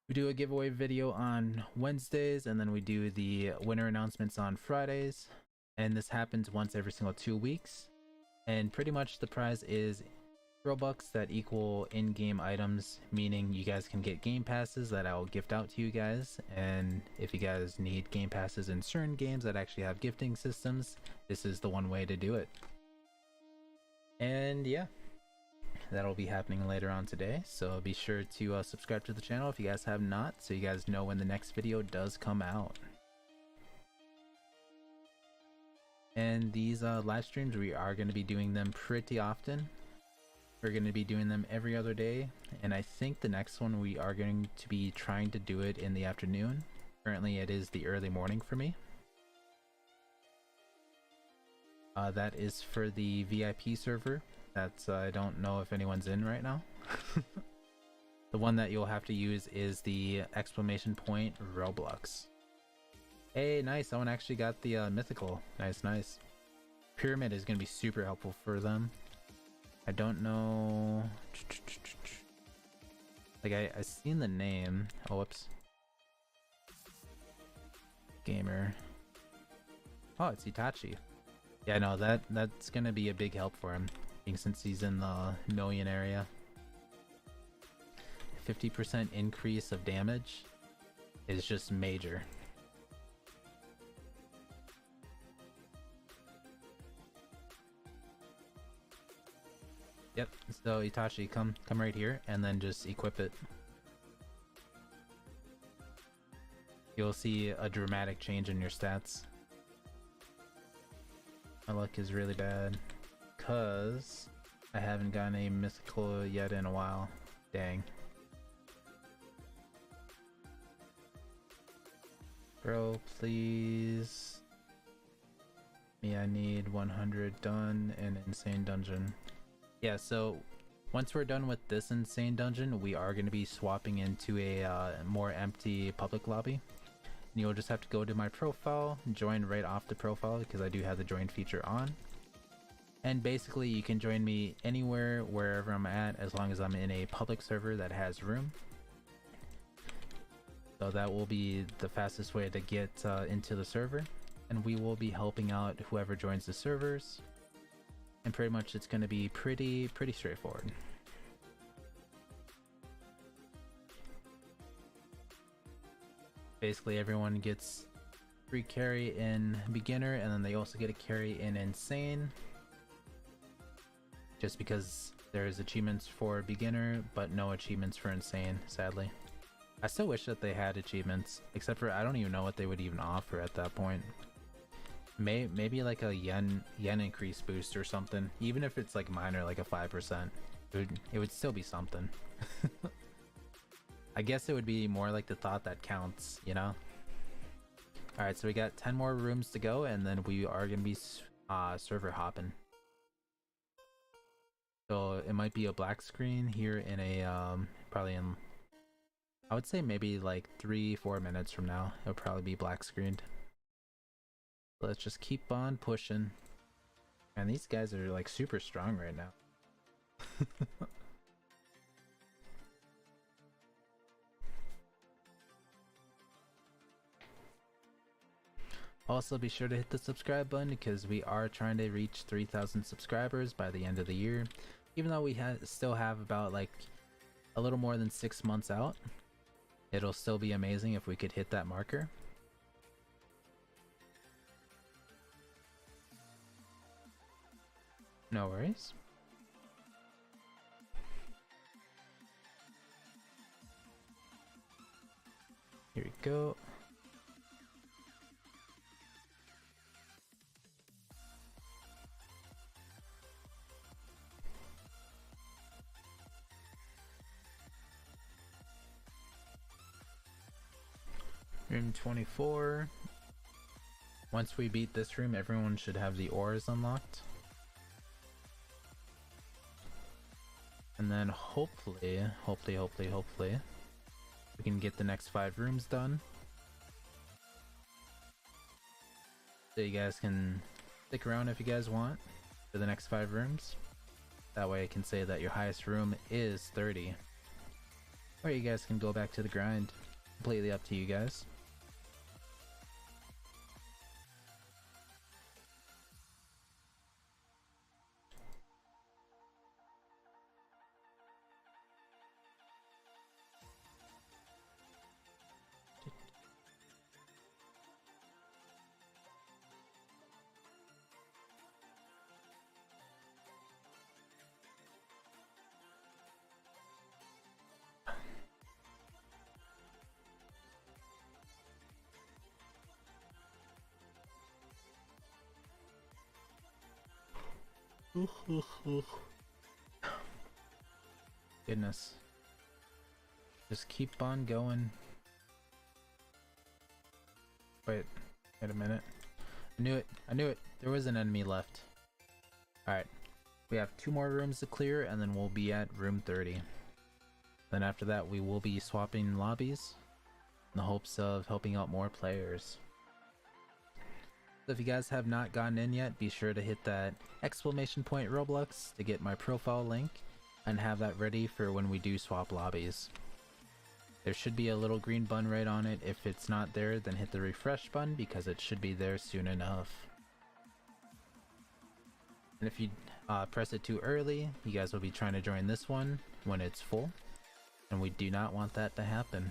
S1: We do a giveaway video on Wednesdays, and then we do the winner announcements on Fridays. And this happens once every single 2 weeks. And pretty much the prize is Robux that equal in-game items, meaning you guys can get game passes that I'll gift out to you guys. And if you guys need game passes in certain games that actually have gifting systems, this is the one way to do it. And yeah, that'll be happening later on today, so be sure to subscribe to the channel if you guys have not, so you guys know when the next video does come out. And these live streams, we are going to be doing them pretty often. We're going to be doing them every other day, and I think the next one we are going to be trying to do it in the afternoon. Currently it is the early morning for me. That is for the VIP server. That's I don't know if anyone's in right now. The one that you'll have to use is the exclamation point Roblox. Hey, nice, someone actually got the mythical. Nice. Pyramid is going to be super helpful for them. I don't know, like I seen the name. Oh, whoops. Gamer. Oh, it's Itachi. Yeah, no, that's gonna be a big help for him, since he's in the million area. 50% increase of damage is just major. Yep, so Itachi, come right here and then just equip it. You'll see a dramatic change in your stats. My luck is really bad because I haven't gotten a mythical yet in a while. Dang. Bro, please. I need 100 done in insane dungeon. Yeah, so once we're done with this insane dungeon, we are going to be swapping into a more empty public lobby. You'll just have to go to my profile, join right off the profile because I do have the join feature on. And basically you can join me anywhere, wherever I'm at, as long as I'm in a public server that has room. So that will be the fastest way to get into the server. And we will be helping out whoever joins the servers. And pretty much it's going to be pretty straightforward. Basically everyone gets free carry in beginner, and then they also get a carry in insane, just because there's achievements for beginner but no achievements for insane, sadly. I still wish that they had achievements, except for I don't even know what they would even offer at that point. Maybe like a yen increase boost or something, even if it's like minor, like a 5%. It would still be something. I guess it would be more like the thought that counts, you know? Alright, so we got 10 more rooms to go, and then we are going to be server hopping. So it might be a black screen here in a, probably in, I would say maybe like 3-4 minutes from now, it'll probably be black screened. Let's just keep on pushing. And these guys are like super strong right now. Also, be sure to hit the subscribe button because we are trying to reach 3,000 subscribers by the end of the year. Even though we still have about like a little more than 6 months out, it'll still be amazing if we could hit that marker. No worries. Here we go. Room 24. Once we beat this room, everyone should have the ores unlocked. And then hopefully, we can get the next 5 rooms done. So you guys can stick around if you guys want for the next 5 rooms. That way I can say that your highest room is 30. Or you guys can go back to the grind. Completely up to you guys. Goodness. Just keep on going. Wait a minute. I knew it. There was an enemy left. Alright. We have 2 more rooms to clear and then we'll be at room 30. Then after that we will be swapping lobbies in the hopes of helping out more players. So if you guys have not gotten in yet, be sure to hit that exclamation point Roblox to get my profile link and have that ready for when we do swap lobbies. There should be a little green button right on it. If it's not there, then hit the refresh button because it should be there soon enough. And if you press it too early, you guys will be trying to join this one when it's full, and we do not want that to happen.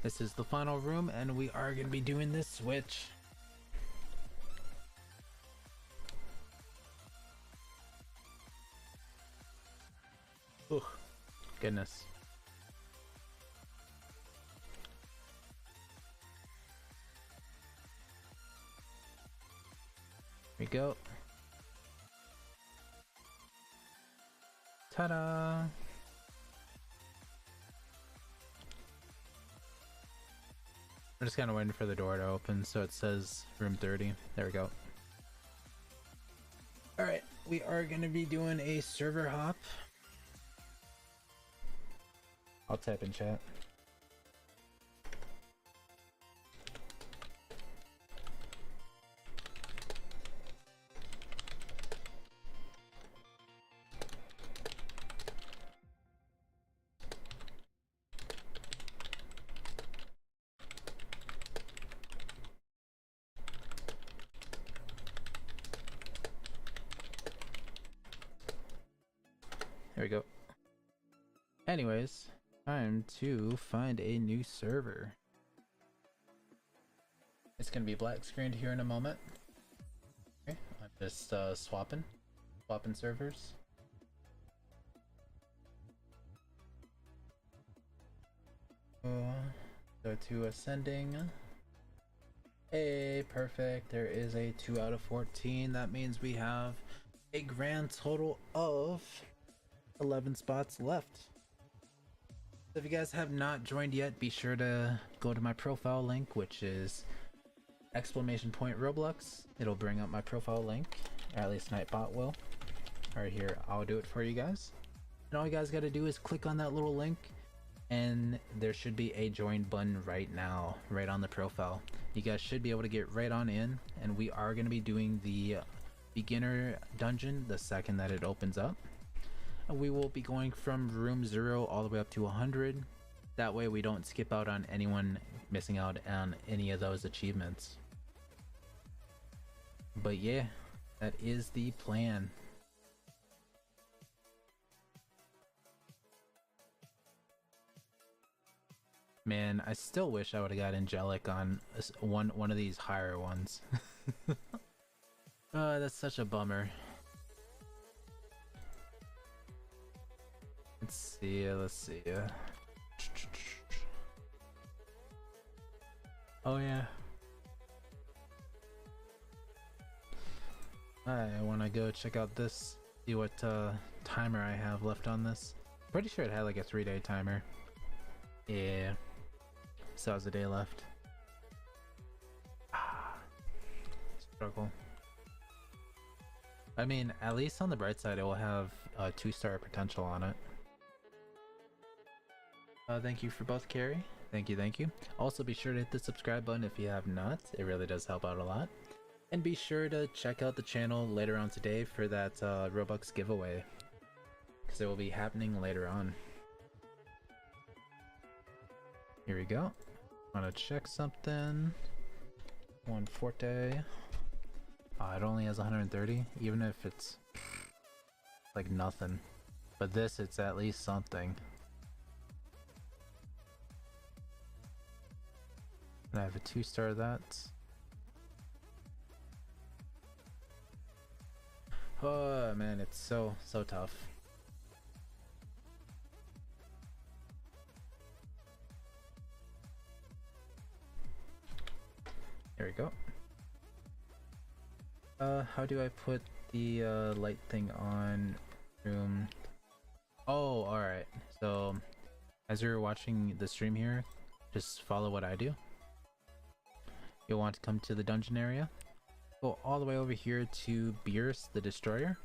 S1: This is the final room and we are going to be doing this switch. Ugh, goodness. Here we go. Ta-da! I'm just kind of waiting for the door to open, so it says room 30. There we go. Alright, we are going to be doing a server hop. I'll type in chat. There we go. Anyways, time to find a new server. It's gonna be black screened here in a moment. Okay, I'm just swapping servers. Go to ascending. Hey, perfect. There is a 2 out of 14. That means we have a grand total of 11 spots left. So if you guys have not joined yet, be sure to go to my profile link, which is exclamation point Roblox. It'll bring up my profile link, or at least Nightbot will. Right here, I'll do it for you guys. And all you guys gotta do is click on that little link, and there should be a join button right now, right on the profile. You guys should be able to get right on in, and we are gonna be doing the beginner dungeon the second that it opens up. We will be going from room 0 all the way up to 100. That way we don't skip out on anyone missing out on any of those achievements. But yeah, that is the plan. Man, I still wish I would have got Angelic on one of these higher ones. That's such a bummer. Let's see. Oh yeah. I want to go check out this, see what timer I have left on this. Pretty sure it had like a 3-day timer. Yeah. So how's a day left? struggle. I mean, at least on the bright side, it will have 2-star potential on it. Thank you for both, Carrie. Thank you, thank you. Also, be sure to hit the subscribe button if you have not. It really does help out a lot. And be sure to check out the channel later on today for that Robux giveaway, because it will be happening later on. Here we go. Want to check something. One Forte. It only has 130, even if it's like nothing. But this, it's at least something. And I have a 2-star of that. Oh man, it's so tough. There we go. How do I put the light thing on room? Oh, alright. So, as you're watching the stream here, just follow what I do. You'll want to come to the dungeon area. Go all the way over here to Beerus the Destroyer.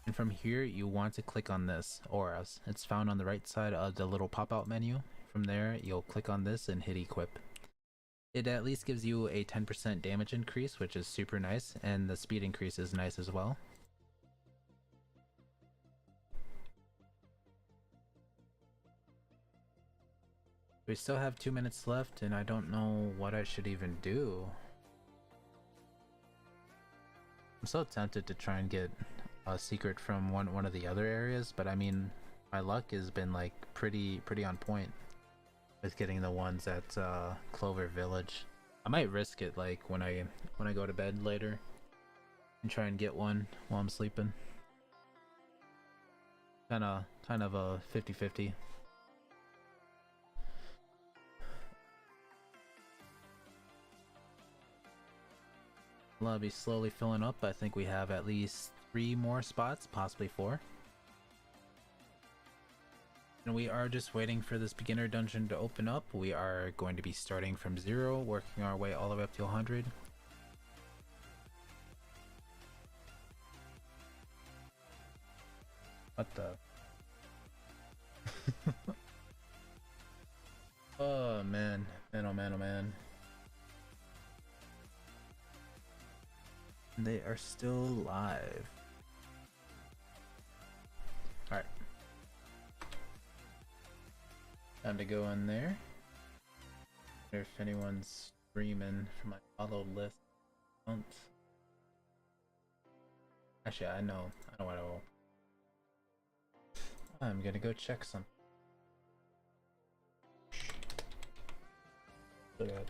S1: And from here, you want to click on this, Auras. It's found on the right side of the little pop-out menu. From there, you'll click on this and hit Equip. It at least gives you a 10% damage increase, which is super nice, and the speed increase is nice as well. We still have 2 minutes left, and I don't know what I should even do. I'm so tempted to try and get a secret from one of the other areas, but I mean, my luck has been like pretty on point with getting the ones at Clover Village. I might risk it like when I go to bed later and try and get one while I'm sleeping. Kind of a 50-50. Lobby slowly filling up. I think we have at least 3 more spots, possibly 4. And we are just waiting for this beginner dungeon to open up. We are going to be starting from 0, working our way all the way up to 100. What the? Oh man, man, oh man, oh man. They are still live. Alright. Time to go in there. I wonder if anyone's streaming from my followed list. Don't. Actually, I know what I will. I'm gonna go check some. Look at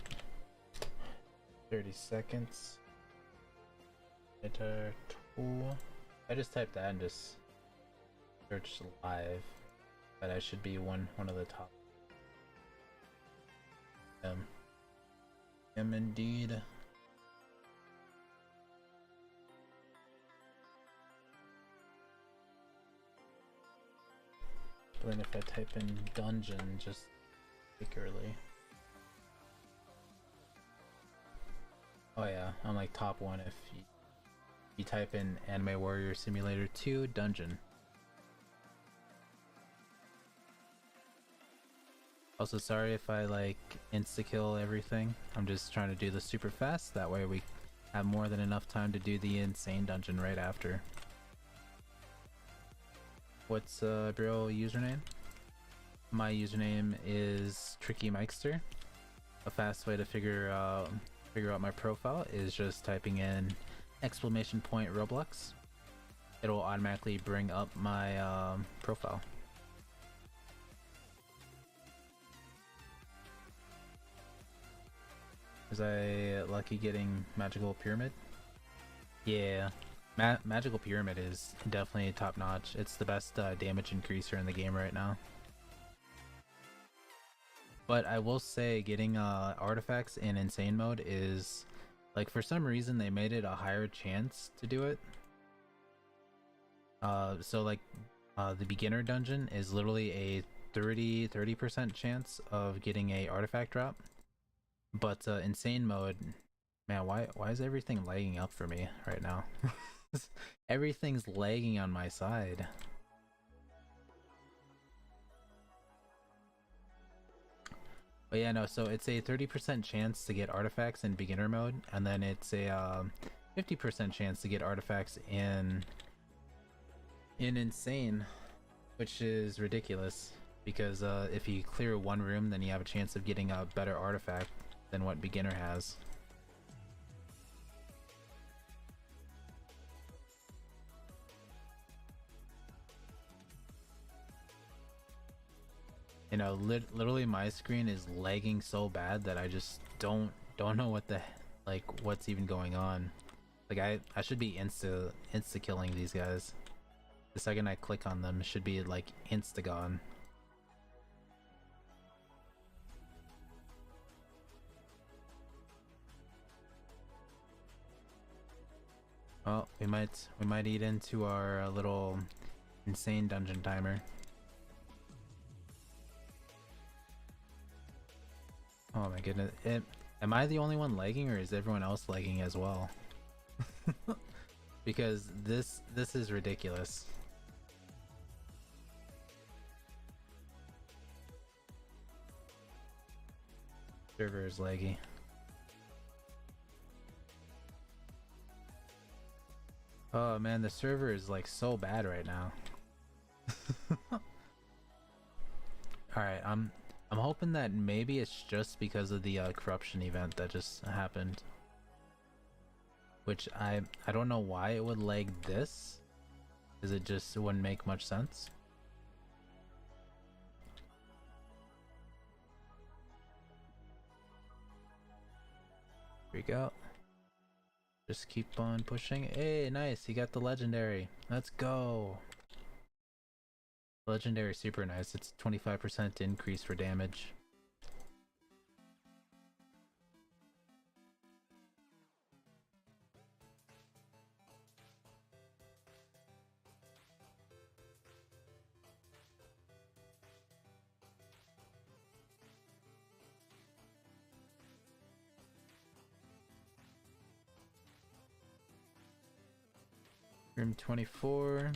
S1: 30 seconds. Enter tool. I just typed that and just search live, but I should be one of the top. Am indeed. But then if I type in dungeon just particularly. Oh yeah, I'm like top 1 if you type in Anime Warrior Simulator 2 dungeon. Also, sorry if I like insta-kill everything. I'm just trying to do this super fast. That way we have more than enough time to do the insane dungeon right after. What's bro username? My username is TrickyMist. A fast way to figure out my profile is just typing in !Roblox. It'll automatically bring up my profile. Was I lucky getting Magical Pyramid? Yeah, Magical Pyramid is definitely top notch. It's the best damage increaser in the game right now. But I will say getting artifacts in insane mode is like, for some reason they made it a higher chance to do it. So like the beginner dungeon is literally a 30% chance of getting a artifact drop, but insane mode Man, why is everything lagging up for me right now? Everything's lagging on my side. But yeah, no, so it's a 30% chance to get artifacts in beginner mode, and then it's a 50% chance to get artifacts in insane, which is ridiculous because if you clear one room, then you have a chance of getting a better artifact than what beginner has. You know, literally my screen is lagging so bad that I just don't know what the what's even going on. Like I should be insta killing these guys. The second I click on them, it should be like insta gone. Well, we might eat into our little insane dungeon timer. Oh my goodness. Am I the only one lagging, or is everyone else lagging as well? Because this is ridiculous. Server is laggy. Oh man, the server is like so bad right now. Alright, I'm hoping that maybe it's just because of the corruption event that just happened. Which I don't know why it would lag this, because it wouldn't make much sense. Here we go. Just keep on pushing. Hey, nice, you got the legendary. Let's go. Legendary super nice. It's 25% increase for damage. Room 24.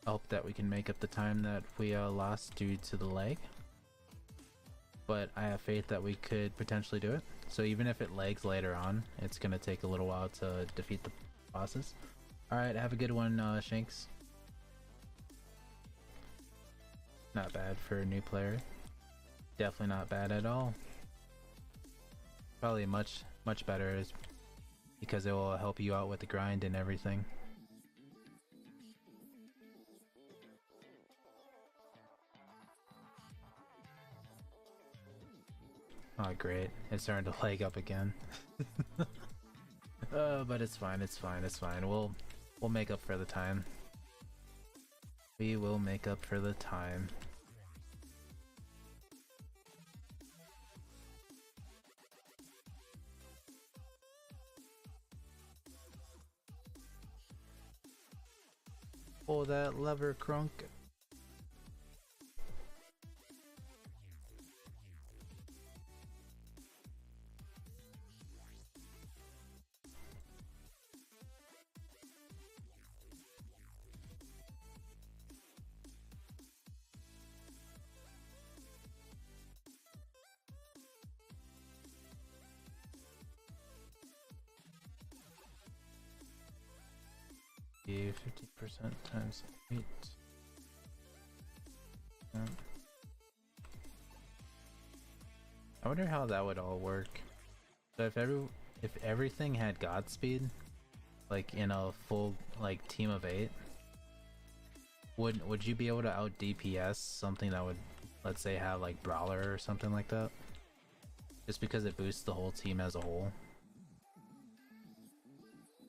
S1: I hope that we can make up the time that we lost due to the lag. But I have faith that we could potentially do it. So even if it lags later on, it's gonna take a little while to defeat the bosses. Alright, have a good one, Shanks. Not bad for a new player. Definitely not bad at all. Probably much better is because it will help you out with the grind and everything. Oh great, it's starting to lag up again. But it's fine, it's fine, it's fine. We'll make up for the time. We will make up for the time. Pull that lever, Crunk. be 50% times 8. Yeah. I wonder how that would all work. So if everything had Godspeed, like in a full like team of 8, would you be able to out DPS something that would, let's say, have like Brawler or something like that? Just because it boosts the whole team as a whole.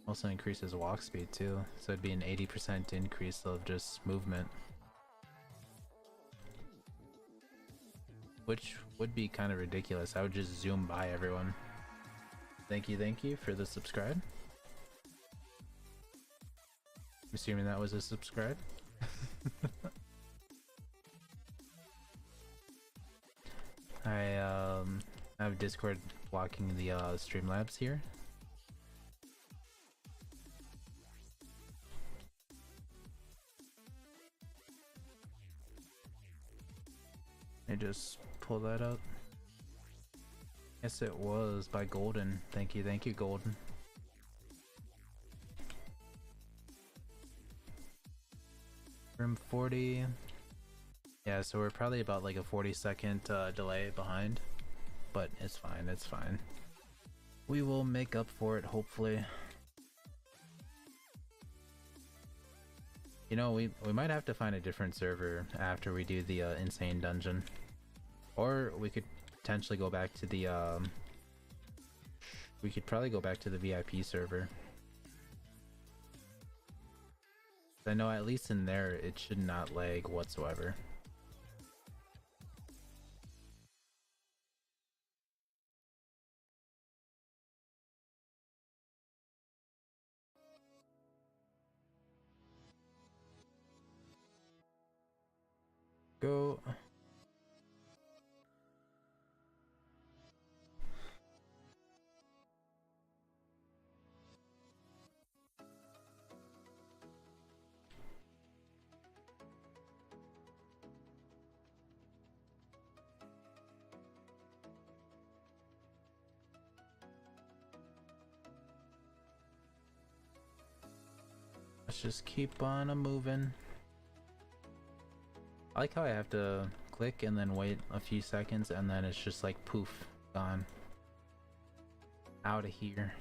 S1: Also increases walk speed too, so it'd be an 80% increase of just movement. Which would be kind of ridiculous. I would just zoom by everyone. Thank you for the subscribe. I'm assuming that was a subscribe. I have Discord blocking the Streamlabs here, I just pull that up. Yes, it was by Golden. Thank you, Golden. Room 40. Yeah, so we're probably about like a 40-second delay behind, but it's fine, it's fine. We will make up for it, hopefully. You know, we might have to find a different server after we do the insane dungeon. Or we could potentially go back to the we could probably go back to the VIP server. I know at least in there it should not lag whatsoever. Go. Let's just keep on moving. I like how I have to click and then wait a few seconds and then it's just like poof, gone. Out of here.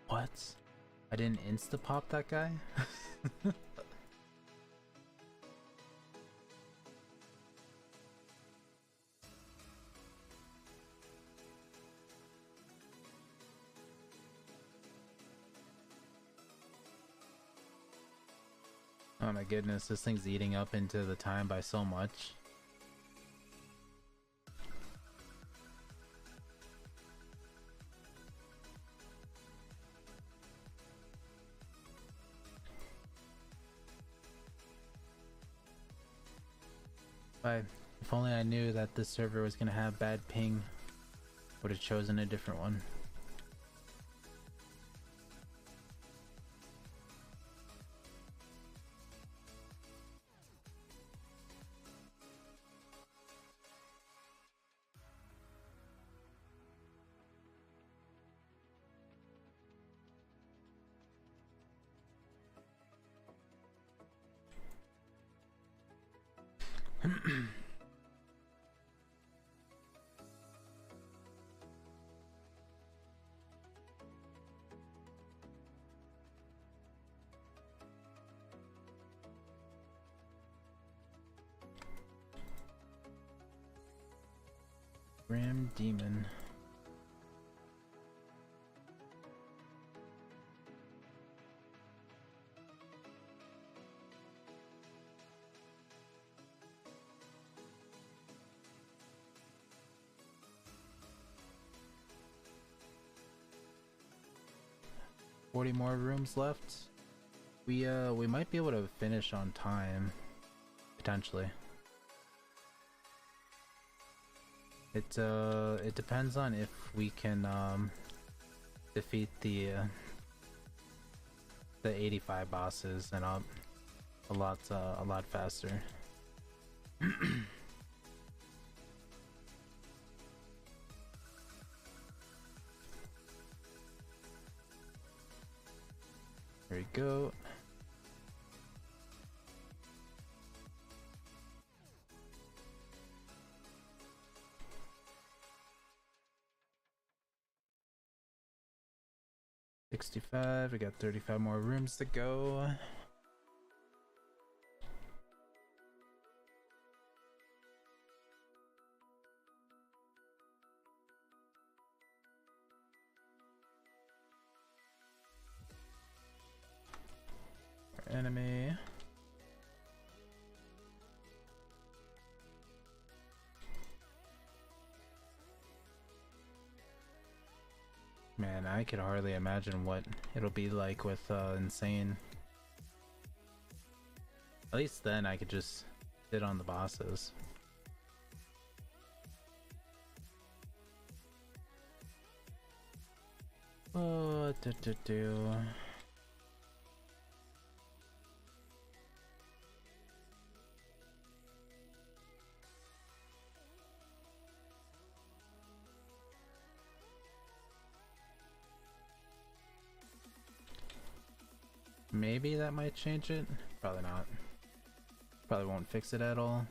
S1: What? I didn't insta-pop that guy? Oh my goodness, this thing's eating up into the time by so much. If only I knew that this server was gonna have bad ping, would have chosen a different one. Ram Demon. $40 more rooms left. We might be able to finish on time, potentially. It depends on if we can defeat the 85 bosses and a lot faster. There we go. $65. We got 35 more rooms to go. Enemy. Man, I could hardly imagine what it'll be like with insane. At least then I could just sit on the bosses. Oh, Do. Maybe that might change it. Probably not. Probably won't fix it at all.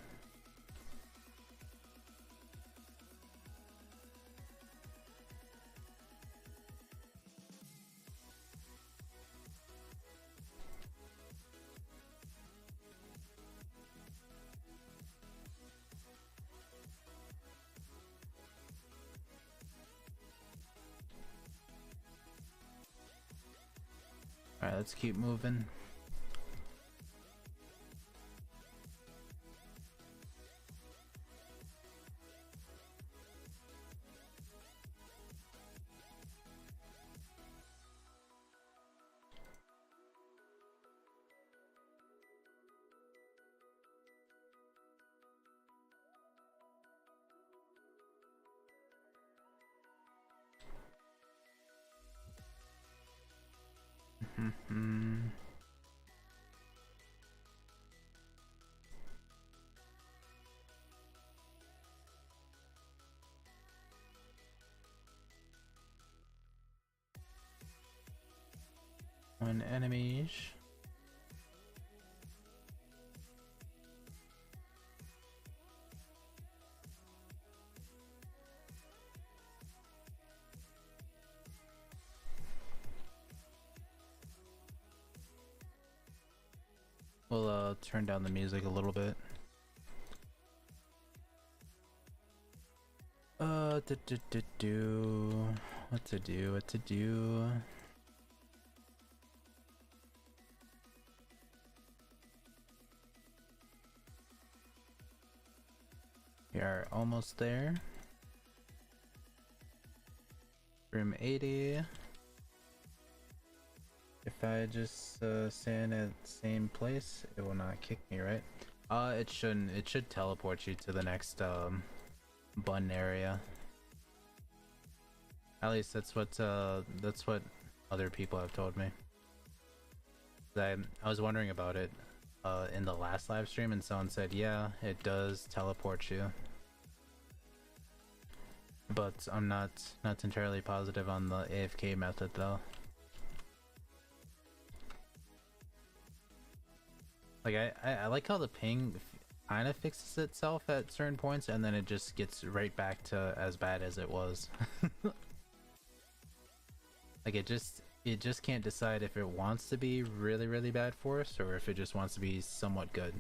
S1: Alright, let's keep moving. One enemies. We'll turn down the music a little bit. What to do. We are almost there. Room 80. If I just stay in at the same place, it will not kick me, right? It shouldn't. It should teleport you to the next button area. At least that's what other people have told me. I was wondering about it in the last live stream, and someone said, yeah, it does teleport you. But I'm not entirely positive on the AFK method though. Like I like how the ping kind of fixes itself at certain points, and then it just gets right back to as bad as it was. Like it just can't decide if it wants to be really bad for us or if it just wants to be somewhat good.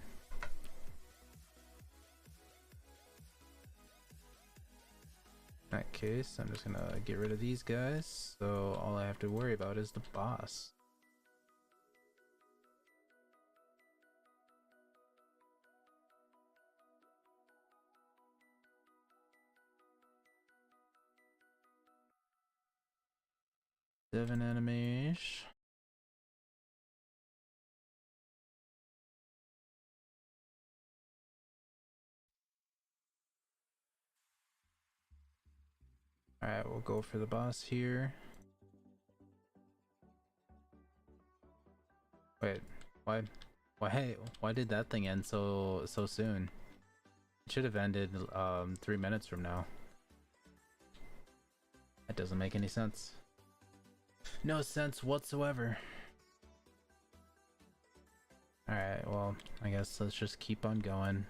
S1: In that case, I'm just gonna get rid of these guys, so all I have to worry about is the boss. Seven enemies. Alright, we'll go for the boss here. Wait, why did that thing end so soon? It should have ended 3 minutes from now. That doesn't make any sense. No sense whatsoever. Alright, well, I guess let's just keep on going.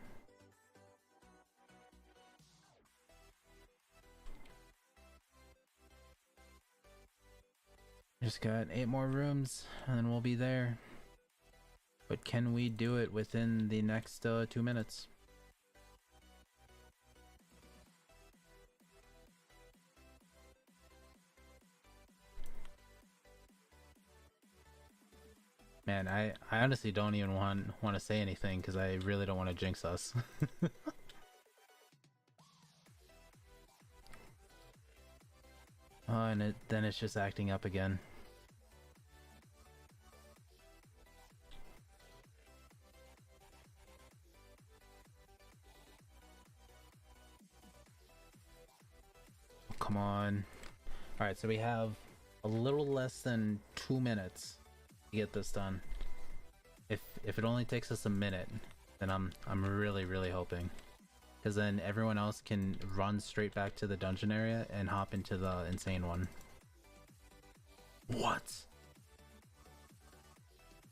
S1: Just got 8 more rooms, and then we'll be there. But can we do it within the next 2 minutes? Man, I honestly don't even want to say anything because I really don't want to jinx us. Oh, and then it's just acting up again. Come on. Alright, so we have a little less than 2 minutes to get this done. If it only takes us a minute, then I'm really hoping. Because then everyone else can run straight back to the dungeon area and hop into the insane one. What?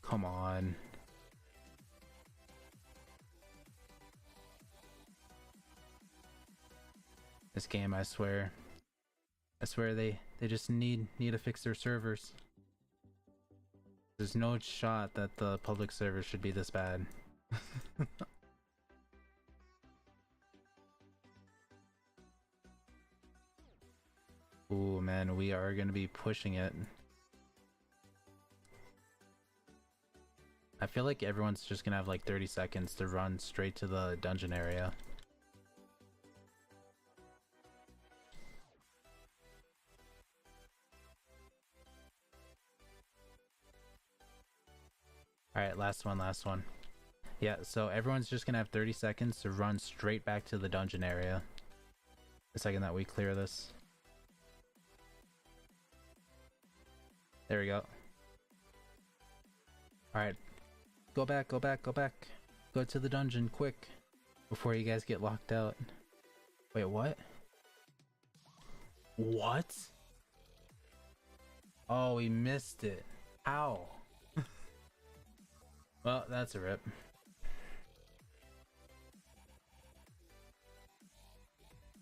S1: Come on. This game, I swear they just need to fix their servers. There's no shot that the public server should be this bad. Ooh man, we are gonna be pushing it. I feel like everyone's just gonna have like 30 seconds to run straight to the dungeon area. Alright, last one. Yeah, so everyone's just gonna have 30 seconds to run straight back to the dungeon area. The second that we clear this. There we go. Alright. Go back. Go to the dungeon, quick. Before you guys get locked out. Wait, what? What? Oh, we missed it. How? Well, that's a rip.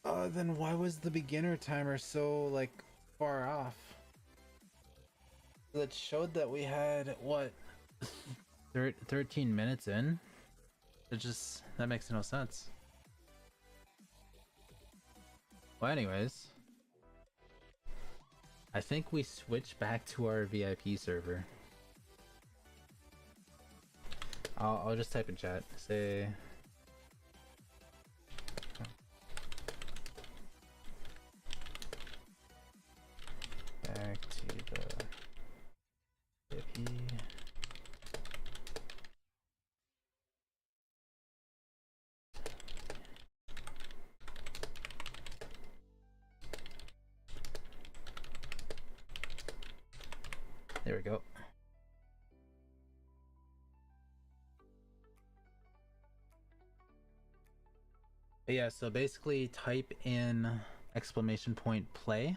S1: Then why was the beginner timer so, like, far off? That showed that we had, what, 13 minutes in? That makes no sense. Well, anyways. I think we switched back to our VIP server. I'll just type in chat. Say... back to the VIP. There we go. But yeah, so basically type in !play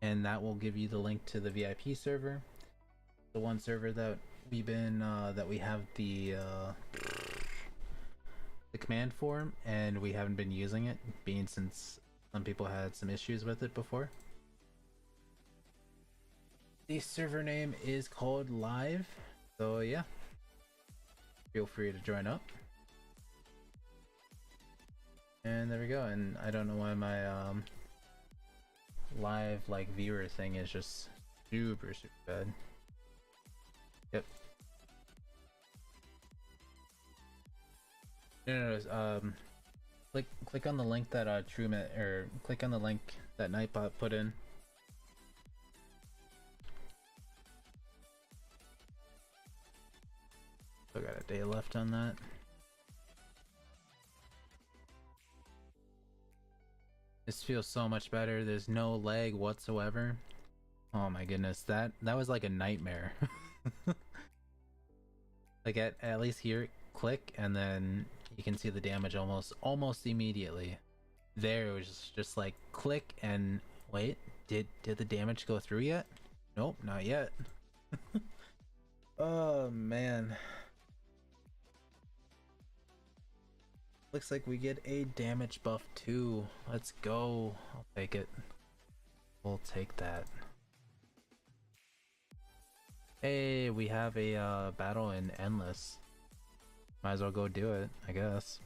S1: and that will give you the link to the VIP server. The one server that we've been that we have the command for, and we haven't been using it, being since some people had some issues with it before. The server name is called Live, so yeah, feel free to join up. And there we go. And I don't know why my live like viewer thing is just super bad. Yep. No, click on the link that TrickyMist, or click on the link that Nightbot put in. Still got a day left on that. This feels so much better. There's no lag whatsoever. Oh my goodness, that was like a nightmare. Like at least here, click, and then you can see the damage almost immediately. There it was just like click and wait. Did the damage go through yet? Nope, not yet. Oh man. Looks like we get a damage buff too. Let's go. I'll take it. We'll take that. Hey, we have a battle in Endless. Might as well go do it, I guess.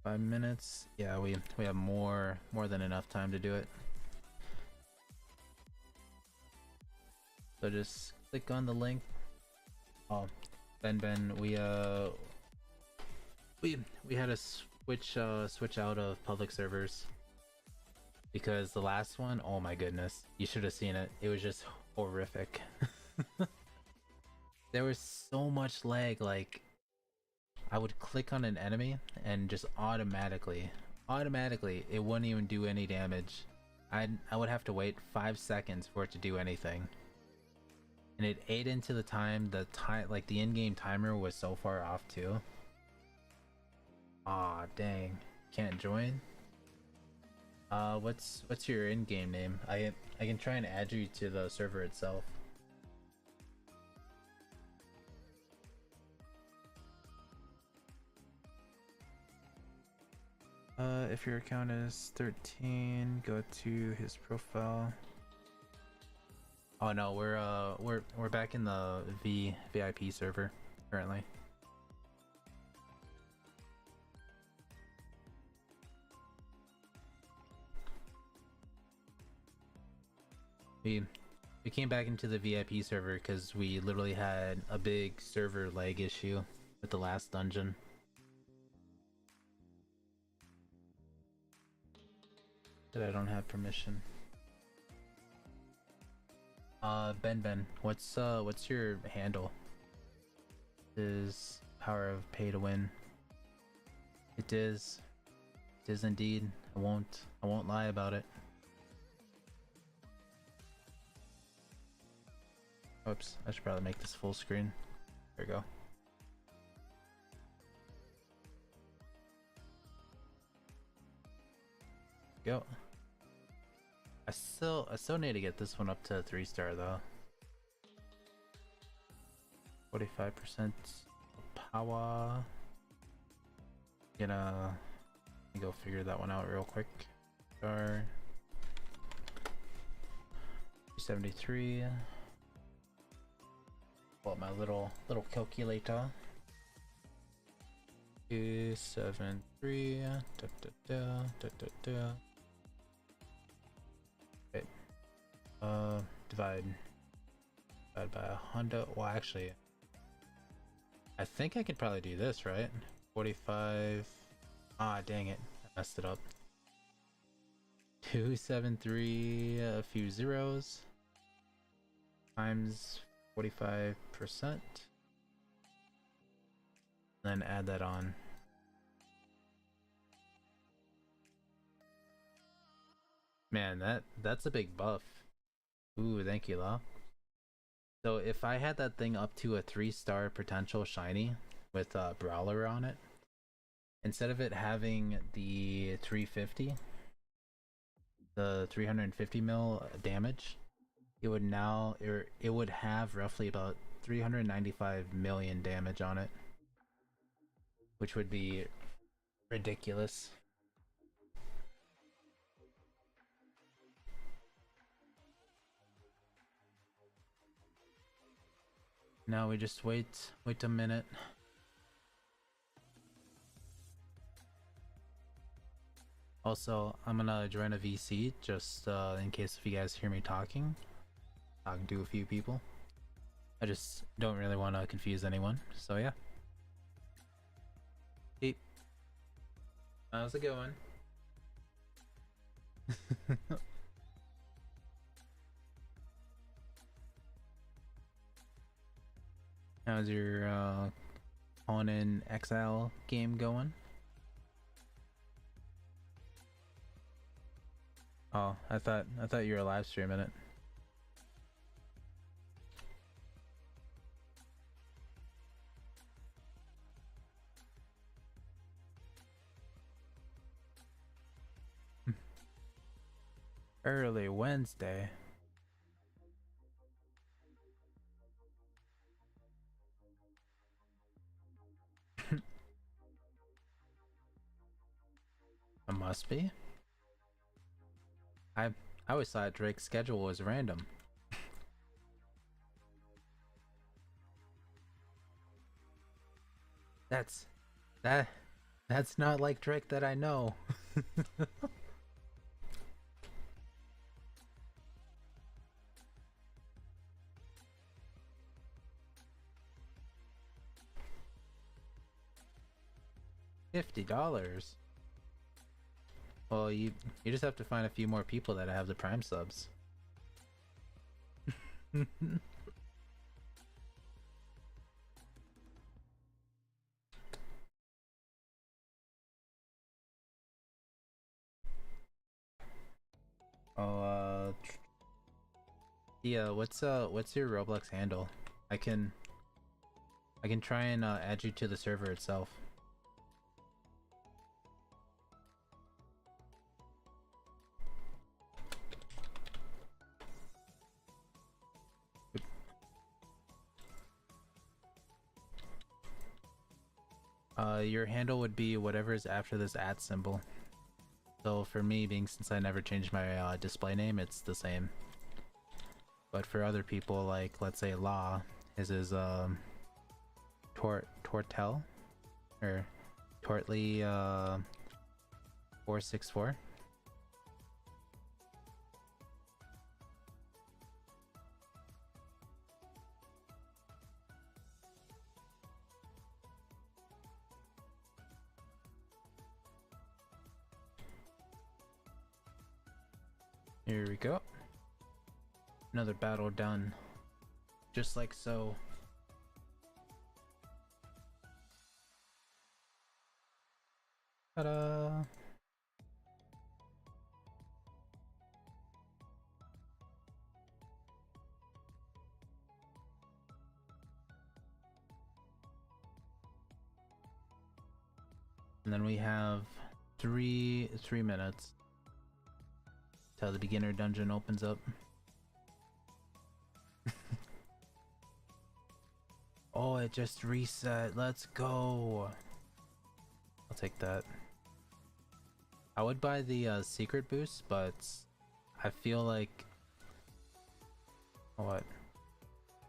S1: Five minutes. Yeah, we have more than enough time to do it. So just click on the link. Oh, Ben, we had to switch out of public servers because the last one, oh my goodness, you should have seen it. It was just horrific. There was so much lag. Like, I would click on an enemy and just automatically automatically it wouldn't even do any damage. I would have to wait 5 seconds for it to do anything. And it ate into the time, like the in-game timer was so far off too. Aw, dang. Can't join? What's your in-game name? I can try and add you to the server itself. If your account is 13, go to his profile. Oh no, we're back in the VIP server currently. We came back into the VIP server because we literally had a big server lag issue with the last dungeon. That I don't have permission. Ben, what's your handle? Is power of pay to win. It is indeed. I won't lie about it. Oops, I should probably make this full screen. There we go. Go. I still need to get this one up to 3-star though. 45% power. Let me go figure that one out real quick. Star 73. Pull up my little calculator. 273. Okay. Divide by 100. Well, actually, I think I could probably do this, right? 45. Ah, dang it, I messed it up. 273, a few zeros, times 45%. Then add that on. Man, that's a big buff. Ooh, thank you, Law. So if I had that thing up to a 3-star potential shiny with a Brawler on it, instead of it having the 350, the 350 mil damage, it would have roughly about 395 million damage on it, which would be ridiculous. Now we just wait a minute. Also, I'm gonna join a VC just in case if you guys hear me talking to a few people. I just don't really want to confuse anyone, so yeah. Hey, how's it going? How's your On in Exile game going? Oh, I thought you were live streaming it. Early Wednesday. It must be. I always thought Drake's schedule was random. That's not like Drake that I know. $50. Well, you just have to find a few more people that have the Prime subs. Oh, yeah. What's your Roblox handle? I can try and add you to the server itself. Your handle would be whatever is after this @ symbol. So for me, since I never changed my display name, it's the same. But for other people, like let's say Law, his is Tortel or Tortly 464. Here we go. Another battle done. Just like so. Ta-da! And then we have three minutes till the beginner dungeon opens up. Oh, it just reset. Let's go. I'll take that. I would buy the secret boost, but I feel like... What?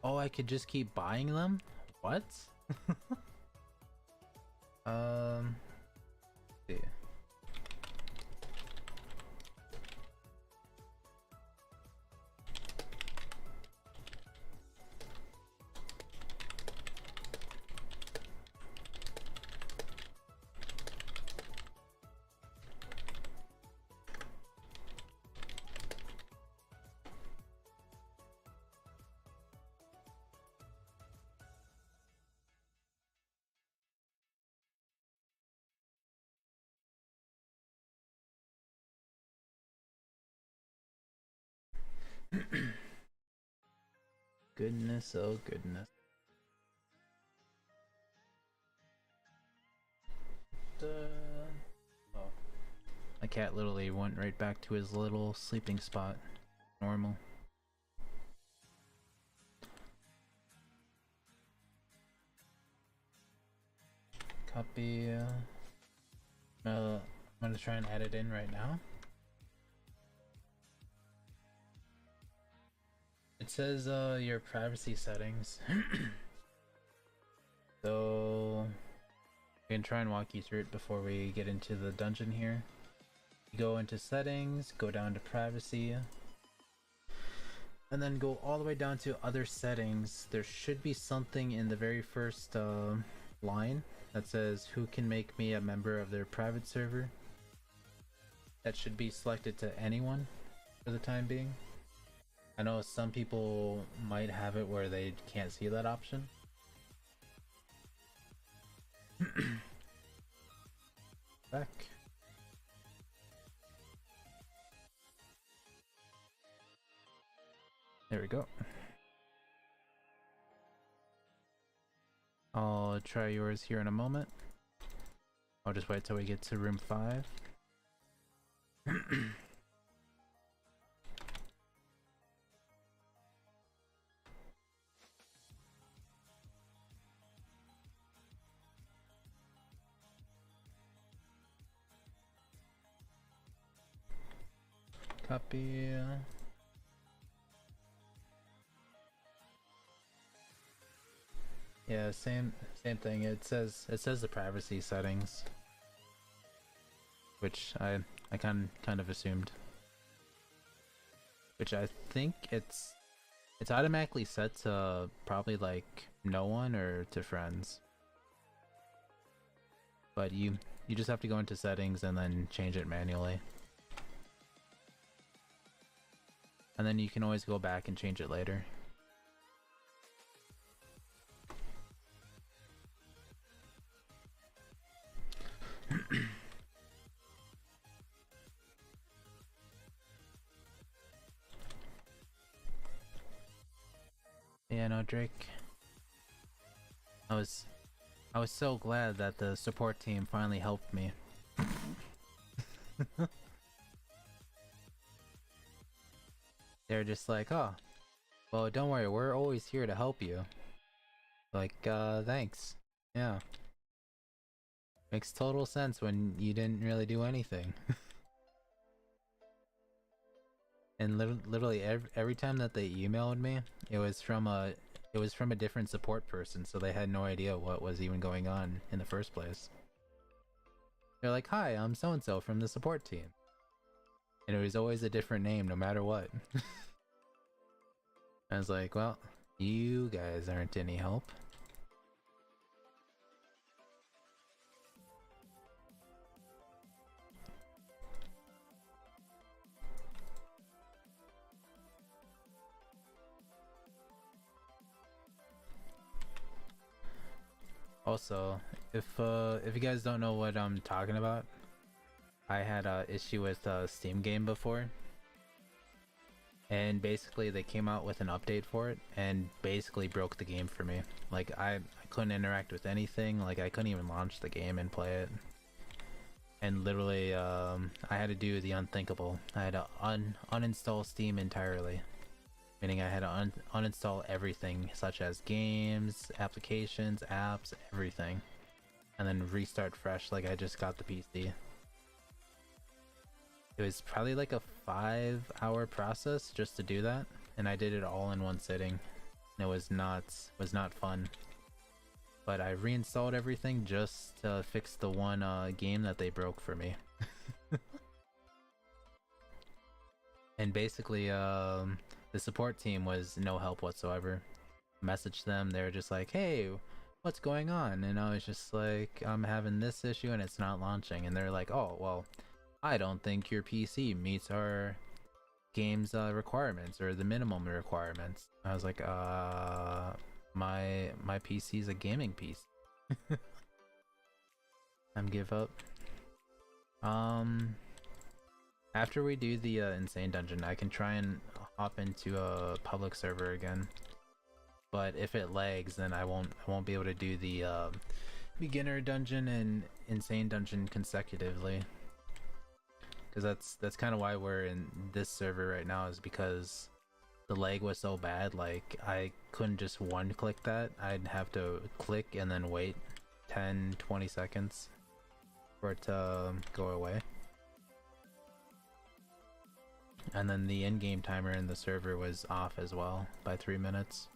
S1: Oh, I could just keep buying them? What? See. Goodness, oh goodness. Oh. My cat literally went right back to his little sleeping spot. Normal. Copy. I'm gonna try and add it in right now. It says your privacy settings. So I can try and walk you through it before we get into the dungeon here. You go into settings, go down to privacy, and then go all the way down to other settings. There should be something in the very first line that says who can make me a member of their private server. That should be selected to anyone for the time being. I know some people might have it where they can't see that option. Back. There we go. I'll try yours here in a moment. I'll just wait till we get to room 5. Copy. Yeah, same thing. It says the privacy settings, which I kind of assumed. Which I think it's automatically set to probably like no one or to friends. But you just have to go into settings and then change it manually. And then you can always go back and change it later. Yeah, no, Drake. I was so glad that the support team finally helped me. They're just like, oh, well, don't worry, we're always here to help you. Like, thanks. Yeah. Makes total sense when you didn't really do anything. And literally every time that they emailed me, it was from a different support person, so they had no idea what was even going on in the first place. They're like, "Hi, I'm so and so from the support team," and it was always a different name, no matter what. I was like, "Well, you guys aren't any help." Also, if you guys don't know what I'm talking about, I had a issue with Steam game before, and basically they came out with an update for it and basically broke the game for me. Like I couldn't interact with anything, like I couldn't even launch the game and play it. And literally I had to do the unthinkable. I had to uninstall Steam entirely. Meaning I had to uninstall everything, such as games, applications, apps, everything. And then restart fresh like I just got the PC. It was probably like a 5-hour process just to do that, and I did it all in one sitting. And it was not fun. But I reinstalled everything just to fix the one game that they broke for me. And basically, the support team was no help whatsoever. Messaged them, they were just like, "Hey, what's going on?" And I was just like, "I'm having this issue and it's not launching." And they're like, "Oh, well, I don't think your PC meets our game's requirements or the minimum requirements." I was like, my PC's a gaming PC." I'm give up. After we do the insane dungeon, I can try and hop into a public server again. But if it lags, then I won't be able to do the beginner dungeon and insane dungeon consecutively. Because that's kind of why we're in this server right now, is because the lag was so bad. Like I couldn't just one click that. I'd have to click and then wait 10-20 seconds for it to go away. And then the in-game timer in the server was off as well by 3 minutes.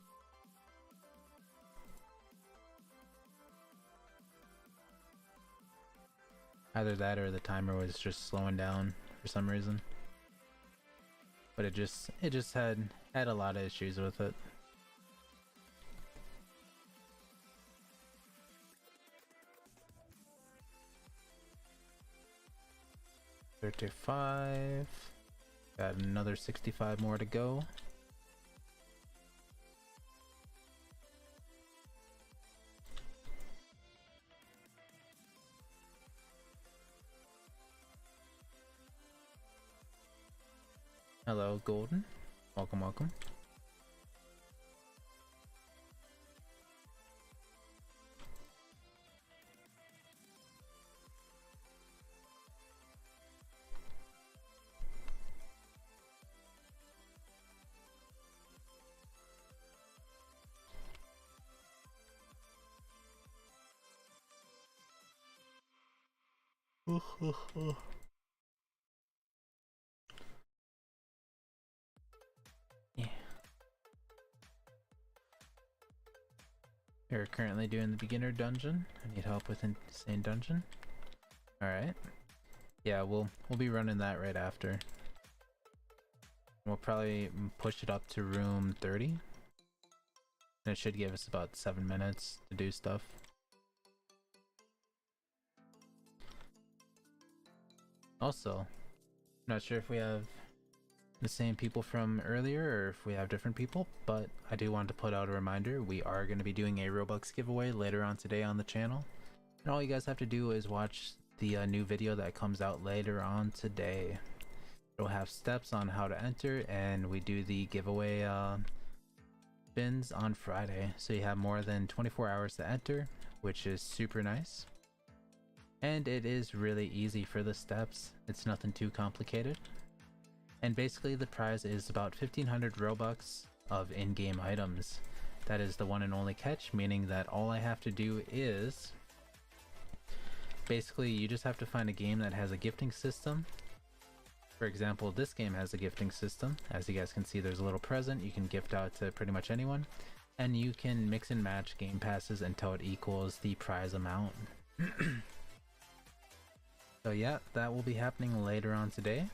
S1: Either that or the timer was just slowing down for some reason. But it just had a lot of issues with it. $35. Got another 65 more to go. Hello, Golden. Welcome, welcome. Yeah. We're currently doing the beginner dungeon. I need help with insane dungeon. Alright. Yeah, we'll be running that right after. We'll probably push it up to room 30. And it should give us about 7 minutes to do stuff. Also, I'm not sure if we have the same people from earlier or if we have different people, but I do want to put out a reminder. We are going to be doing a Robux giveaway later on today on the channel. And all you guys have to do is watch the new video that comes out later on today. It'll have steps on how to enter, and we do the giveaway spins on Friday, so you have more than 24 hours to enter, which is super nice. And it is really easy for the steps. It's nothing too complicated. And basically the prize is about 1500 Robux of in-game items. That is the one and only catch, meaning that all I have to do is basically you just have to find a game that has a gifting system. For example, this game has a gifting system. As you guys can see, there's a little present you can gift out to pretty much anyone, and you can mix and match game passes until it equals the prize amount. So yeah, that will be happening later on today,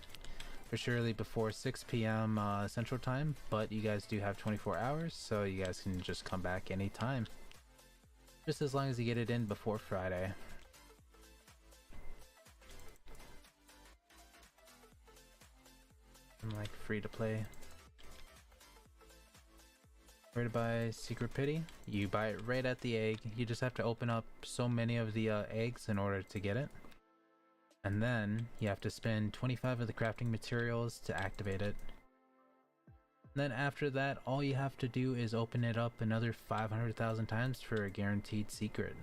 S1: for surely before 6 p.m. Central Time, but you guys do have 24 hours, so you guys can just come back anytime. Just as long as you get it in before Friday. I'm like free to play. Where to buy Secret Pity? You buy it right at the egg. You just have to open up so many of the eggs in order to get it. And then you have to spend 25 of the crafting materials to activate it. Then after that, all you have to do is open it up another 500,000 times for a guaranteed secret.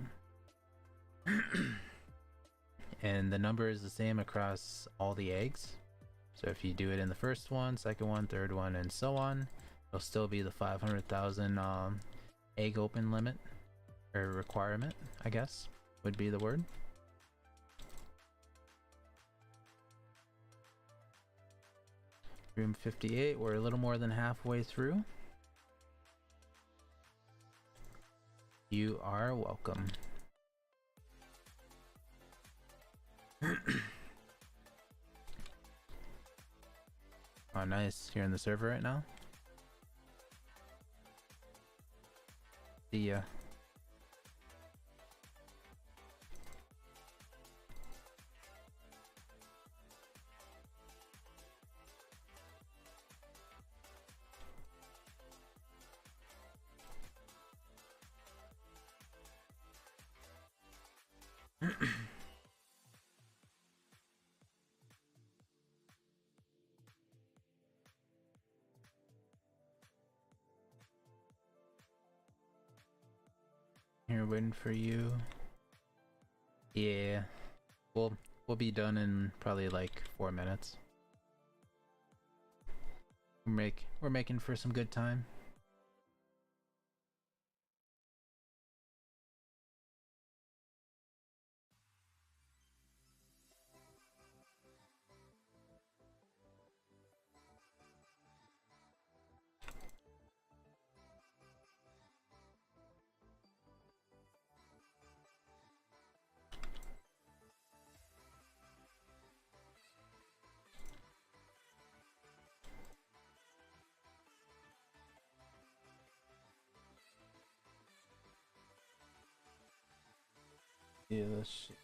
S1: And the number is the same across all the eggs. So if you do it in the first one, second one, third one, and so on, it'll still be the 500,000 egg open limit, or requirement, I guess, would be the word. Room 58, we're a little more than halfway through. You are welcome. Oh nice, you're in the server right now? See ya. Here, waiting for you. Yeah, we'll be done in probably like 4 minutes. We're making for some good time. Yeah, this shit.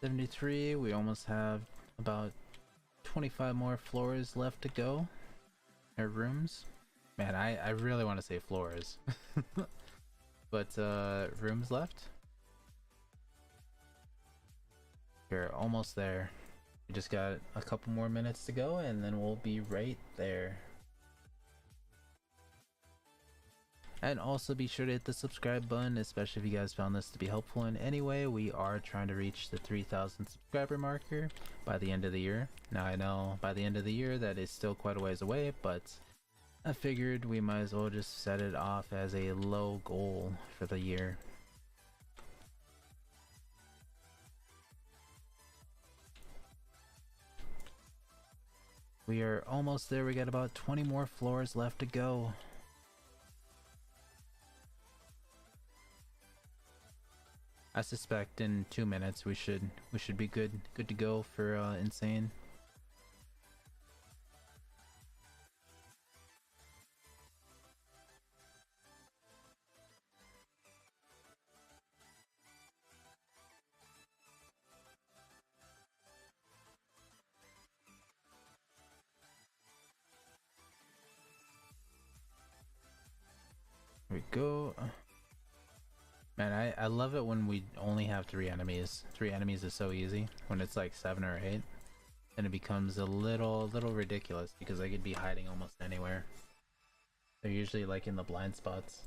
S1: $73, we almost have about 25 more floors left to go. Or rooms. Man, I really want to say floors. But rooms left. We're almost there. We just got a couple more minutes to go and then we'll be right there. And also be sure to hit the subscribe button, especially if you guys found this to be helpful in any way. We are trying to reach the 3,000 subscriber marker by the end of the year. Now I know by the end of the year that is still quite a ways away, but I figured we might as well just set it off as a low goal for the year. We are almost there. We got about 20 more floors left to go. I suspect in 2 minutes we should be good to go for insane. go. Man, I love it when we only have 3 enemies. 3 enemies is so easy. When it's like 7 or 8, then it becomes a little ridiculous because I could be hiding almost anywhere. They're usually like in the blind spots.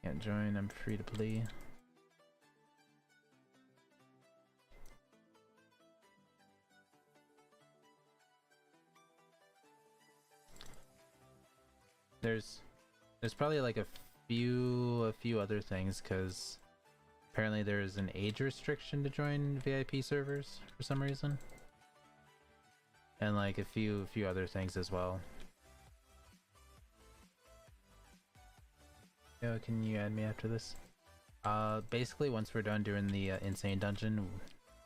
S1: Can't join, I'm free to play. There's probably like a few other things, because apparently there's an age restriction to join VIP servers for some reason, and like a few other things as well. Yo, can you add me after this? Basically once we're done doing the insane dungeon,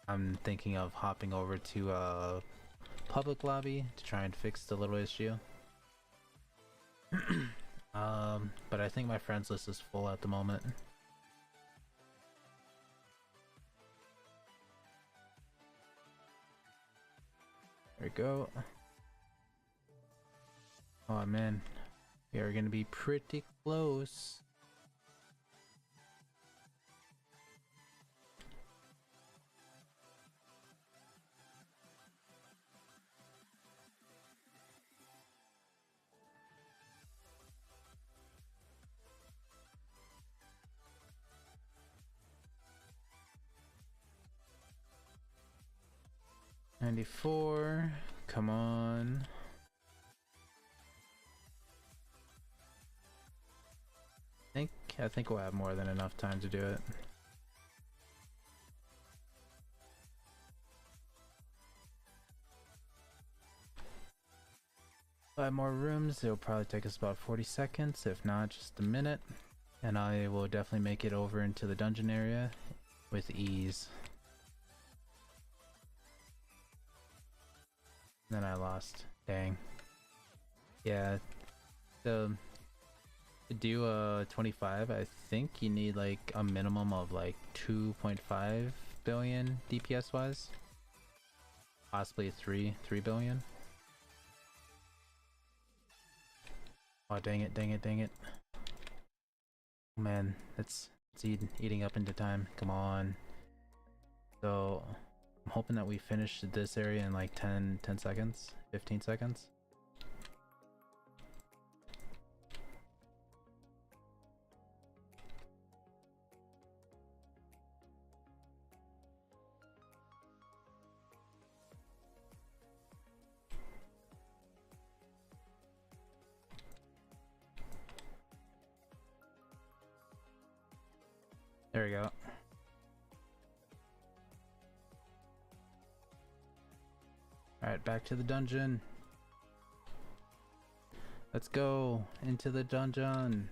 S1: I'm thinking of hopping over to public lobby to try and fix the little issue. But I think my friends list is full at the moment. There we go. Oh man, we are gonna be pretty close. $94, come on. I think we'll have more than enough time to do it. Five more rooms, it'll probably take us about 40 seconds, if not just a minute. And I will definitely make it over into the dungeon area with ease. Then I lost. Dang. Yeah. To do 25, I think you need like a minimum of like 2.5 billion DPS wise. Possibly 3 billion. Oh dang it, dang it, dang it. Oh, man, it's eating up into time. Come on. So I'm hoping that we finish this area in like 10 seconds, 15 seconds. There we go. Alright, back to the dungeon. Let's go into the dungeon.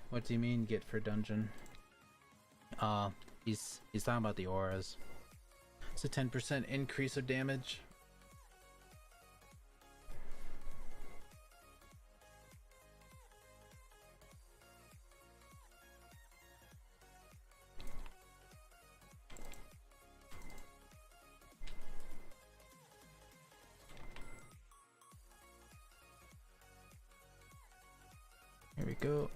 S1: What do you mean get for dungeon? He's talking about the auras. It's a 10% increase of damage. Here we go.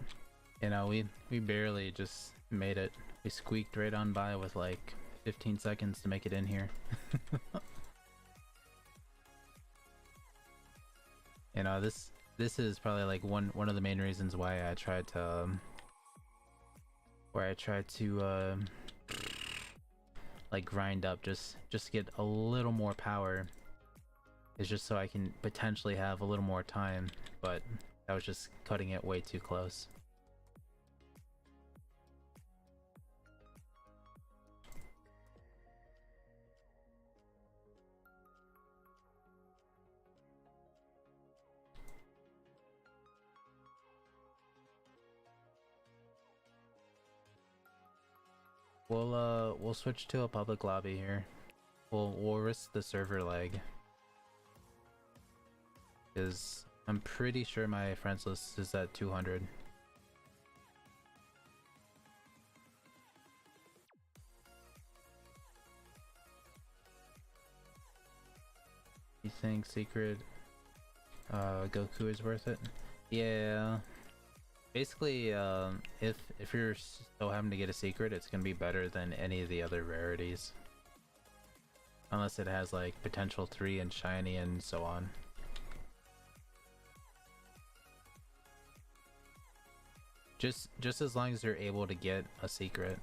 S1: You know, we barely just made it. We squeaked right on by with like 15 seconds to make it in here. You know, this is probably like one of the main reasons why I tried to like grind up just to get a little more power, is just so I can potentially have a little more time, but that was just cutting it way too close. We'll switch to a public lobby here. We'll risk the server lag, because I'm pretty sure my friends list is at 200. You think secret? Goku is worth it. Yeah. Basically, if you're still having to get a secret, it's gonna be better than any of the other rarities. Unless it has like potential 3 and shiny and so on. Just as long as you're able to get a secret,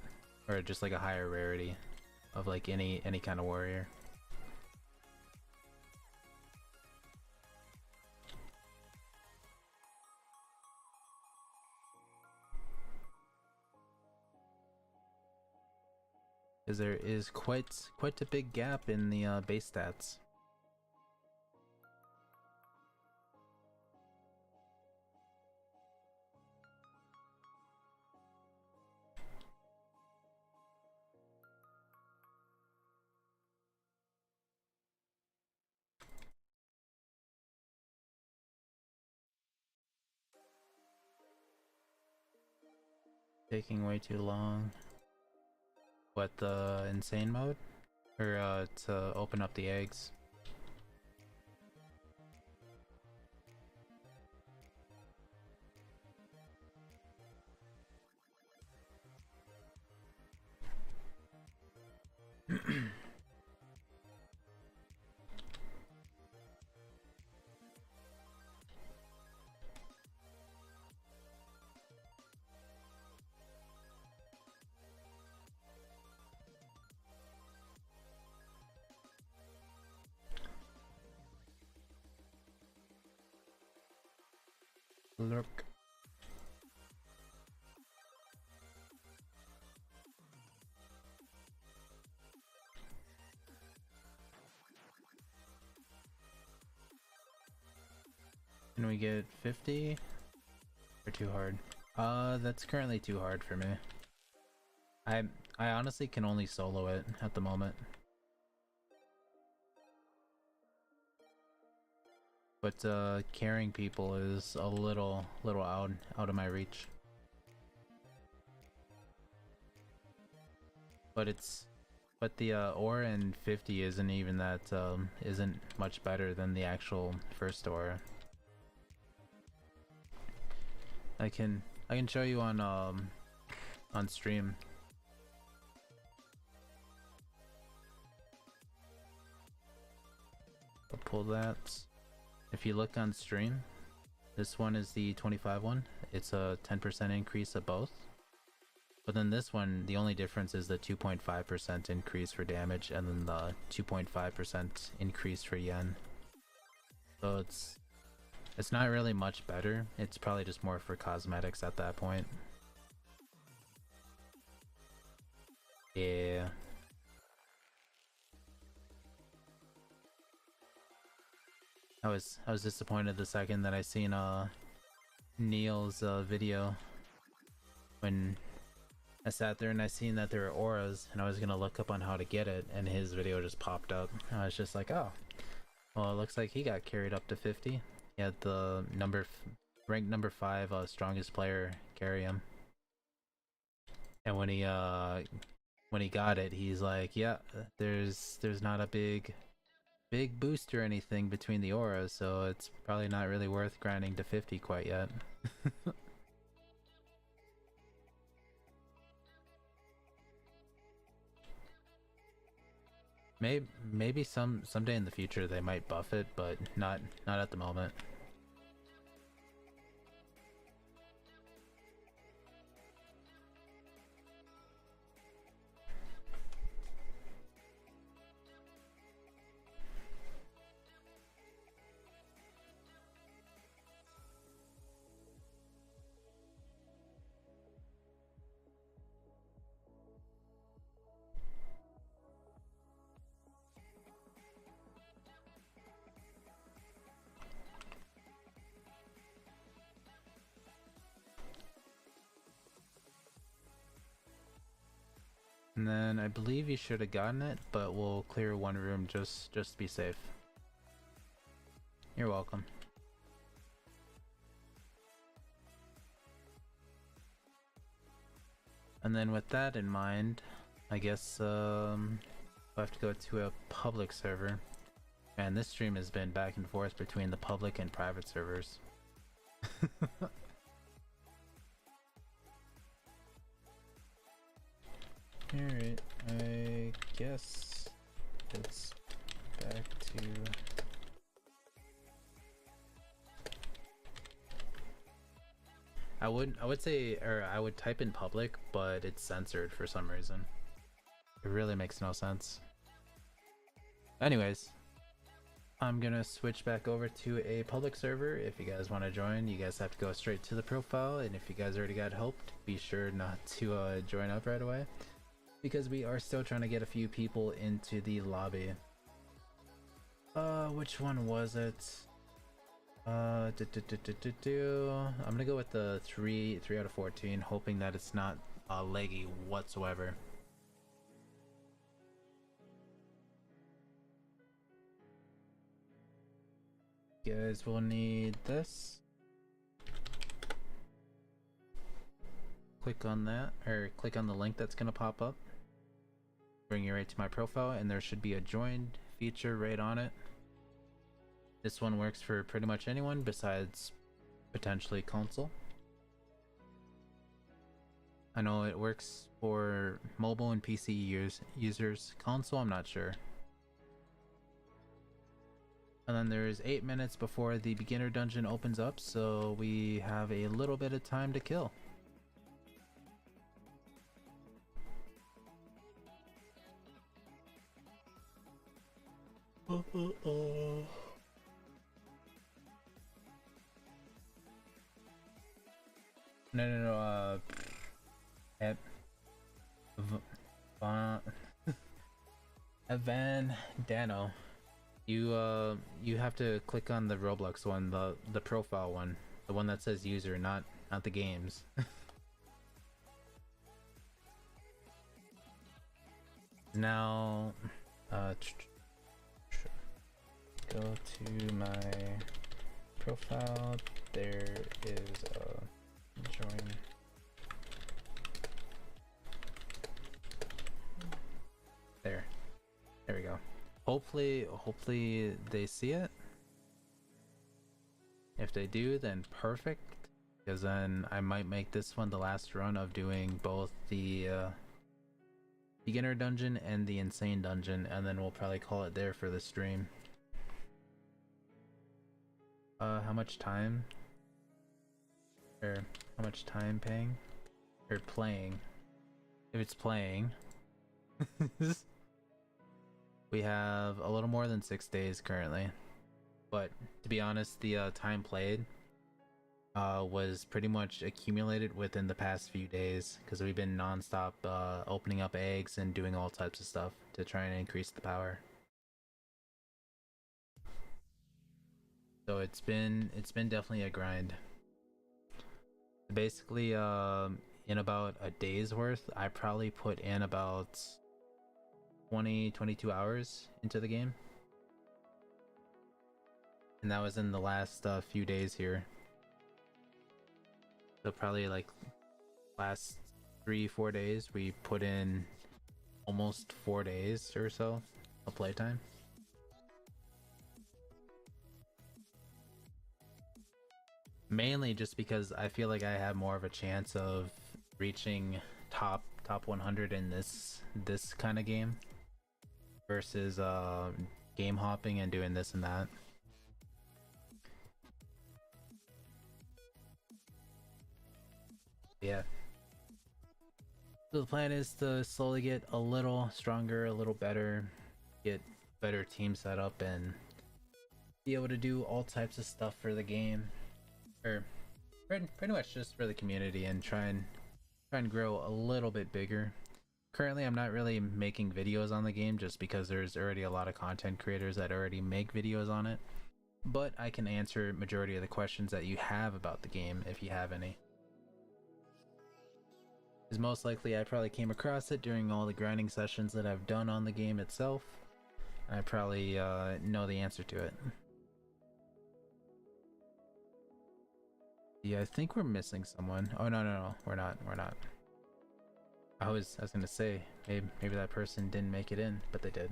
S1: or just like a higher rarity of like any kind of warrior. Because there is quite a big gap in the base stats. Taking way too long. What, the insane mode? Or to open up the eggs? Look. Can we get 50? Or too hard? That's currently too hard for me. I honestly can only solo it at the moment. But carrying people is a little out of my reach. But the aura in 50 isn't even that isn't much better than the actual first aura. I can show you on stream. I'll pull that. If you look on stream, this one is the 25 one. It's a 10% increase of both. But then this one, the only difference is the 2.5% increase for damage and then the 2.5% increase for yen. So it's not really much better. It's probably just more for cosmetics at that point. Yeah. I was disappointed the second that I seen Neil's video when I sat there and I seen that there were auras and I was gonna look up on how to get it and his video just popped up. I was just like, oh, well, it looks like he got carried up to 50. He had the ranked number 5 strongest player carry him. And when he got it, he's like, yeah, there's not a big boost or anything between the auras, so it's probably not really worth grinding to 50 quite yet. Maybe someday in the future they might buff it, but not at the moment. And then I believe you should have gotten it, but we'll clear one room just to be safe. You're welcome. And then with that in mind, I guess I'll have to go to a public server. And this stream has been back and forth between the public and private servers. Alright, I guess it's back to... I would say, or I would type in public, but it's censored for some reason. It really makes no sense. Anyways, I'm gonna switch back over to a public server. If you guys want to join, you guys have to go straight to the profile, and if you guys already got helped, be sure not to join up right away, because we are still trying to get a few people into the lobby. Which one was it? I'm gonna go with the 3 out of 14, hoping that it's not laggy whatsoever. You guys will need this. Click on that, or click on the link that's gonna pop up. Bring you right to my profile, and there should be a join feature right on it. This one works for pretty much anyone besides potentially console. I know it works for mobile and PC users. Console, I'm not sure. And then there's 8 minutes before the beginner dungeon opens up, so we have a little bit of time to kill. No, Evan Dano. You have to click on the Roblox one, the profile one, the one that says user, not the games. Now, go to my profile. There is a join. There we go. Hopefully they see it. If they do, then perfect, because then I might make this one the last run of doing both the beginner dungeon and the insane dungeon, and then we'll probably call it there for the stream. How much time? Or how much time paying? Or playing? If it's playing. We have a little more than 6 days currently. But to be honest, the time played was pretty much accumulated within the past few days, because we've been non-stop opening up eggs and doing all types of stuff to try and increase the power. So it's been definitely a grind. Basically, in about a day's worth, I probably put in about 22 hours into the game. And that was in the last few days here. So probably like last 3-4 days, we put in almost 4 days or so of playtime. Mainly just because I feel like I have more of a chance of reaching top 100 in this kind of game versus game hopping and doing this and that. Yeah. So the plan is to slowly get a little stronger, a little better, get better team setup, and be able to do all types of stuff for the game. Or pretty much just for the community, and try and grow a little bit bigger. Currently, I'm not really making videos on the game just because there's already a lot of content creators that already make videos on it. But I can answer majority of the questions that you have about the game if you have any. Because most likely I probably came across it during all the grinding sessions that I've done on the game itself. And I probably know the answer to it. Yeah, I think we're missing someone. Oh no, we're not. I was gonna say maybe that person didn't make it in, but they did.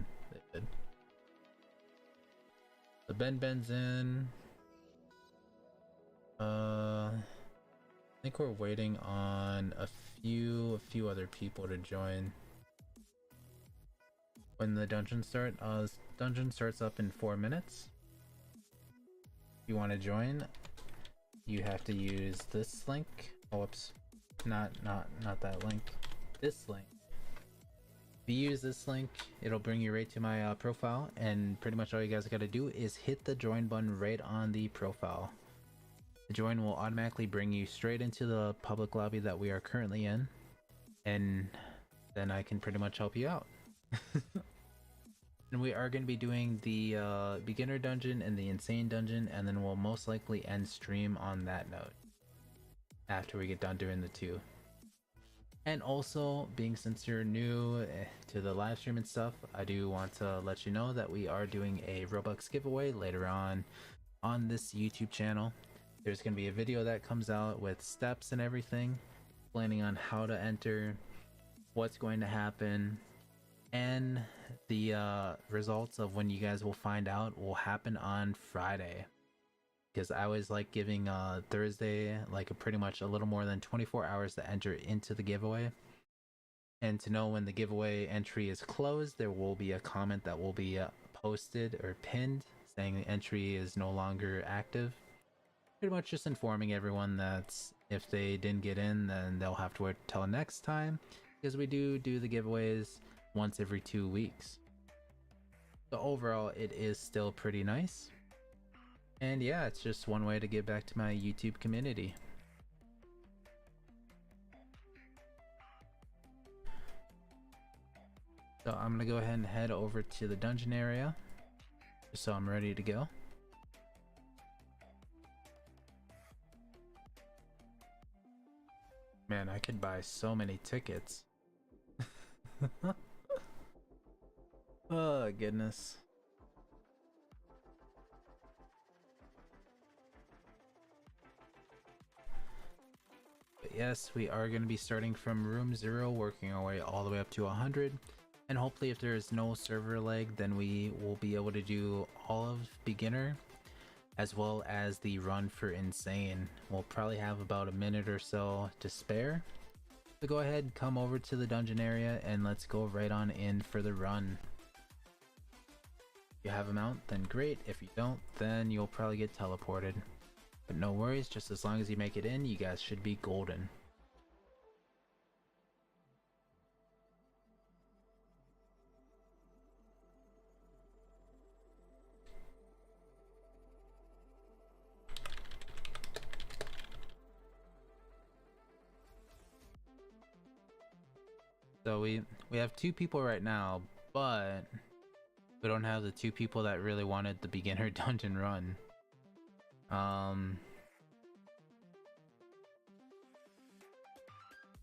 S1: The Ben's in. I think we're waiting on a few other people to join. When the dungeon dungeon starts up in 4 minutes. If you want to join, you have to use this link. Oh, whoops, not that link. This link. If you use this link, it'll bring you right to my profile, and pretty much all you guys gotta do is hit the join button right on the profile. The join will automatically bring you straight into the public lobby that we are currently in, and then I can pretty much help you out. And we are going to be doing the beginner dungeon and the insane dungeon, and then we'll most likely end stream on that note after we get done doing the two. And also, being since you're new to the live stream and stuff, I do want to let you know that we are doing a Robux giveaway later on this YouTube channel. There's going to be a video that comes out with steps and everything, explaining on how to enter, what's going to happen, and the results of when you guys will find out will happen on Friday. Because I always like giving Thursday like pretty much a little more than 24 hours to enter into the giveaway. And to know when the giveaway entry is closed, there will be a comment that will be posted or pinned saying the entry is no longer active. Pretty much just informing everyone that if they didn't get in, then they'll have to wait till next time, because we do the giveaways once every 2 weeks. So overall, it is still pretty nice. And yeah, it's just one way to give back to my YouTube community. So I'm gonna go ahead and head over to the dungeon area, just so I'm ready to go. Man, I could buy so many tickets. Oh goodness. But yes, we are going to be starting from room 0, working our way all the way up to 100. And hopefully if there is no server lag, then we will be able to do all of beginner as well as the run for insane. We'll probably have about a minute or so to spare. So go ahead, come over to the dungeon area, and let's go right on in for the run. If you have a mount, then great. If you don't, then you'll probably get teleported. But no worries, just as long as you make it in, you guys should be golden. So we have 2 people right now, but we don't have the 2 people that really wanted the beginner dungeon run.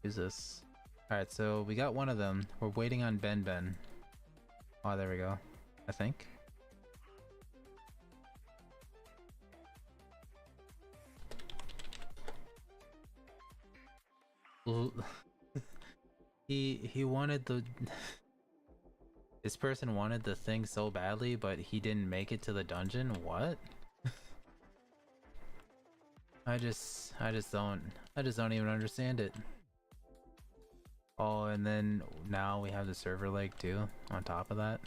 S1: Who's this? Alright, so we got one of them. We're waiting on Ben. Oh, there we go. I think. He wanted the this person wanted the thing so badly, but he didn't make it to the dungeon. What? I just don't even understand it. Oh, and then now we have the server lag too on top of that.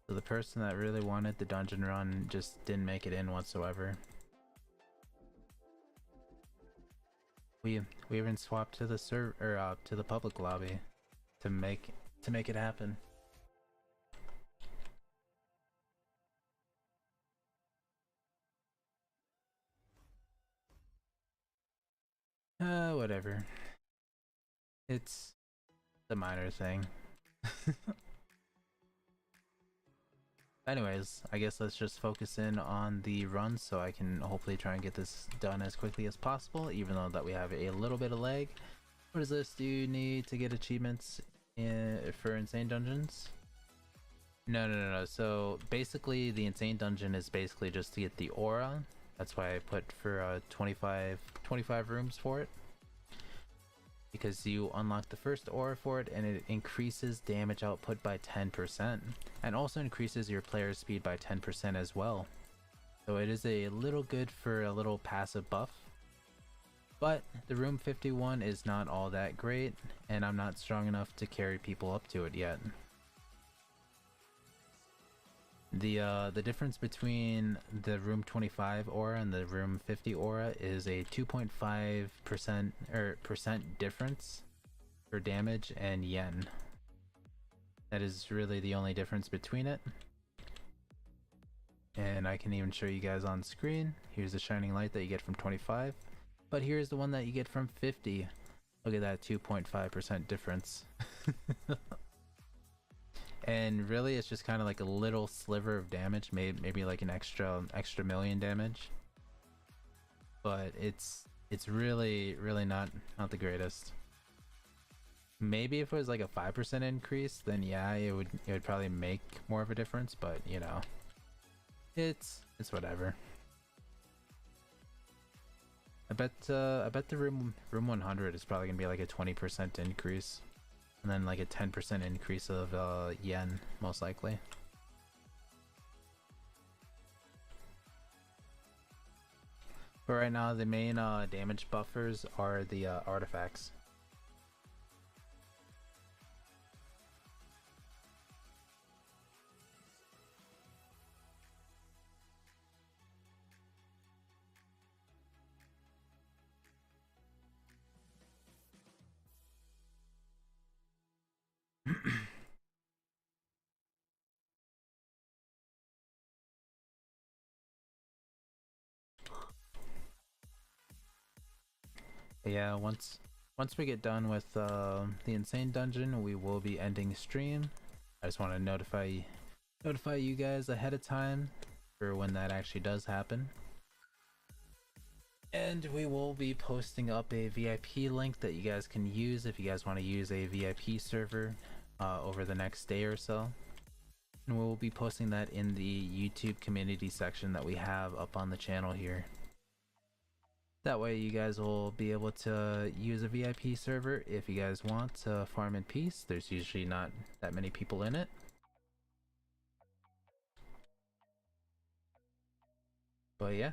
S1: So the person that really wanted the dungeon run just didn't make it in whatsoever. We even swapped to the server to the public lobby to make it happen. Whatever. It's a minor thing. Anyways, I guess let's just focus in on the run so I can hopefully try and get this done as quickly as possible, even though that we have a little bit of lag. What is this? Do you need to get achievements for insane dungeons? No. So basically the insane dungeon is basically just to get the aura, That's why I put for 25 rooms for it. Because you unlock the first aura for it and it increases damage output by 10% and also increases your player's speed by 10% as well. So it is a little good for a little passive buff. But the room 51 is not all that great and I'm not strong enough to carry people up to it yet. The difference between the room 25 aura and the room 50 aura is a 2.5% or percent difference for damage and yen. That is really the only difference between it. And I can even show you guys on screen. Here's the shining light that you get from 25, but here's the one that you get from 50. Look at that 2.5% difference. And really it's just kind of like a little sliver of damage, maybe like an extra million damage, but it's really not the greatest. Maybe if it was like a 5% increase, then yeah, it would probably make more of a difference, but you know, it's whatever. I bet the room 100 is probably gonna be like a 20% increase. And then like a 10% increase of yen, most likely. But right now, the main damage buffers are the artifacts. Yeah, once we get done with the insane dungeon, we will be ending stream. I just want to notify you guys ahead of time for when that actually does happen. And we will be posting up a VIP link that you guys can use if you guys want to use a VIP server over the next day or so. And we will be posting that in the YouTube community section that we have up on the channel here. That way you guys will be able to use a VIP server if you guys want to farm in peace. There's usually not that many people in it. But yeah.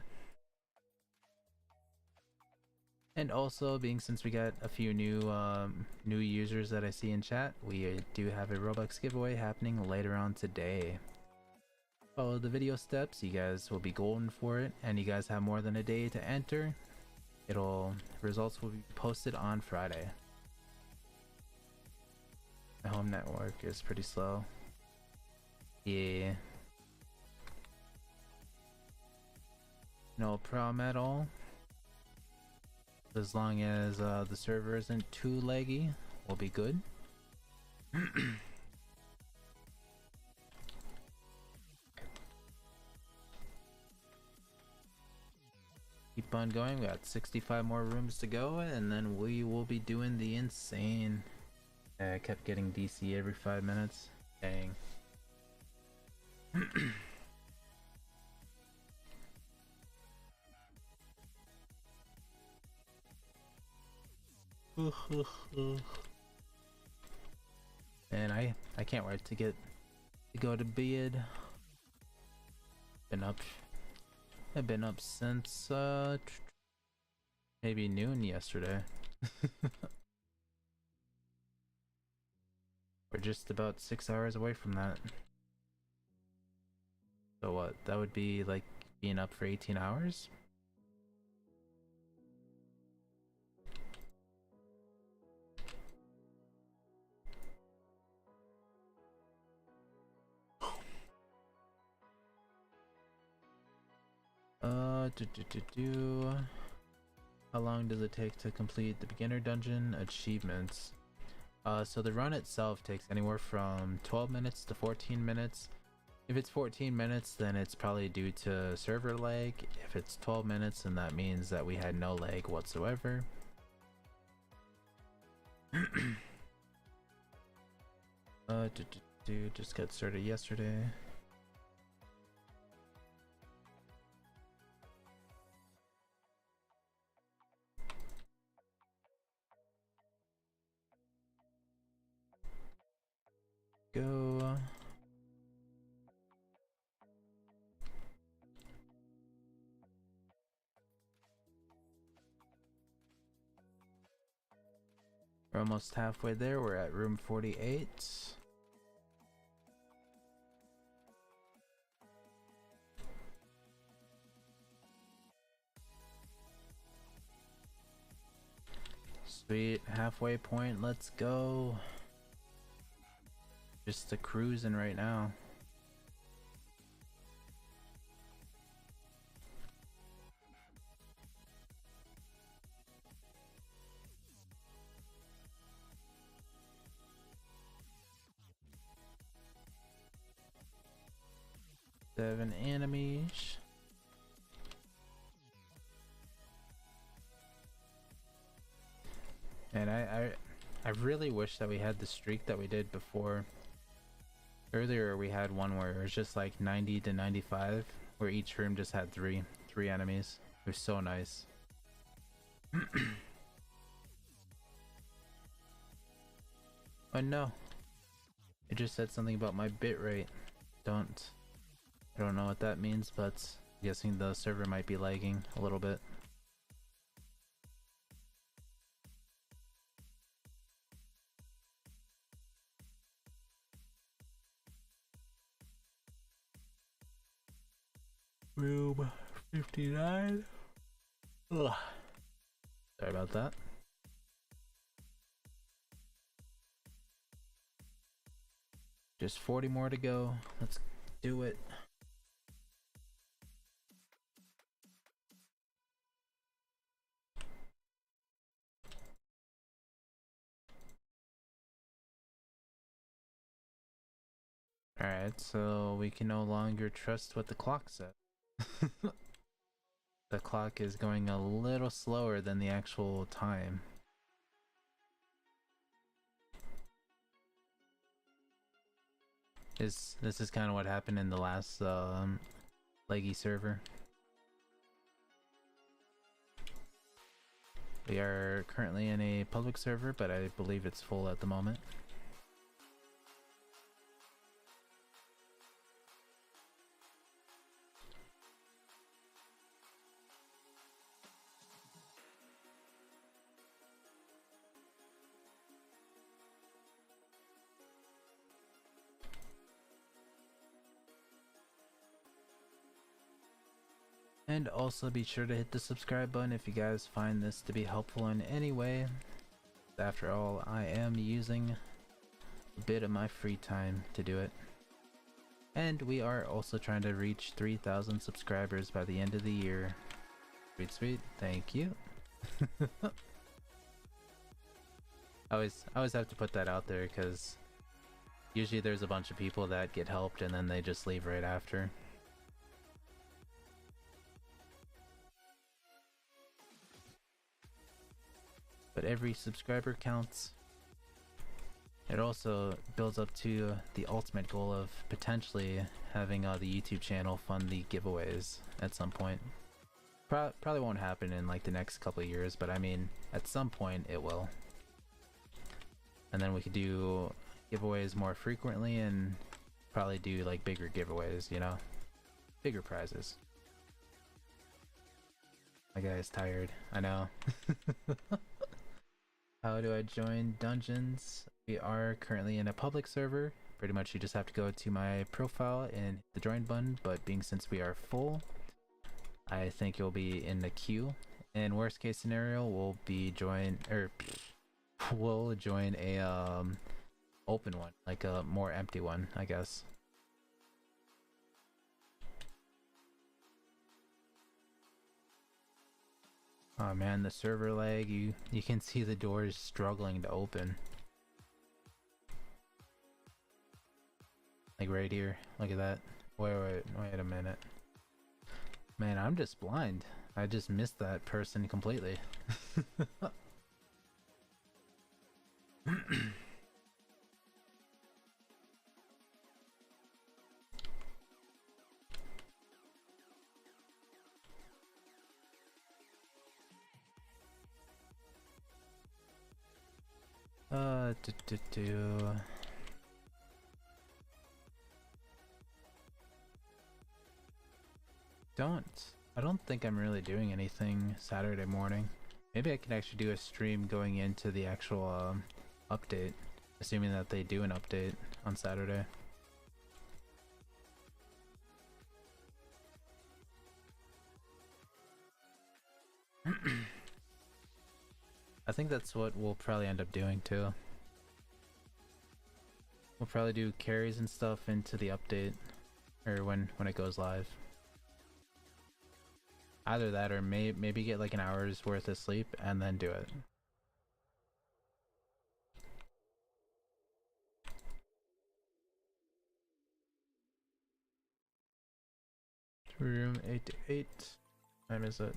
S1: And also, since we got a few new users that I see in chat, we do have a Robux giveaway happening later on today. Follow the video steps, you guys will be golden for it, and you guys have more than a day to enter. Results will be posted on Friday. My home network is pretty slow. Yeah. No problem at all. As long as the server isn't too laggy, we'll be good. Keep on going, we got 65 more rooms to go, and then we will be doing the insane. I kept getting DC every 5 minutes. Dang. And I can't wait to go to bed. I've been up since maybe noon yesterday. We're just about 6 hours away from that. So what? That would be like being up for 18 hours? How long does it take to complete the beginner dungeon achievements? So the run itself takes anywhere from 12 minutes to 14 minutes. If it's 14 minutes, then it's probably due to server lag. If it's 12 minutes, then that means that we had no lag whatsoever. Just got started yesterday. go. We're almost halfway there. We're at room 48. Sweet, halfway point, let's go. Just a cruising right now. Seven enemies. And I really wish that we had the streak that we did before. Earlier we had one where it was just like 90 to 95, where each room just had three enemies. It was so nice. Oh no. It just said something about my bitrate. I don't know what that means, but I'm guessing the server might be lagging a little bit. Room 59. Ugh. Sorry about that. Just 40 more to go. Let's do it. Alright, so we can no longer trust what the clock said. The clock is going a little slower than the actual time. This is kind of what happened in the last leggy server. We are currently in a public server, but I believe it's full at the moment. And also be sure to hit the subscribe button if you guys find this to be helpful in any way. After all, I am using a bit of my free time to do it. And we are also trying to reach 3,000 subscribers by the end of the year. Sweet, sweet. Thank you. I always have to put that out there because usually there's a bunch of people that get helped and then they just leave right after. But every subscriber counts. It also builds up to the ultimate goal of potentially having the YouTube channel fund the giveaways at some point. Probably won't happen in like the next couple of years, but I mean, at some point it will. And then we could do giveaways more frequently and probably do like bigger giveaways, you know? Bigger prizes. My guy is tired, I know. How do I join dungeons? We are currently in a public server. Pretty much you just have to go to my profile and hit the join button, but since we are full, I think you'll be in the queue. In worst case scenario, we'll join a open one, like a more empty one, I guess. Oh man, the server lag, you can see the doors struggling to open. Like right here, look at that. Wait a minute. Man, I'm just blind. I just missed that person completely. I don't think I'm really doing anything Saturday morning. Maybe I can actually do a stream going into the actual update, assuming that they do an update on Saturday. I think that's what we'll probably end up doing too. We'll probably do carries and stuff into the update, or when it goes live. Either that, or maybe get like an hour's worth of sleep and then do it. Room 8 to 8. What time is it?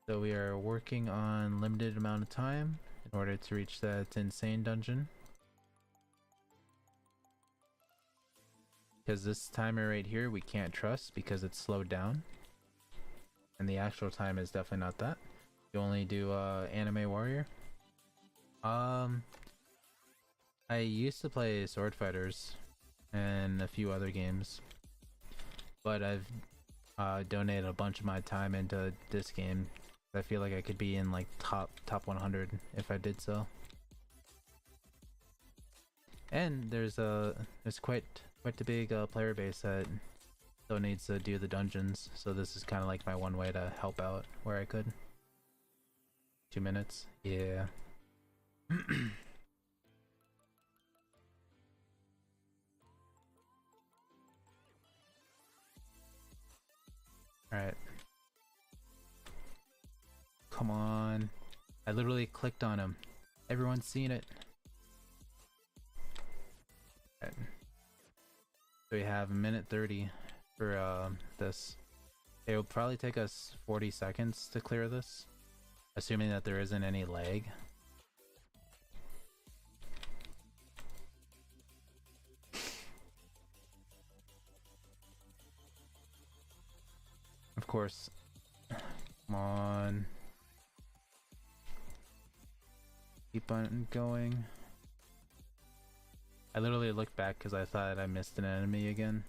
S1: So we are working on limited amount of time in order to reach that insane dungeon. Because this timer right here we can't trust because it's slowed down. And the actual time is definitely not that. You only do Anime Warrior. I used to play Sword Fighters and a few other games. But I've donated a bunch of my time into this game. I feel like I could be in like top 100 if I did so. And there's quite a big player base that still needs to do the dungeons, so this is kind of like my one way to help out where I could. 2 minutes, yeah. Alright. Come on. I literally clicked on him. Everyone's seen it. Right. So we have a minute 30 for this. It will probably take us 40 seconds to clear this, assuming that there isn't any lag. Of course. Come on. Keep on going. I literally looked back because I thought I missed an enemy again.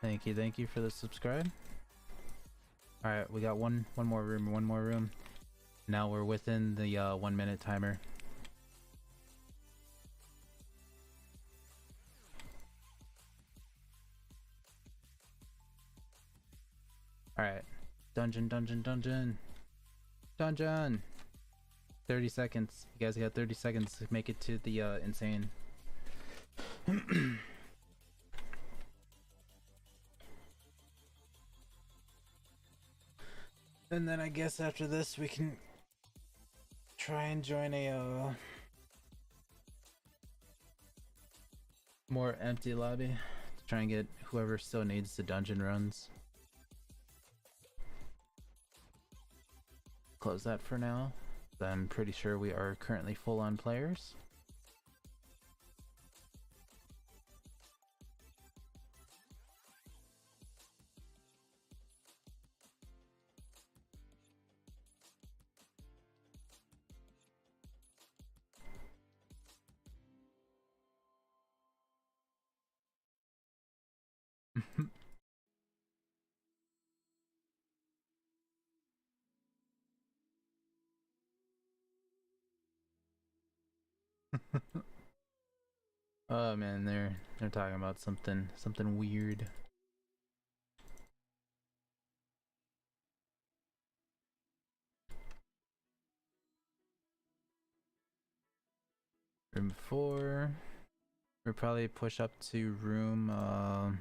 S1: Thank you for the subscribe. Alright, we got one more room. Now we're within the 1 minute timer. Alright. Dungeon. 30 seconds. You guys got 30 seconds to make it to the insane. And then I guess after this we can try and join a more empty lobby to try and get whoever still needs the dungeon runs. Close that for now. I'm pretty sure we are currently full on players. Oh man, they're talking about something weird. Room 4. We'll probably push up to room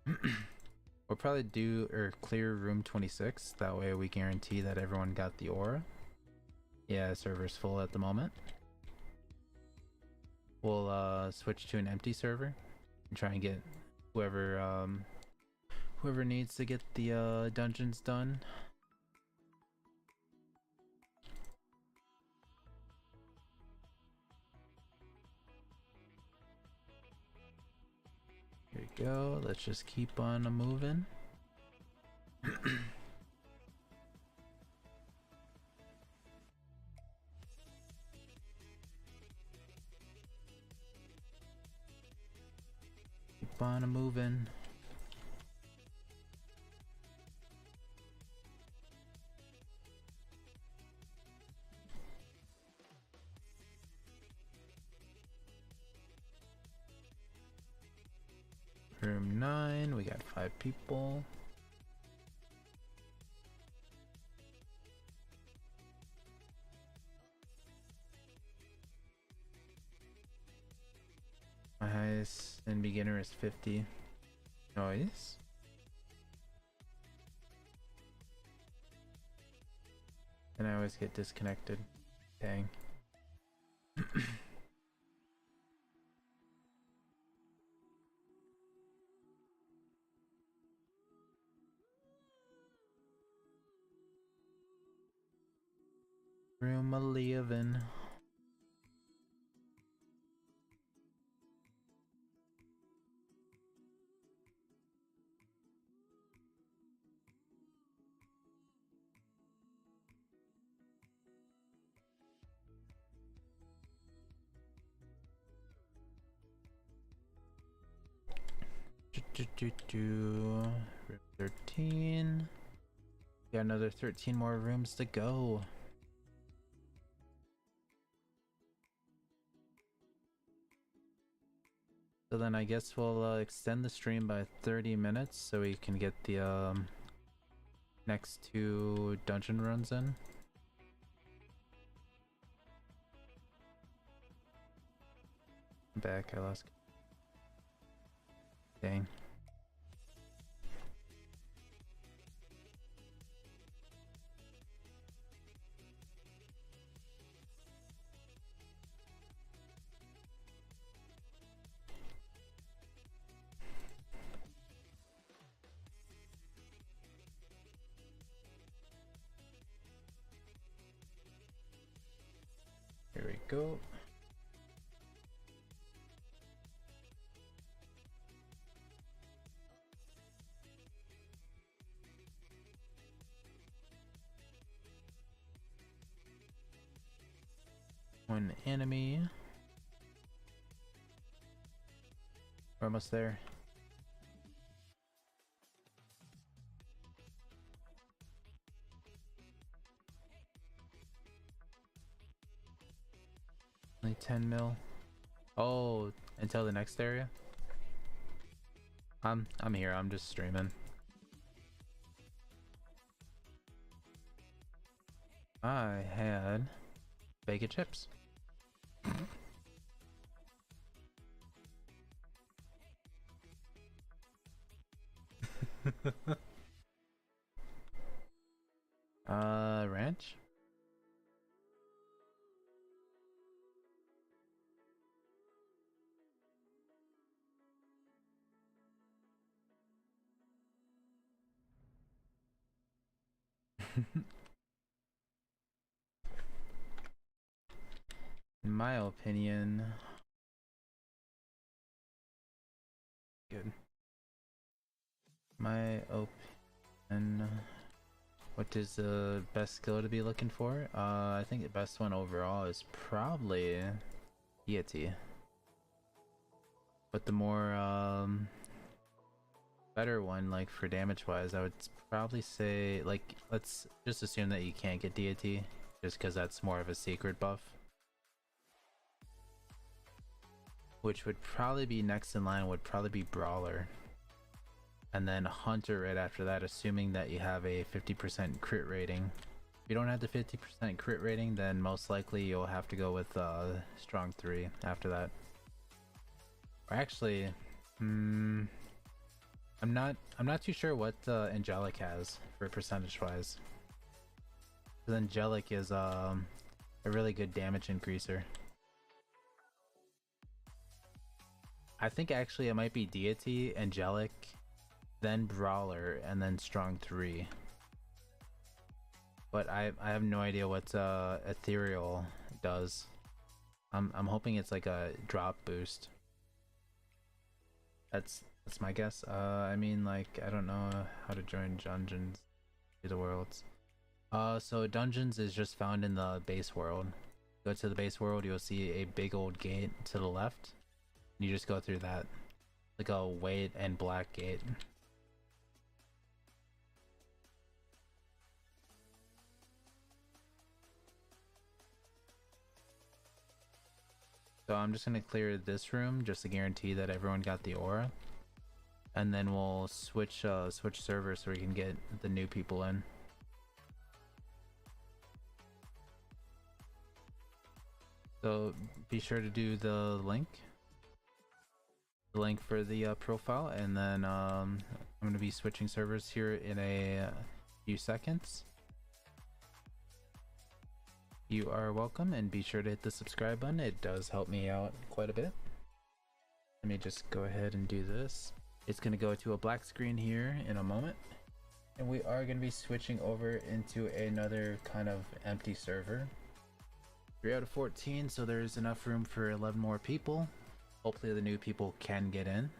S1: we'll probably do or clear room 26. That way we guarantee that everyone got the aura. Yeah, server's full at the moment. We'll switch to an empty server and try and get whoever needs to get the dungeons done. Here we go. Let's just keep on moving. on moving. Room 9, we got 5 people. My highest in beginner is 50. Noise. And I always get disconnected. Dang. Room 11. Room 13. Got another 13 more rooms to go. So then I guess we'll extend the stream by 30 minutes so we can get the next 2 dungeon runs in. I'm back, I lost. Dang. Here we go. One enemy. We're almost there. Only 10 mil. Oh, until the next area? I'm here, I'm just streaming. I had bacon chips. Ranch? In my opinion, good. My opinion, what is the best skill to be looking for? I think the best one overall is probably deity. But the more better one, like for damage wise, I would probably say, like, let's just assume that you can't get deity, just because that's more of a secret buff. Which would probably be next in line, would probably be Brawler. And then Hunter right after that, assuming that you have a 50% crit rating. If you don't have the 50% crit rating, then most likely you'll have to go with Strong 3 after that. Or actually, I'm not too sure what Angelic has for percentage wise. Because Angelic is a really good damage increaser. I think actually it might be Deity, Angelic, then Brawler, and then Strong 3. But I have no idea what Ethereal does. I'm hoping it's like a drop boost. That's my guess. I mean, like, I don't know how to join dungeons, see the worlds. So dungeons is just found in the base world. Go to the base world, you'll see a big old gate to the left. You just go through that. like a white and black gate. So I'm just gonna clear this room just to guarantee that everyone got the aura, and then we'll switch servers so we can get the new people in. So be sure to do the link for the profile, and then I'm gonna be switching servers here in a few seconds. You are welcome, and be sure to hit the subscribe button. It does help me out quite a bit. Let me just go ahead and do this. It's gonna go to a black screen here in a moment, and we are gonna be switching over into another kind of empty server. 3 out of 14, so there's enough room for 11 more people. Hopefully the new people can get in.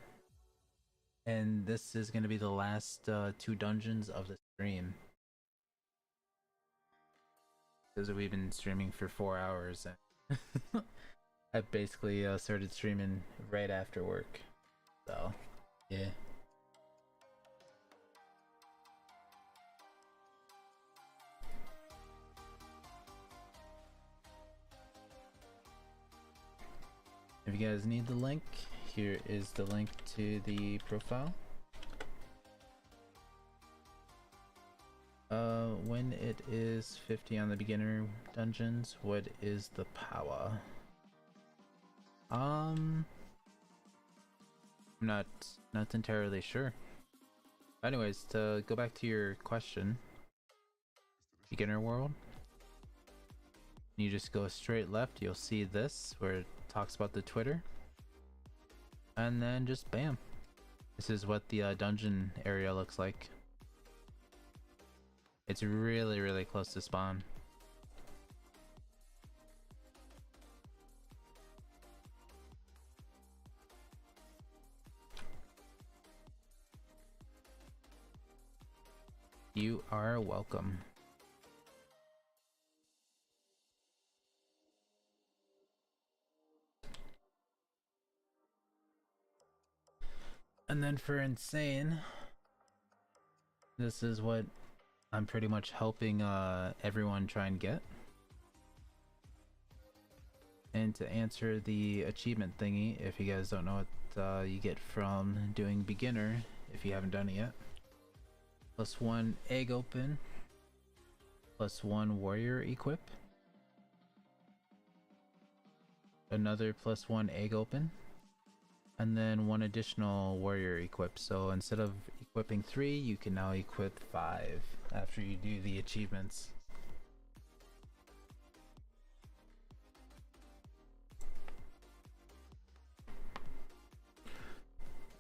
S1: And this is going to be the last 2 dungeons of the stream, because we've been streaming for 4 hours, and I basically started streaming right after work, so yeah. If you guys need the link, here is the link to the profile. When it is 50 on the beginner dungeons, what is the power? I'm not entirely sure. Anyways, to go back to your question, beginner world, you just go straight left, you'll see this where it talks about the Twitter, and then just bam, this is what the dungeon area looks like. It's really close to spawn. You are welcome. And then for insane, this is what I'm pretty much helping everyone try and get. And to answer the achievement thingy, if you guys don't know what you get from doing beginner, if you haven't done it yet, +1 egg open, +1 warrior equip, another +1 egg open, and then 1 additional warrior equip. So instead of equipping 3, you can now equip 5 after you do the achievements.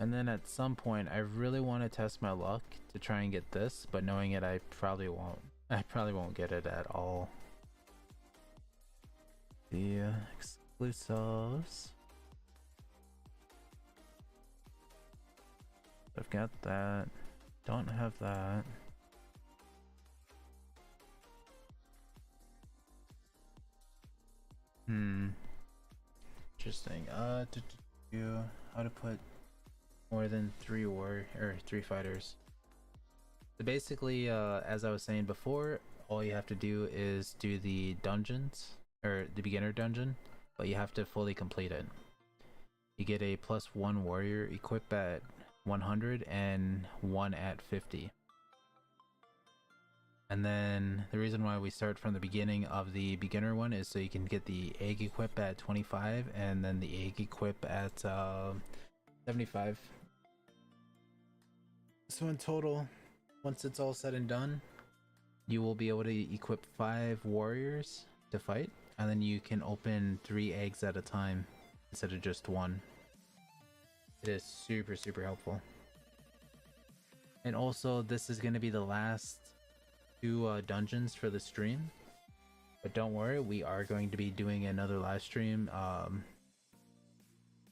S1: And then at some point, I really want to test my luck to try and get this, but knowing it, I probably won't. I probably won't get it at all. The exclusives. I've got that. Don't have that. Interesting. How to put more than 3 fighters. So basically, as I was saying before, all you have to do is do the dungeons, or the beginner dungeon, but you have to fully complete it. You get a +1 warrior equip at 100 and 1 at 50. And then the reason why we start from the beginning of the beginner one is so you can get the egg equip at 25 and then the egg equip at 75. So in total, once it's all said and done, you will be able to equip 5 warriors to fight, and then you can open 3 eggs at a time instead of just 1. It is super helpful. And also, this is going to be the last 2 dungeons for the stream, but don't worry, we are going to be doing another live stream,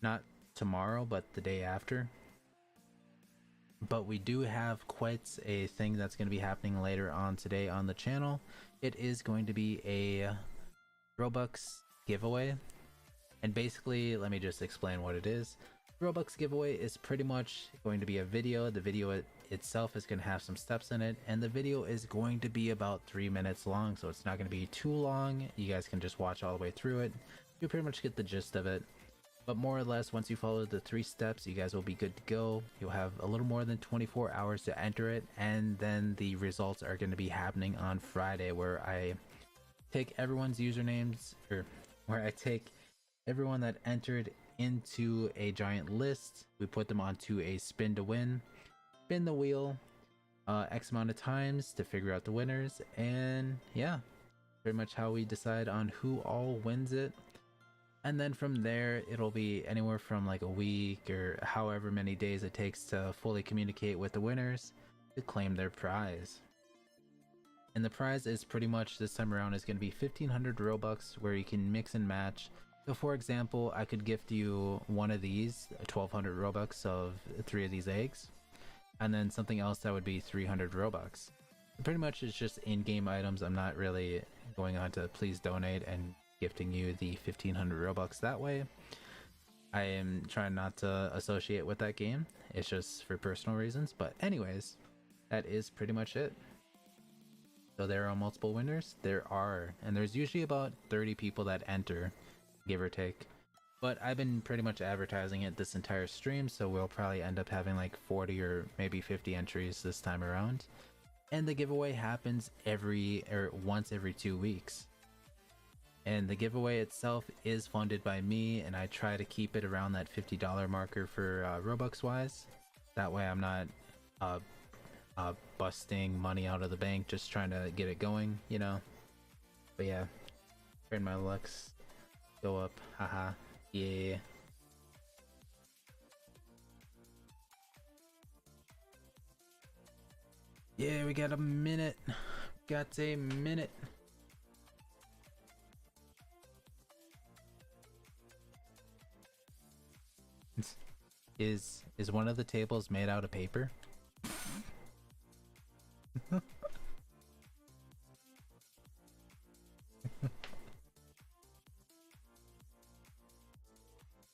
S1: not tomorrow but the day after. But we do have quite a thing that's going to be happening later on today on the channel. It is going to be a Robux giveaway, and basically, let me just explain what it is. Robux giveaway is pretty much going to be a video. The video itself is going to have some steps in it, and the video is going to be about 3 minutes long, so it's not going to be too long. You guys can just watch all the way through it. You pretty much get the gist of it. But more or less, once you follow the 3 steps, you guys will be good to go. You'll have a little more than 24 hours to enter it, and then the results are going to be happening on Friday, where I take everyone's usernames, or where I take everyone that entered into a giant list. We put them onto a spin to win. Spin the wheel X amount of times to figure out the winners, and yeah, pretty much how we decide on who all wins it. And then from there, it'll be anywhere from like a week or however many days it takes to fully communicate with the winners to claim their prize. And the prize is pretty much this time around is going to be 1500 Robux, where you can mix and match. So for example, I could gift you one of these, 1200 Robux of 3 of these eggs, and then something else that would be 300 Robux. Pretty much it's just in-game items. I'm not really going on to please donate and gifting you the 1500 Robux that way. I am trying not to associate with that game. It's just for personal reasons. But anyways, that is pretty much it. So there are multiple winners. There are, and there's usually about 30 people that enter, give or take. But I've been pretty much advertising it this entire stream, so we'll probably end up having like 40 or maybe 50 entries this time around. And the giveaway happens once every 2 weeks. And the giveaway itself is funded by me, and I try to keep it around that $50 marker for Robux wise. That way I'm not busting money out of the bank just trying to get it going, you know. But yeah, turn my lucks go up, haha, yeah. Yeah, we got a minute. Got a minute. Is one of the tables made out of paper?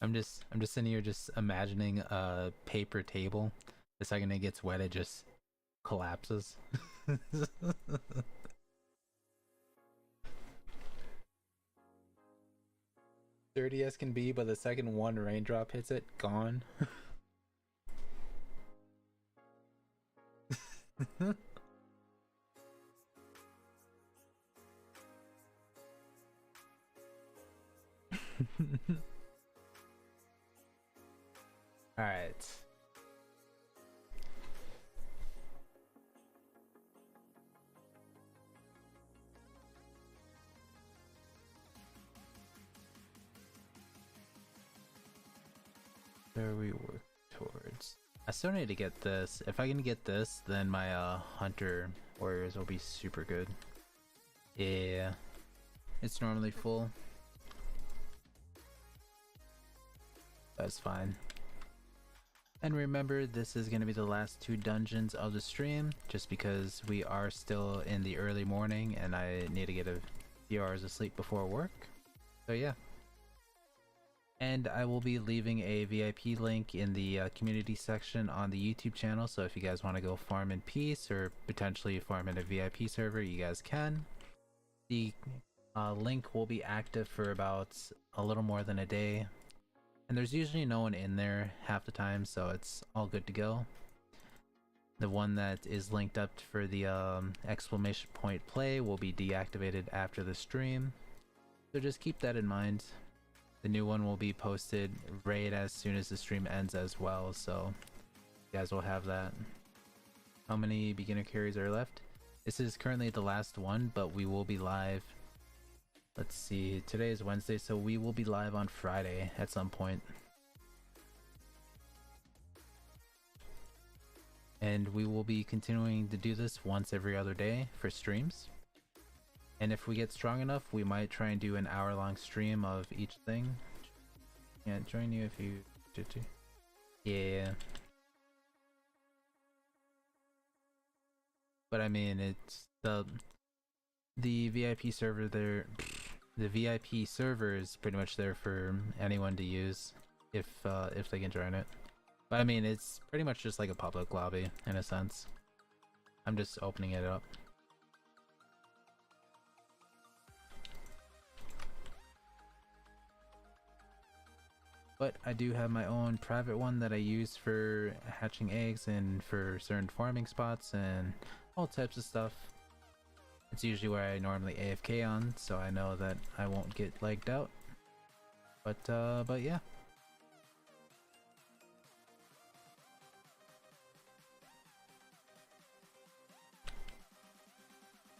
S1: I'm just sitting here just imagining a paper table. The second it gets wet, it just collapses. Dirty as can be, but the second one raindrop hits it, gone. All right. There we work towards. I still need to get this. If I can get this, then my hunter warriors will be super good. Yeah, it's normally full. That's fine. And remember, this is going to be the last 2 dungeons of the stream, just because we are still in the early morning and I need to get a few hours of sleep before work. So yeah. And I will be leaving a VIP link in the community section on the YouTube channel, so if you guys want to go farm in peace or potentially farm in a VIP server, you guys can. The link will be active for about a little more than a day, and there's usually no one in there half the time, so it's all good to go. The one that is linked up for the exclamation point play will be deactivated after the stream, so just keep that in mind. The new one will be posted right as soon as the stream ends as well, so you guys will have that. How many beginner carries are left? This is currently the last one, but we will be live. Let's see, today is Wednesday, so we will be live on Friday at some point. And we will be continuing to do this once every other day for streams. And if we get strong enough, we might try and do an hour-long stream of each thing. Can't join you if you did to. Yeah. But I mean, it's the VIP server there. The VIP server is pretty much there for anyone to use. if they can join it. But I mean, it's pretty much just like a public lobby in a sense. I'm just opening it up. But I do have my own private one that I use for hatching eggs and for certain farming spots and all types of stuff. It's usually where I normally AFK on, so I know that I won't get lagged out. But yeah.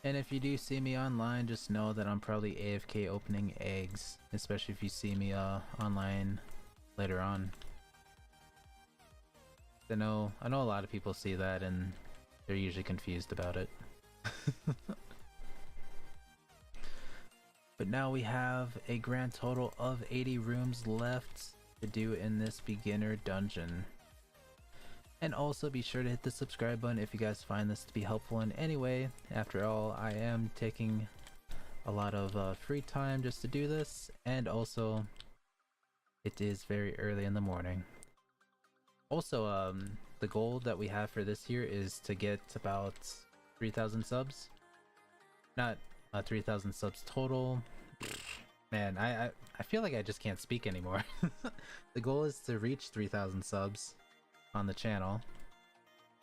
S1: And if you do see me online, just know that I'm probably AFK opening eggs, especially if you see me online later on. I know a lot of people see that and they're usually confused about it. But now we have a grand total of 80 rooms left to do in this beginner dungeon. And also be sure to hit the subscribe button if you guys find this to be helpful in any way. After all, I am taking a lot of free time just to do this, and also it is very early in the morning. Also, the goal that we have for this year is to get about 3,000 subs. Not 3,000 subs total. Man, I feel like I just can't speak anymore. The goal is to reach 3,000 subs on the channel,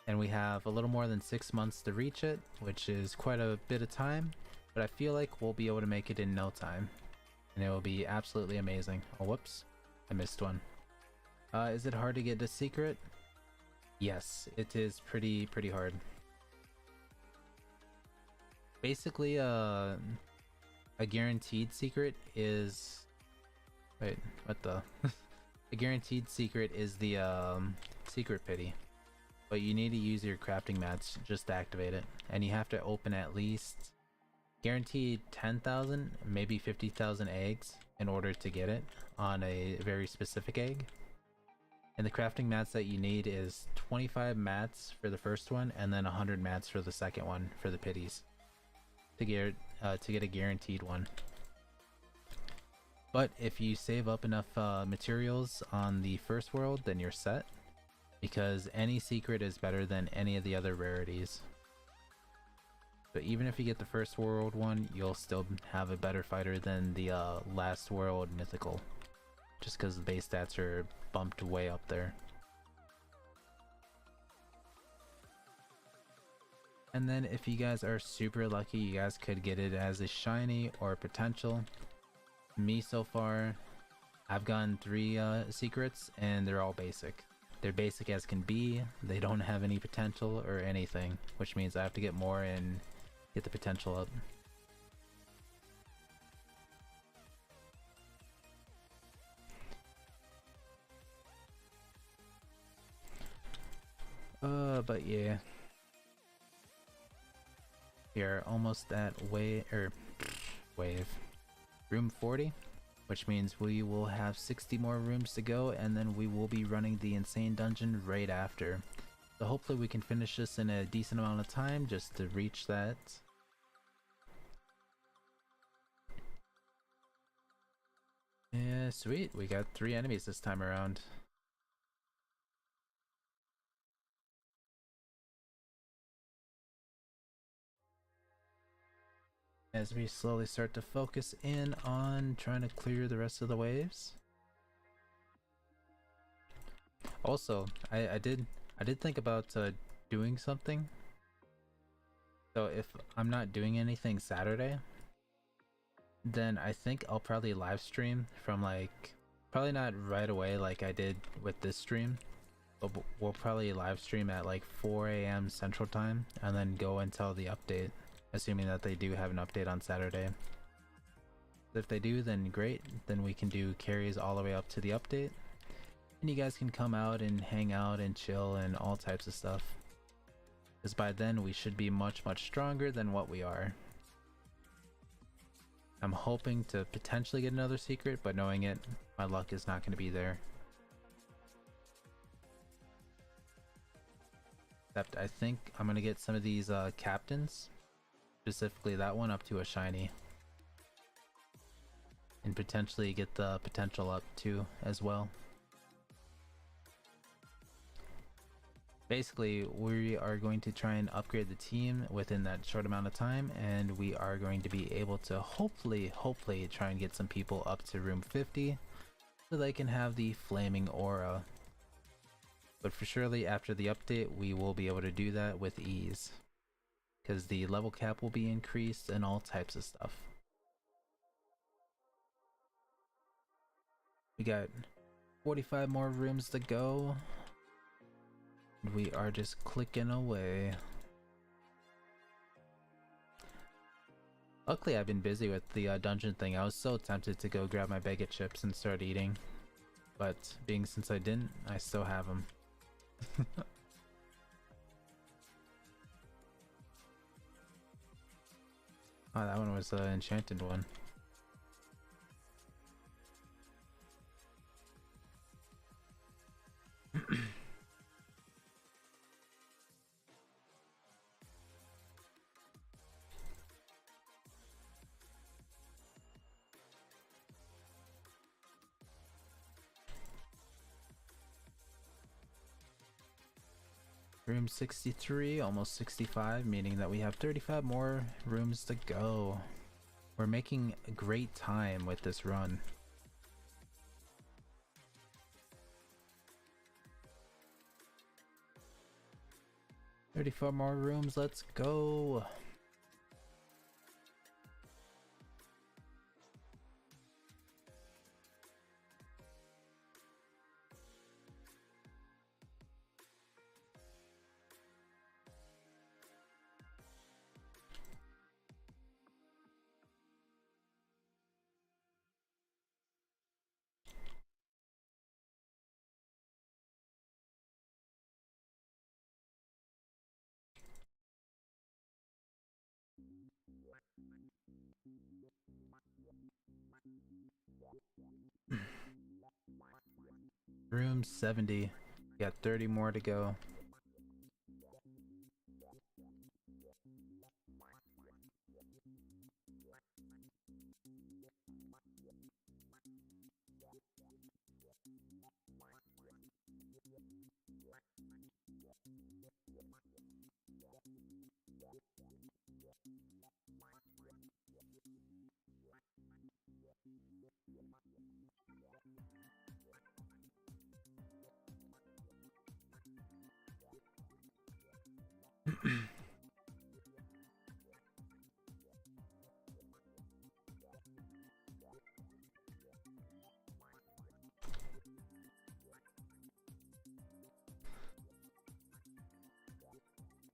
S1: and we have a little more than 6 months to reach it, which is quite a bit of time, but I feel like we'll be able to make it in no time, and it will be absolutely amazing. Oh, whoops, I missed one. Is it hard to get the secret? Yes, it is pretty hard. Basically, a guaranteed secret is... Wait, what the... A guaranteed secret is the secret pity, but you need to use your crafting mats just to activate it, and you have to open at least guaranteed 10,000, maybe 50,000 eggs in order to get it on a very specific egg. And the crafting mats that you need is 25 mats for the first one, and then 100 mats for the second one for the pities to get a guaranteed one. But if you save up enough materials on the first world, then you're set, because any secret is better than any of the other rarities. So even if you get the first world one, you'll still have a better fighter than the last world mythical, just because the base stats are bumped way up there. And then if you guys are super lucky, you guys could get it as a shiny or a potential. Me so far, I've gotten 3 secrets, and they're all basic. They're basic as can be. They don't have any potential or anything, which means I have to get more and get the potential up. But yeah. We are almost at wave room 40, which means we will have 60 more rooms to go, and then we will be running the insane dungeon right after. So hopefully we can finish this in a decent amount of time just to reach that. Yeah, sweet. We got 3 enemies this time around. As we slowly start to focus in on trying to clear the rest of the waves. Also, I did think about doing something. So if I'm not doing anything Saturday, then I think I'll probably live stream from probably not right away like I did with this stream, but we'll probably live stream at like 4 AM Central Time and then go until the update, assuming that they do have an update on Saturday. If they do, then great, then we can do carries all the way up to the update, and you guys can come out and hang out and chill and all types of stuff, because by then we should be much stronger than what we are. I'm hoping to potentially get another secret, but knowing it, my luck is not going to be there. Except I think I'm going to get some of these captains, specifically that one, up to a shiny. And potentially get the potential up too as well. basically we are going to try and upgrade the team within that short amount of time, and we are going to be able to hopefully try and get some people up to room 50 so they can have the flaming aura. But for surely after the update we will be able to do that with ease, because the level cap will be increased and all types of stuff. We got 45 more rooms to go. We are just clicking away. Luckily I've been busy with the dungeon thing. I was so tempted to go grab my bag of chips and start eating, but being since I didn't, I still have them. Oh, that one was an enchanted one. Room 63, almost 65, meaning that we have 35 more rooms to go. We're making great time with this run. "34 more rooms, let's go!" Room 70. We got 30 more to go.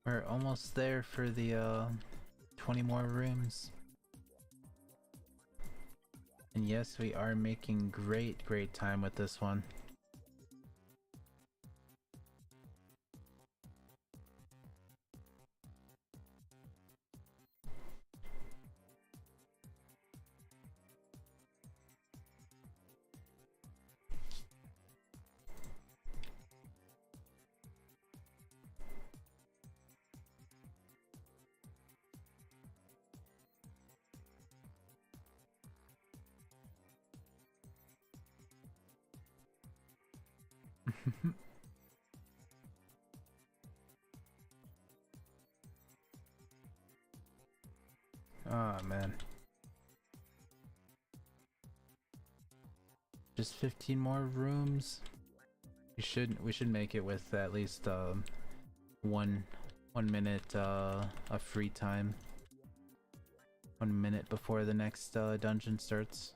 S1: We're almost there for the 20 more rooms. And yes, we are making great time with this one. Oh man. Just 15 more rooms. We should make it with at least one minute of free time. 1 minute before the next dungeon starts.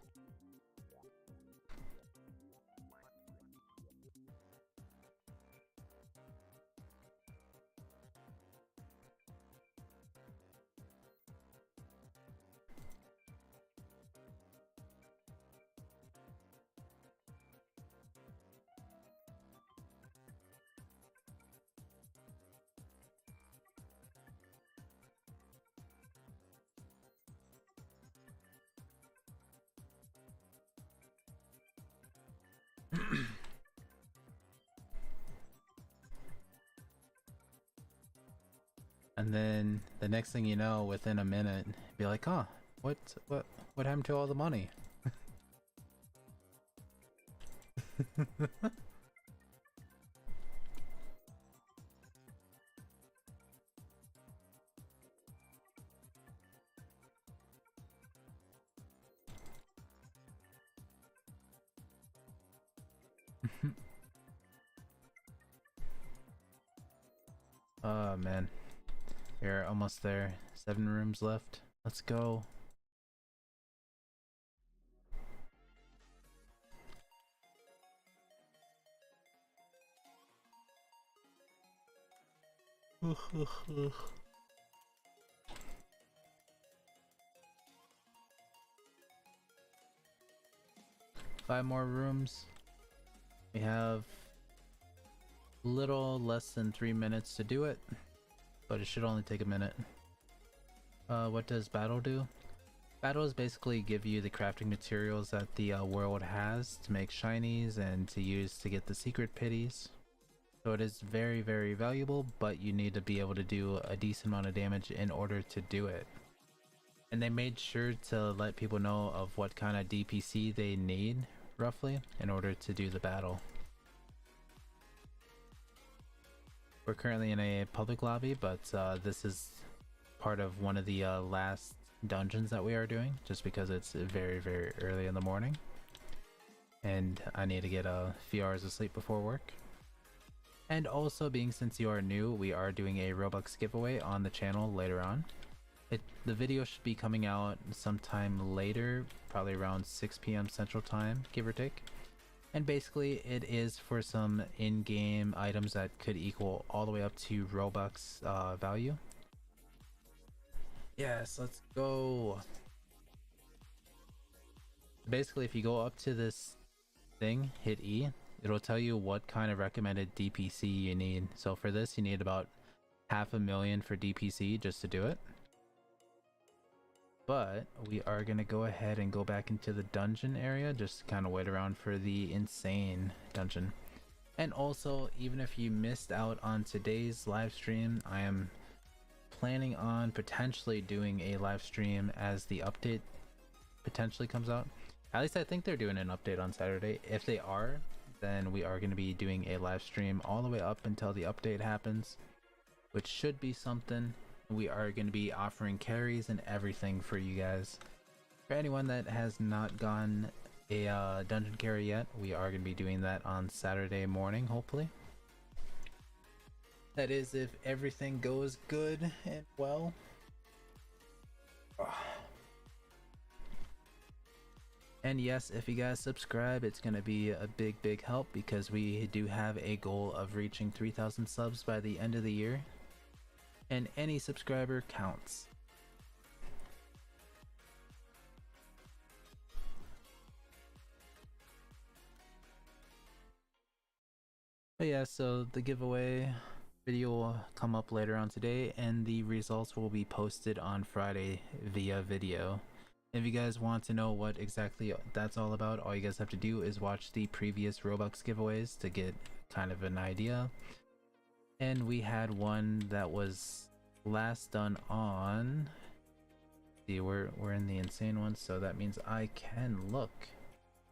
S1: And then the next thing you know, within a minute, be like, "Huh, what happened to all the money?" Oh man, we're almost there. 7 rooms left. Let's go. Five more rooms. We have little less than 3 minutes to do it, but it should only take a minute. What does battle do? Battle is basically give you the crafting materials that the world has to make shinies and to use to get the secret pities. So it is very, very valuable, but you need to be able to do a decent amount of damage in order to do it. And they made sure to let people know of what kind of DPC they need, roughly, in order to do the battle. We're currently in a public lobby, but this is part of one of the last dungeons that we are doing, just because it's very, very early in the morning. And I need to get a few hours of sleep before work. And also, being since you are new, we are doing a Robux giveaway on the channel later on. The video should be coming out sometime later, probably around 6 p.m. Central Time, give or take. And basically, it is for some in-game items that could equal all the way up to Robux value. Yes, let's go. Basically, if you go up to this thing, hit E, it'll tell you what kind of recommended DPC you need. So for this, you need about 500,000 for DPC just to do it. But we are going to go ahead and go back into the dungeon area, just to kind of wait around for the insane dungeon. And also, even if you missed out on today's live stream, I am planning on potentially doing a live stream as the update potentially comes out. At least I think they're doing an update on Saturday. If they are, then we are going to be doing a live stream all the way up until the update happens, which should be something. We are going to be offering carries and everything for you guys. For anyone that has not gone a dungeon carry yet, we are going to be doing that on Saturday morning, hopefully. That is if everything goes good and well. And yes, if you guys subscribe, it's going to be a big help, because we do have a goal of reaching 3,000 subs by the end of the year. And any subscriber counts. But yeah, so the giveaway video will come up later on today, and the results will be posted on Friday via video. If you guys want to know what exactly that's all about, all you guys have to do is watch the previous Robux giveaways to get kind of an idea. And we had one that was last done on, see, we're in the insane one, so that means I can look.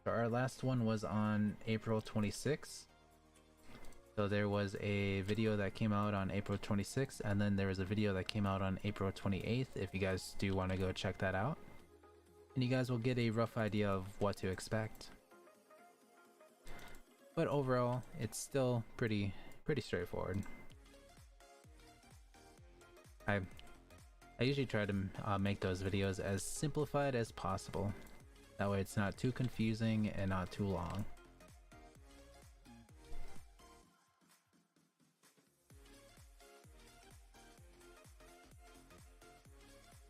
S1: So our last one was on April 26th. So there was a video that came out on April 26th, and then there was a video that came out on April 28th, if you guys do want to go check that out. And you guys will get a rough idea of what to expect. But overall, it's still pretty straightforward. I usually try to make those videos as simplified as possible. That way it's not too confusing and not too long.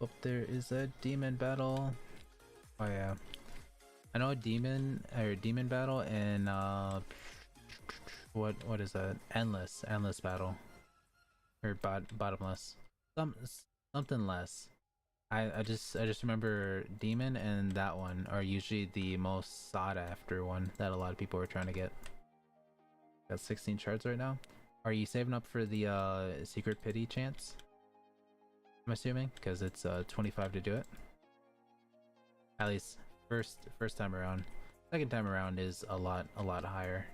S1: Oh, there is a demon battle. Oh yeah. I know a demon battle and what is that? Endless battle. Or bottomless. Something less. I just remember demon and that one are usually the most sought after one that a lot of people are trying to get. Got 16 shards right now. Are you saving up for the secret pity chance? I'm assuming, because it's 25 to do it. At least first time around. Second time around is a lot higher.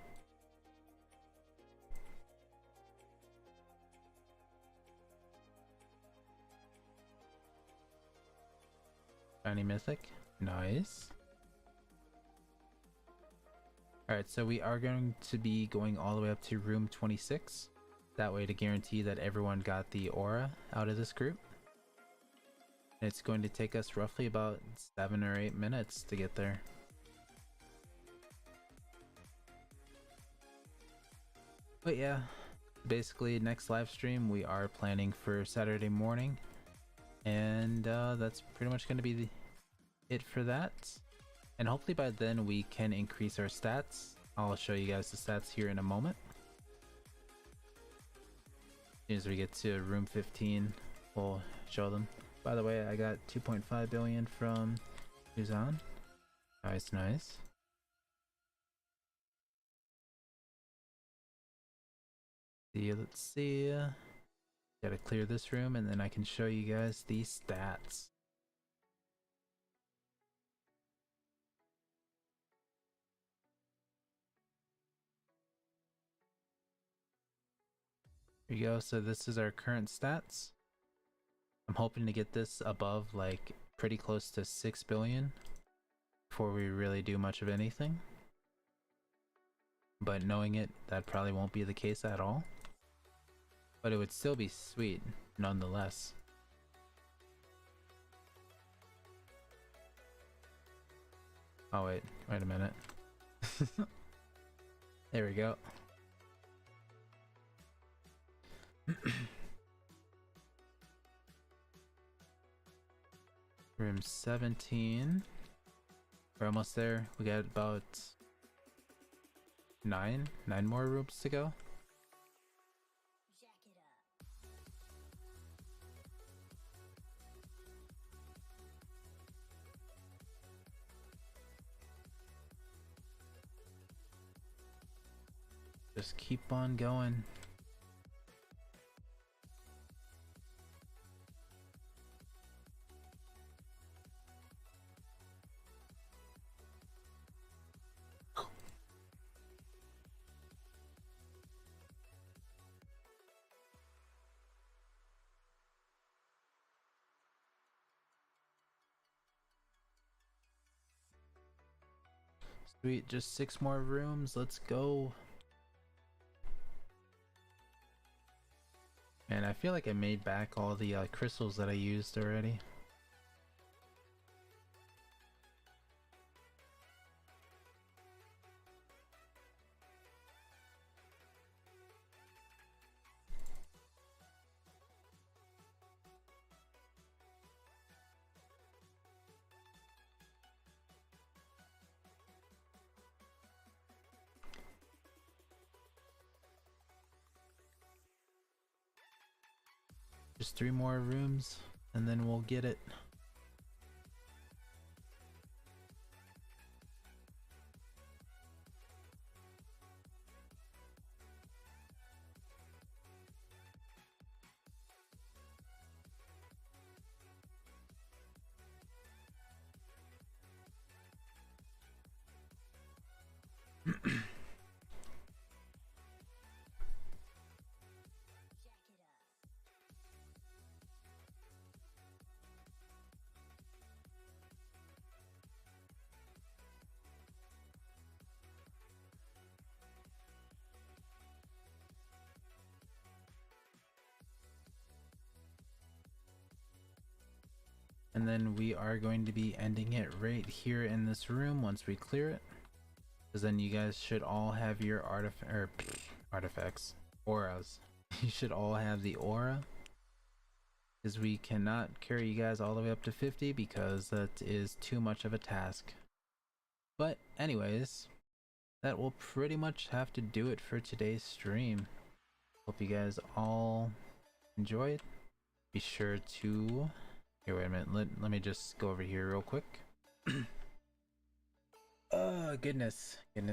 S1: Shiny mythic, nice. Alright, so we are going to be going all the way up to room 26. That way to guarantee that everyone got the aura out of this group. It's going to take us roughly about 7 or 8 minutes to get there. But yeah, basically next live stream we are planning for Saturday morning. And that's pretty much going to be it for that. And hopefully by then we can increase our stats. I'll show you guys the stats here in a moment. As soon as we get to room 15, we'll show them. By the way, I got 2.5 billion from Suzanne. Nice, nice. Let's see. Gotta clear this room and then I can show you guys the stats. Here you go, so this is our current stats. I'm hoping to get this above like pretty close to 6 billion before we really do much of anything. But knowing it, that probably won't be the case at all. But it would still be sweet, nonetheless. Oh wait a minute. There we go. Room 17. We're almost there. We got about 9 more rooms to go. Just keep on going. Sweet, just 6 more rooms. Let's go. And I feel like I made back all the crystals that I used already. Just 3 more rooms and then we'll get it. And then we are going to be ending it right here in this room once we clear it. Because then you guys should all have your artifacts, auras. You should all have the aura. Because we cannot carry you guys all the way up to 50 because that is too much of a task. But anyways, that will pretty much have to do it for today's stream. Hope you guys all enjoyed. Be sure to... Here, wait a minute. Let me just go over here real quick. Oh, goodness. But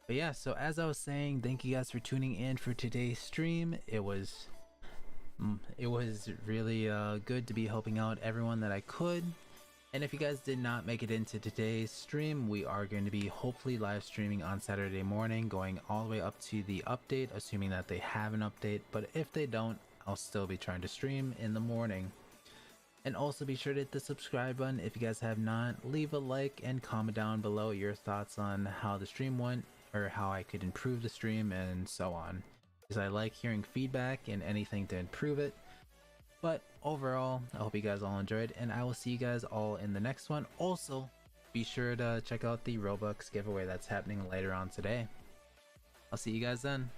S1: yeah, so as I was saying, thank you guys for tuning in for today's stream. It was really good to be helping out everyone that I could. And if you guys did not make it into today's stream, we are going to be hopefully live streaming on Saturday morning, going all the way up to the update, assuming that they have an update. But if they don't, I'll still be trying to stream in the morning. And also be sure to hit the subscribe button if you guys have not. Leave a like and comment down below your thoughts on how the stream went, or how I could improve the stream and so on. Because I like hearing feedback and anything to improve it. But overall, I hope you guys all enjoyed, and I will see you guys all in the next one. Also, be sure to check out the Robux giveaway that's happening later on today. I'll see you guys then.